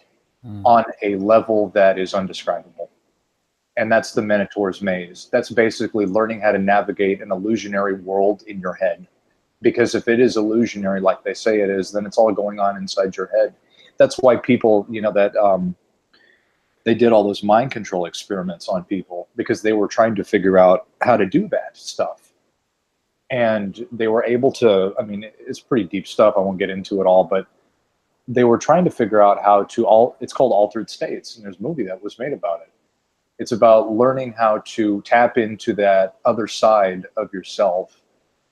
on a level that is undescribable. And that's the Minotaur's maze. That's basically learning how to navigate an illusionary world in your head. Because if it is illusionary, like they say it is, then it's all going on inside your head. That's why people, they did all those mind control experiments on people because they were trying to figure out how to do that stuff. And they were able to, I mean, it's pretty deep stuff. I won't get into it all, but they were trying to figure out how to it's called Altered States. And there's a movie that was made about it. It's about learning how to tap into that other side of yourself,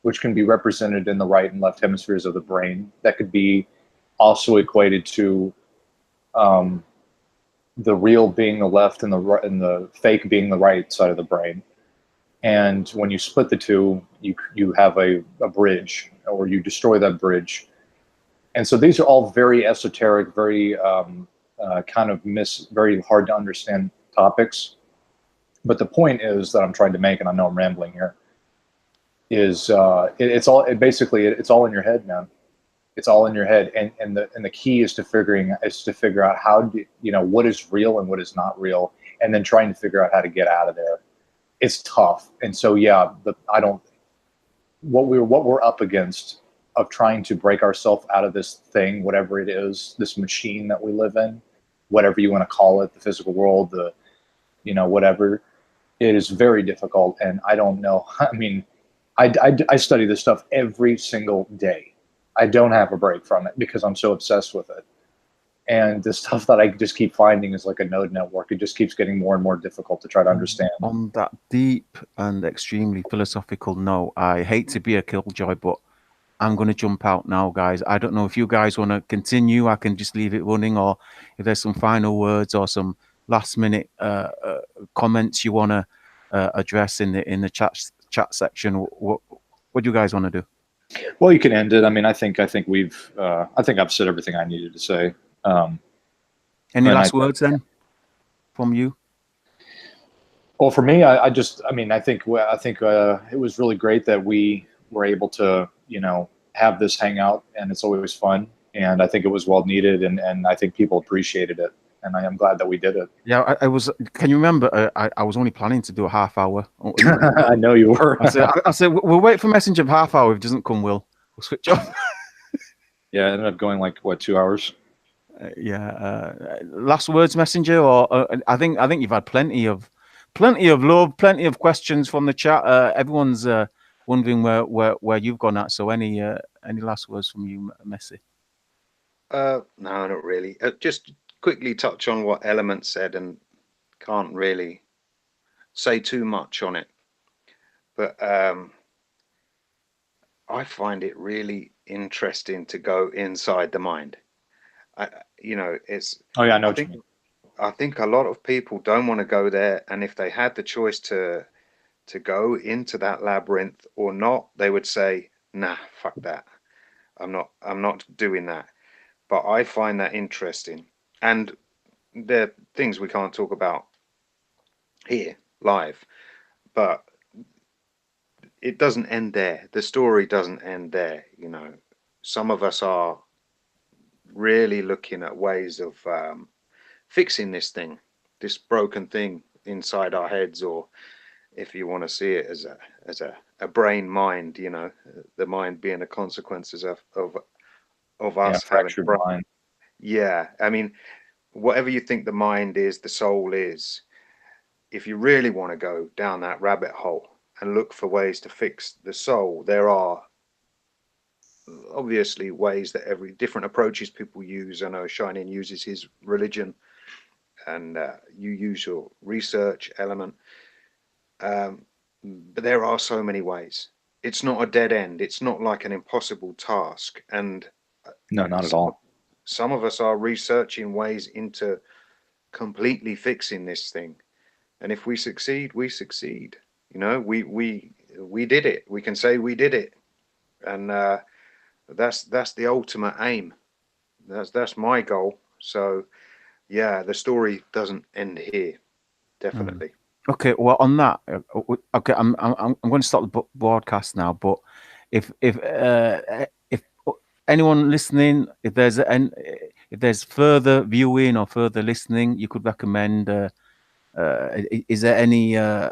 which can be represented in the right and left hemispheres of the brain. That could be also equated to the real being the left and the fake being the right side of the brain. And when you split the two, you have a bridge, or you destroy that bridge. And so these are all very esoteric, very very hard to understand topics. But the point is that I'm trying to make, and I know I'm rambling here, is it's all in your head, man. It's all in your head, and the key is to figure out how what is real and what is not real, and then trying to figure out how to get out of there. It's tough, and so yeah, what we're up against of trying to break ourselves out of this thing, whatever it is, this machine that we live in, whatever you want to call it, the physical world, whatever. It is very difficult, and I don't know. I mean, I study this stuff every single day. I don't have a break from it because I'm so obsessed with it. And the stuff that I just keep finding is like a node network. It just keeps getting more and more difficult to try to understand. On that deep and extremely philosophical note, I hate to be a killjoy, but I'm going to jump out now, guys. I don't know if you guys want to continue. I can just leave it running, or if there's some final words or some last-minute comments you want to address in the chat section. What do you guys want to do? Well, you can end it. I mean, I think I've said everything I needed to say. Any last words then from you? Well, for me, I think it was really great that we were able to, have this hangout, and it's always fun. And I think it was well needed, and I think people appreciated it. And I am glad that we did it. Yeah, I was. Can you remember? I was only planning to do a half hour. I know you were. I said we'll wait for Messenger for half hour. If it doesn't come, we'll switch off. Yeah, it ended up going like 2 hours. Last words, Messenger, or I think you've had plenty of love, plenty of questions from the chat. Everyone's wondering where you've gone at. So any last words from you, Messi? No, not really. Just quickly touch on what Element said, and can't really say too much on it. But I find it really interesting to go inside the mind. It's. Oh yeah, I know what you mean. I think a lot of people don't want to go there, and if they had the choice to go into that labyrinth or not, they would say, "Nah, fuck that. I'm not doing that." But I find that interesting, and there are things we can't talk about here live, but it doesn't end there. The story doesn't end there. Some of us are really looking at ways of fixing this broken thing inside our heads, or if you want to see it as a brain mind, the mind being the consequences of us having a brain. Mind. Yeah, I mean, whatever you think the mind is, the soul is, if you really want to go down that rabbit hole and look for ways to fix the soul, there are obviously ways that every different approaches people use. I know Shining uses his religion, and you use your research element, but there are so many ways. It's not a dead end. It's not like an impossible task. And no, not at all. Some of us are researching ways into completely fixing this thing, and if we succeed, we succeed. We did it. We can say we did it, and that's the ultimate aim. That's my goal. So yeah, the story doesn't end here, definitely. Okay, well, on that, okay, I'm going to stop the broadcast now. But if anyone listening, if there's further viewing or further listening, you could recommend. Is there any? I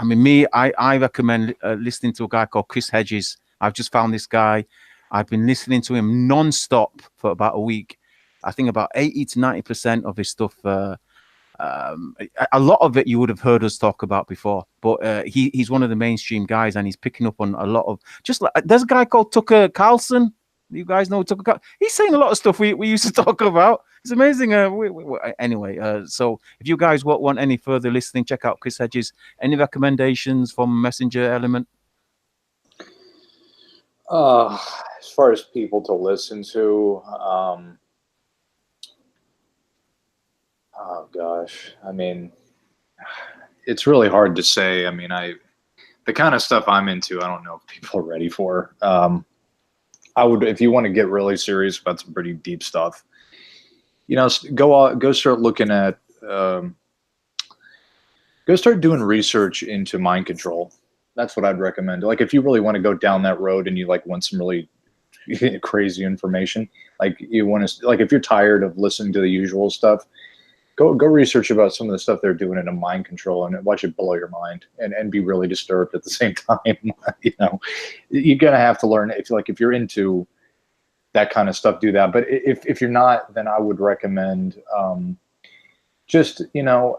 mean, I recommend listening to a guy called Chris Hedges. I've just found this guy. I've been listening to him non-stop for about a week. I think about 80 to 90% of his stuff. A lot of it you would have heard us talk about before, but he's one of the mainstream guys, and he's picking up on a lot of, just like, there's a guy called Tucker Carlson. You guys know Tucker Carlson? He's saying a lot of stuff we used to talk about. It's amazing. Anyway, so if you guys want any further listening, check out Chris Hedges. Any recommendations from Messenger Element? As far as people to listen to, oh gosh, I mean, it's really hard to say. I mean, the kind of stuff I'm into, I don't know if people are ready for. I would, if you want to get really serious about some pretty deep stuff, you know, go start looking at, go start doing research into mind control. That's what I'd recommend. Like, if you really want to go down that road and you like want some really crazy information, like you want to, like, if you're tired of listening to the usual stuff, go research about some of the stuff they're doing in a mind control and watch it blow your mind and be really disturbed at the same time. You know, you're gonna have to learn. If you're into that kind of stuff, do that. But if you're not, then I would recommend just, you know,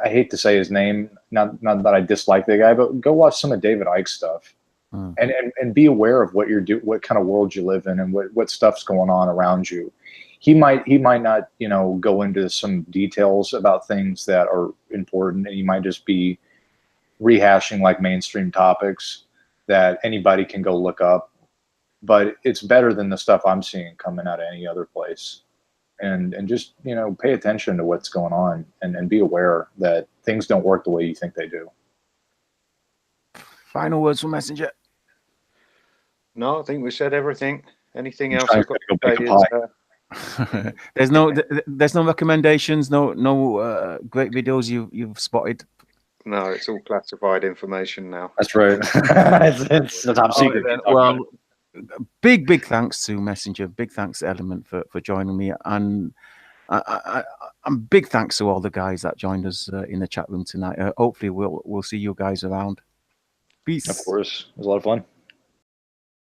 I hate to say his name, not that I dislike the guy, but go watch some of David Icke's stuff. And be aware of what what kind of world you live in, and what stuff's going on around you. He might not, you know, go into some details about things that are important, and he might just be rehashing like mainstream topics that anybody can go look up. But it's better than the stuff I'm seeing coming out of any other place. And just, you know, pay attention to what's going on, and be aware that things don't work the way you think they do. Final words from Messenger. No, I think we said everything. Anything else trying I've got to to go say pick a is, there's no recommendations, no great videos you've spotted. no, it's all classified information now. That's right. it's the top secret. Right, well, big thanks to Messenger, big thanks to Element for joining me, and I'm big thanks to all the guys that joined us in the chat room tonight. Hopefully we'll see you guys around. Peace. Of course, it was a lot of fun.